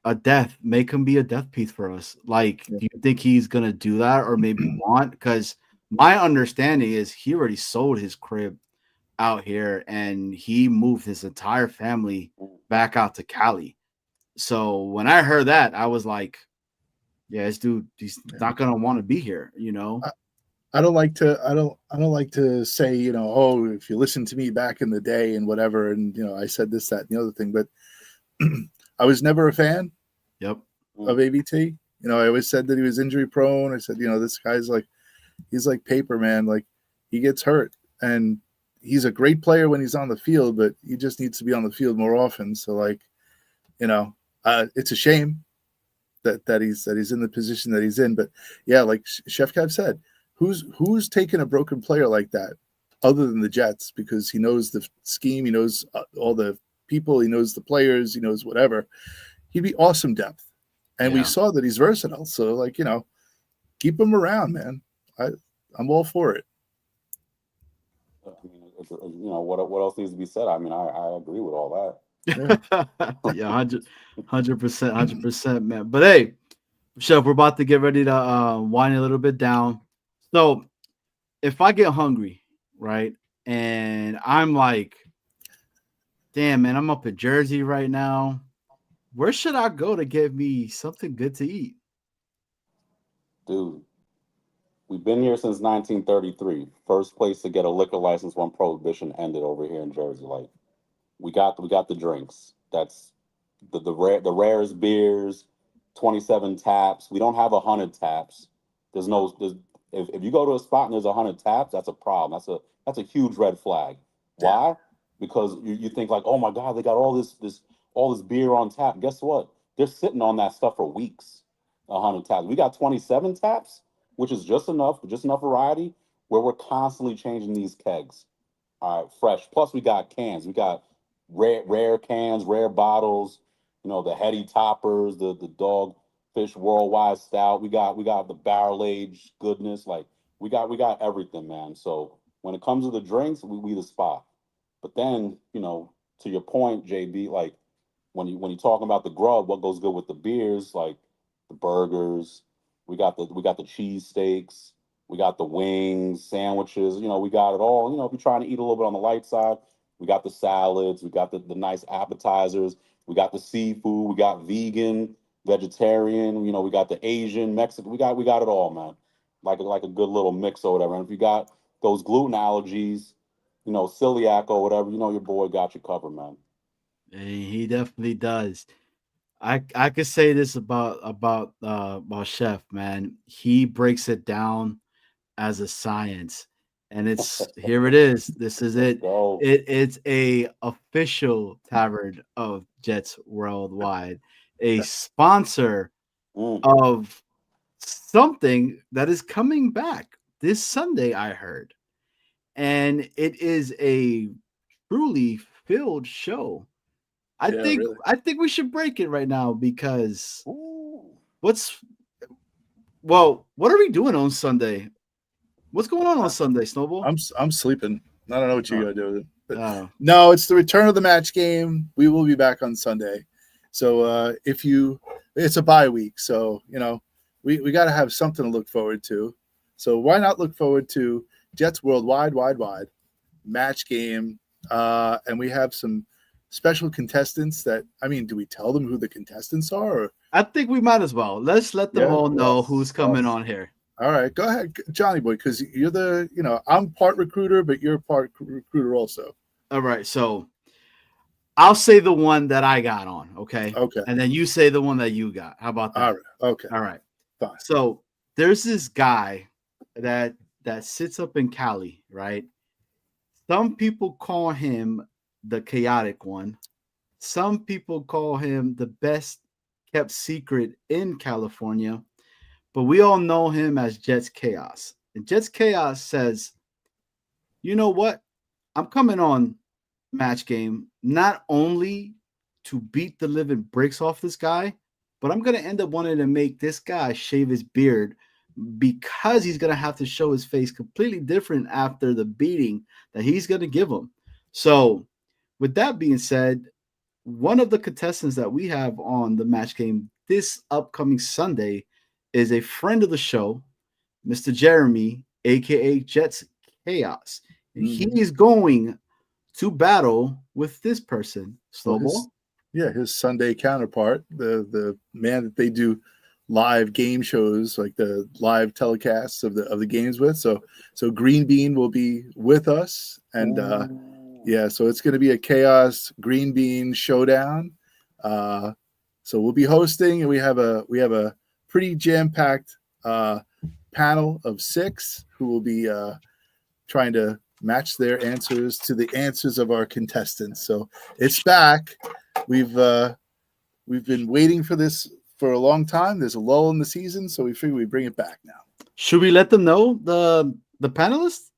a death. Make him be a death piece for us. Like, do you think he's going to do that, or maybe want? Because my understanding is he already sold his crib out here and he moved his entire family back out to Cali. So when I heard that, I was like, yeah, this dude, he's not going to want to be here, you know? I don't like to say, you know, oh, if you listen to me back in the day and whatever, and, you know, I said this, that, and the other thing, but I was never a fan of AVT. You know, I always said that he was injury prone. I said, you know, this guy's like, he's like paper, man. Like, he gets hurt, and he's a great player when he's on the field, but he just needs to be on the field more often. So, like, you know, it's a shame that he's in the position that he's in. But yeah, like Chef Kev said, who's taken a broken player like that other than the Jets, because he knows the scheme, he knows all the people, he knows the players, he knows whatever. He'd be awesome depth, and we saw that he's versatile. So, like, you know, keep him around, man. I'm all for it. I mean, you know, what else needs to be said? I mean, I agree with all that. Yeah, 100%, man. But hey, Chef, we're about to get ready to wind a little bit down. So if I get hungry, right, and I'm like, damn, man, I'm up in Jersey right now, where should I go to get me something good to eat? Dude, we've been here since 1933. First place to get a liquor license when Prohibition ended over here in Jersey. Like, we got the drinks. That's the rarest beers, 27 taps. We don't have 100 taps. If you go to a spot and there's 100 taps, that's a problem. That's a huge red flag. Why? Because you think like, oh my God, they got all this beer on tap. Guess what? They're sitting on that stuff for weeks. 100 taps. We got 27 taps, which is just enough variety where we're constantly changing these kegs. All right, fresh. Plus we got cans. We got rare cans, rare bottles. You know, the heady toppers, the Dogfish Worldwide Stout. We got the barrel aged goodness. Like, we got everything, man. So when it comes to the drinks, we the spot. But then, you know, to your point, JB, like when you talking about the grub, what goes good with the beers, like the burgers, we got the cheese steaks, we got the wings, sandwiches, you know, we got it all. You know, if you're trying to eat a little bit on the light side, we got the salads, we got the nice appetizers, we got the seafood, we got vegan, vegetarian, you know, we got the Asian, Mexican, we got it all, man. Like a good little mix or whatever. And if you got those gluten allergies, you know, celiac or whatever, you know, your boy got you covered, man. He definitely does. I could say this about Chef, man. He breaks it down as a science, and it's here. It is. This is it. It's a official tavern of Jets Worldwide, a sponsor of something that is coming back this Sunday, I heard, and it is a truly filled show. I think we should break it right now because what are we doing on Sunday? What's going on Sunday, Snowball? I'm sleeping. I don't know what you're gonna do with it. But no, it's the return of the match game. We will be back on Sunday. So it's a bye week, so we got to have something to look forward to. So why not look forward to Jets Worldwide, wide match game, and we have some special contestants that, do we tell them who the contestants are? Or? I think we might as well. Let's let them all know who's coming on here. All right, go ahead, Johnny boy, because you're I'm part recruiter, but you're part recruiter also. All right, so I'll say the one that I got on, okay? Okay. And then you say the one that you got. How about that? All right. Okay. All right. Fine. So there's this guy that sits up in Cali, right? Some people call him the chaotic one. Some people call him the best kept secret in California, but we all know him as Jets Chaos. And Jets Chaos says, you know what? I'm coming on match game not only to beat the living bricks off this guy, but I'm going to end up wanting to make this guy shave his beard because he's going to have to show his face completely different after the beating that he's going to give him. So with that being said, one of the contestants that we have on the match game this upcoming Sunday is a friend of the show, Mr. Jeremy, aka Jets Chaos. And he is going to battle with this person, Snowball. His Sunday counterpart, the man that they do live game shows, like the live telecasts of the games with. So Green Bean will be with us, and so it's going to be a Chaos Green Bean showdown. So we'll be hosting, and we have a pretty jam-packed panel of 6 who will be trying to match their answers to the answers of our contestants. So it's back. We've been waiting for this for a long time. There's a lull in the season, so we figure we bring it back now. Should we let them know the panelists?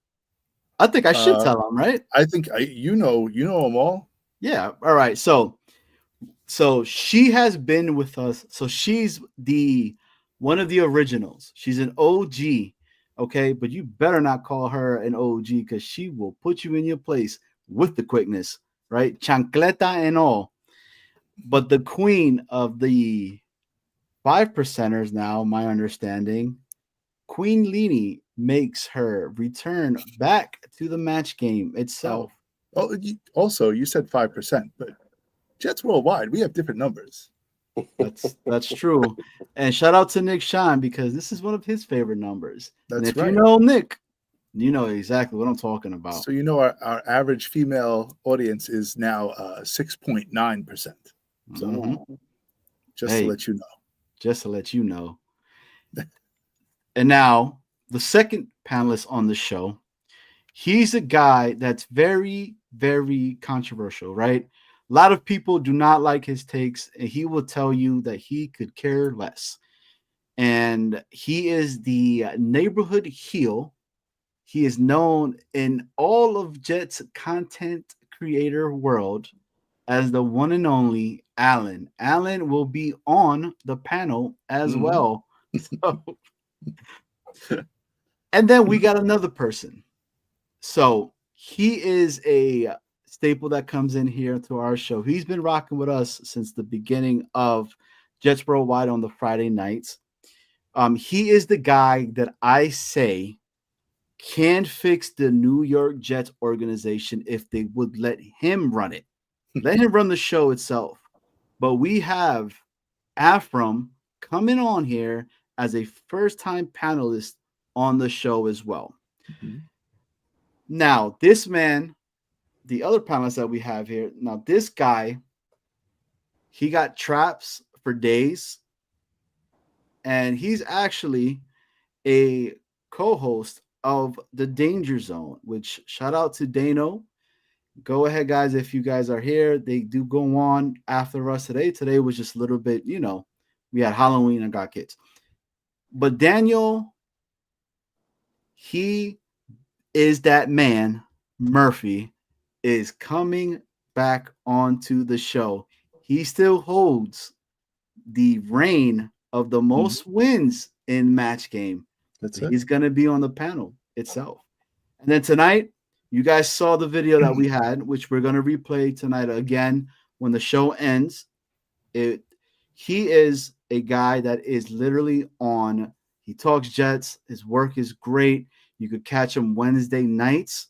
I think I should tell them, right? I think you know them all. Yeah. All right. So she has been with us. So she's one of the originals. She's an OG. Okay, but you better not call her an OG because she will put you in your place with the quickness, right? Chancleta and all. But the queen of the 5%ers now, my understanding, Queen Leanie makes her return back to the match game itself. Also, you said 5%, but Jets Worldwide, we have different numbers. That's true. And shout out to Nick Shine because this is one of his favorite numbers. That's if right. You know Nick, you know exactly what I'm talking about. So our average female audience is now 6.9%. So just to let you know. Just to let you know. And now the second panelist on the show, he's a guy that's very, very controversial, right? A lot of people do not like his takes, and he will tell you that he could care less. And he is the neighborhood heel. He is known in all of Jets content creator world as the one and only Alan. Alan will be on the panel as well. And then we got another person. So he is a staple that comes in here to our show. He's been rocking with us since the beginning of Jets Worldwide on the Friday nights. He is the guy that I say can fix the New York Jets organization if they would let him run it. Let him run the show itself. But we have Afram coming on here as a first-time panelist on the show as well. Now, this man, the other panelist that we have here, now this guy, he got traps for days, and he's actually a co-host of The Danger Zone, which shout out to Dano. Go ahead, guys, if you guys are here. They do go on after us today. Today was just a little bit, we had Halloween and got kids. But Daniel, he is that man, Murphy, is coming back onto the show. He still holds the reign of the most wins in match game. He's going to be on the panel itself. And then tonight, you guys saw the video that we had, which we're going to replay tonight again when the show ends. He is a guy that is literally on. He talks Jets. His work is great. You could catch him Wednesday nights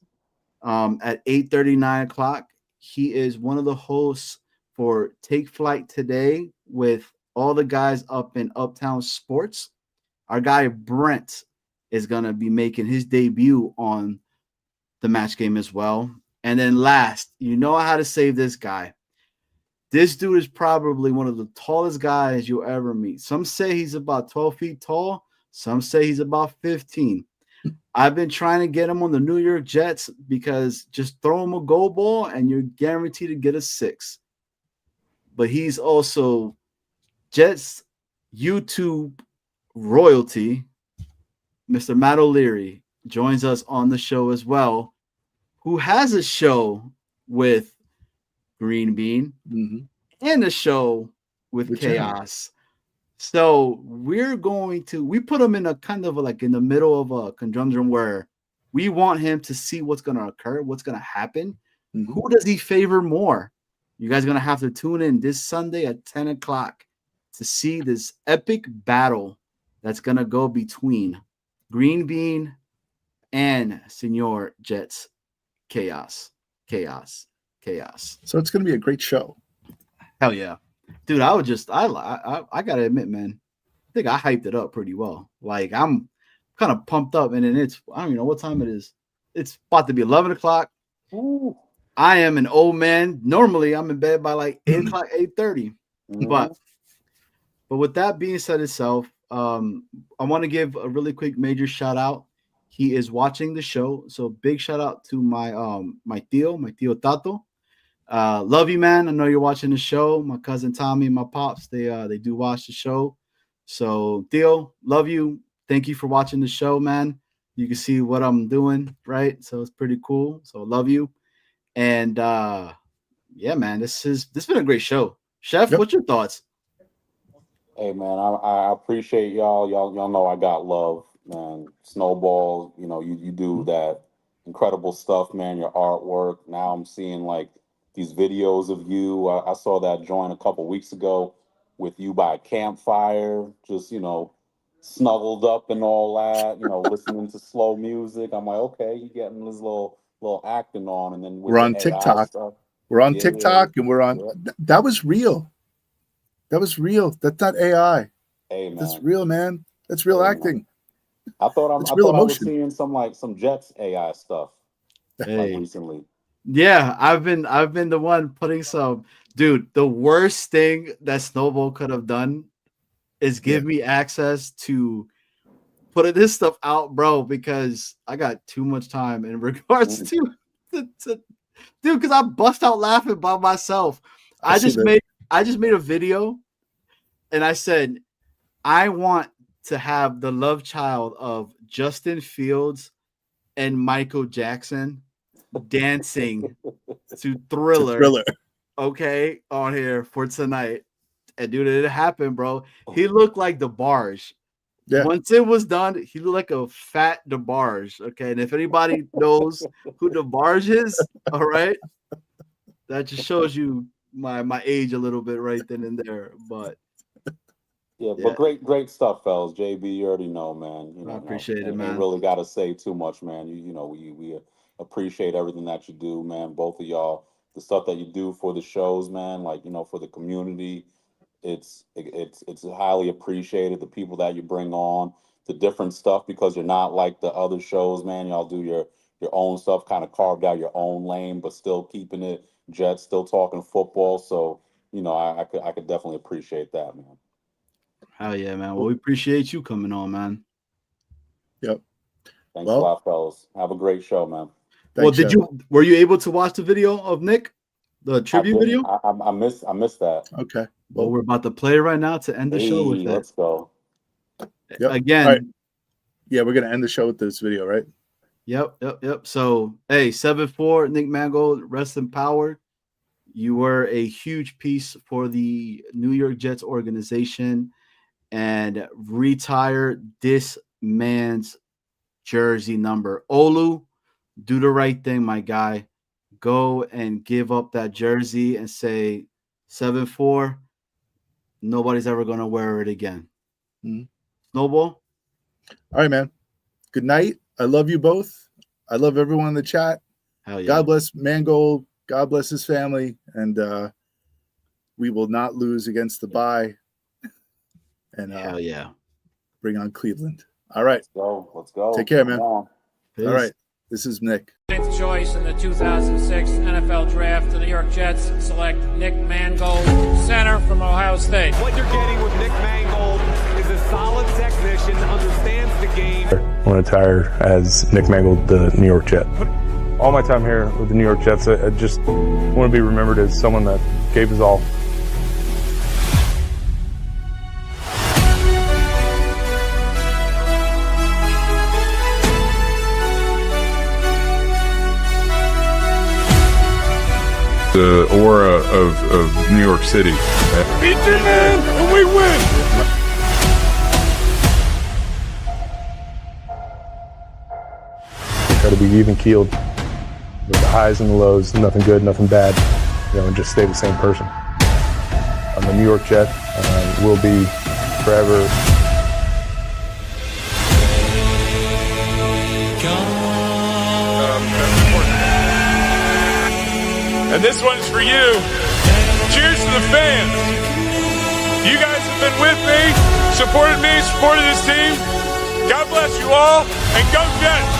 at 8:30, 9 o'clock. He is one of the hosts for Take Flight Today with all the guys up in Uptown Sports. Our guy Brent is going to be making his debut on the Match Game as well. And then last, you know how to save this guy. This dude is probably one of the tallest guys you'll ever meet. Some say he's about 12 feet tall. Some say he's about 15. I've been trying to get him on the New York Jets because just throw him a goal ball and you're guaranteed to get a 6. But he's also Jets YouTube royalty. Mr. Matt O'Leary joins us on the show as well, who has a show with Green Bean and a show with Chaos. So we put him in a kind of like in the middle of a conundrum where we want him to see what's going to occur, what's going to happen. Who does he favor more? You guys are going to have to tune in this Sunday at 10 o'clock to see this epic battle that's going to go between Green Bean and Senor Jets. Chaos. So it's going to be a great show. Hell yeah. Dude, I gotta admit, man, I think I hyped it up pretty well. Like I'm kind of pumped up, and then I don't even know what time it is. It's about to be 11 o'clock. Ooh. I am an old man. Normally I'm in bed by like 8 o'clock, 8:30. But with that being said itself, I want to give a really quick major shout out. He is watching the show. So big shout out to my tío Tato. Love you, man. I know you're watching the show. My cousin Tommy and my pops, they do watch the show. So Theo, love you. Thank you for watching the show, man. You can see what I'm doing, right? So it's pretty cool. So love you. And yeah, man, this been a great show. Chef, what's your thoughts? Hey man, I appreciate y'all. Y'all know I got love, man. Snowball, you do that incredible stuff, man. Your artwork. Now I'm seeing like these videos of you. I saw that joint a couple weeks ago with you by a campfire, just snuggled up and all that, listening to slow music. I'm like, okay, you getting this little acting on, and then we're on TikTok. We're on TikTok, and we're on. That was real. That was real. That's not AI. Hey man, that's real, man. That's real acting. Man. I thought I was seeing some Jets AI stuff like recently. Yeah, I've been the one putting some. Dude, the worst thing that Snowball could have done is give me access to putting this stuff out, bro, because I got too much time in regards to dude, because I bust out laughing by myself. I just made a video and I said, I want to have the love child of Justin Fields and Michael Jackson dancing to Thriller. Okay, on here for tonight. And dude, it happened, bro. He looked like DeBarge. Yeah. Once it was done, he looked like a fat DeBarge. Okay, and if anybody knows who DeBarge is, all right, that just shows you my age a little bit right then and there. But but great stuff, fellas. JB, you already know, man. I appreciate it, man. Ain't really got to say too much, man. We appreciate everything that you do, man. Both of y'all, the stuff that you do for the shows, man. Like for the community, it's highly appreciated. The people that you bring on, the different stuff, because you're not like the other shows, man. Y'all do your own stuff, kind of carved out your own lane, but still keeping it Jets, still talking football. So I could definitely appreciate that, man. Hell yeah, man. Well, we appreciate you coming on, man. Yep. Thanks a lot, fellas. Have a great show, man. Thanks, were you able to watch the video of Nick? The tribute video? I missed that. Okay. Well, we're about to play right now to end the show with it. Let's go. Yep. Again. Right. Yeah, we're gonna end the show with this video, right? Yep. So, hey, 7-4, Nick Mangold, rest in power. You were a huge piece for the New York Jets organization, and retire this man's jersey number. Olu, do the right thing, my guy. Go and give up that jersey and say, 7-4, nobody's ever gonna wear it again. Mm-hmm. Snowball. All right, man. Good night. I love you both. I love everyone in the chat. Hell yeah. God bless Mangold. God bless his family. And we will not lose against the bye. And hell yeah. Bring on Cleveland. All right. Let's go. Take care, man. All right. This is Nick. 9th choice in the 2006 NFL Draft, the New York Jets select Nick Mangold, center from Ohio State. What you're getting with Nick Mangold is a solid technician, understands the game. I want to retire as Nick Mangold, the New York Jet. All my time here with the New York Jets, I just want to be remembered as someone that gave his all. The aura of New York City. Beat your man and we win! Try to be even keeled with the highs and the lows, nothing good, nothing bad, and just stay the same person. I'm a New York Jet, will be forever. And this one's for you. Cheers to the fans. You guys have been with me, supported this team. God bless you all, and go Jets!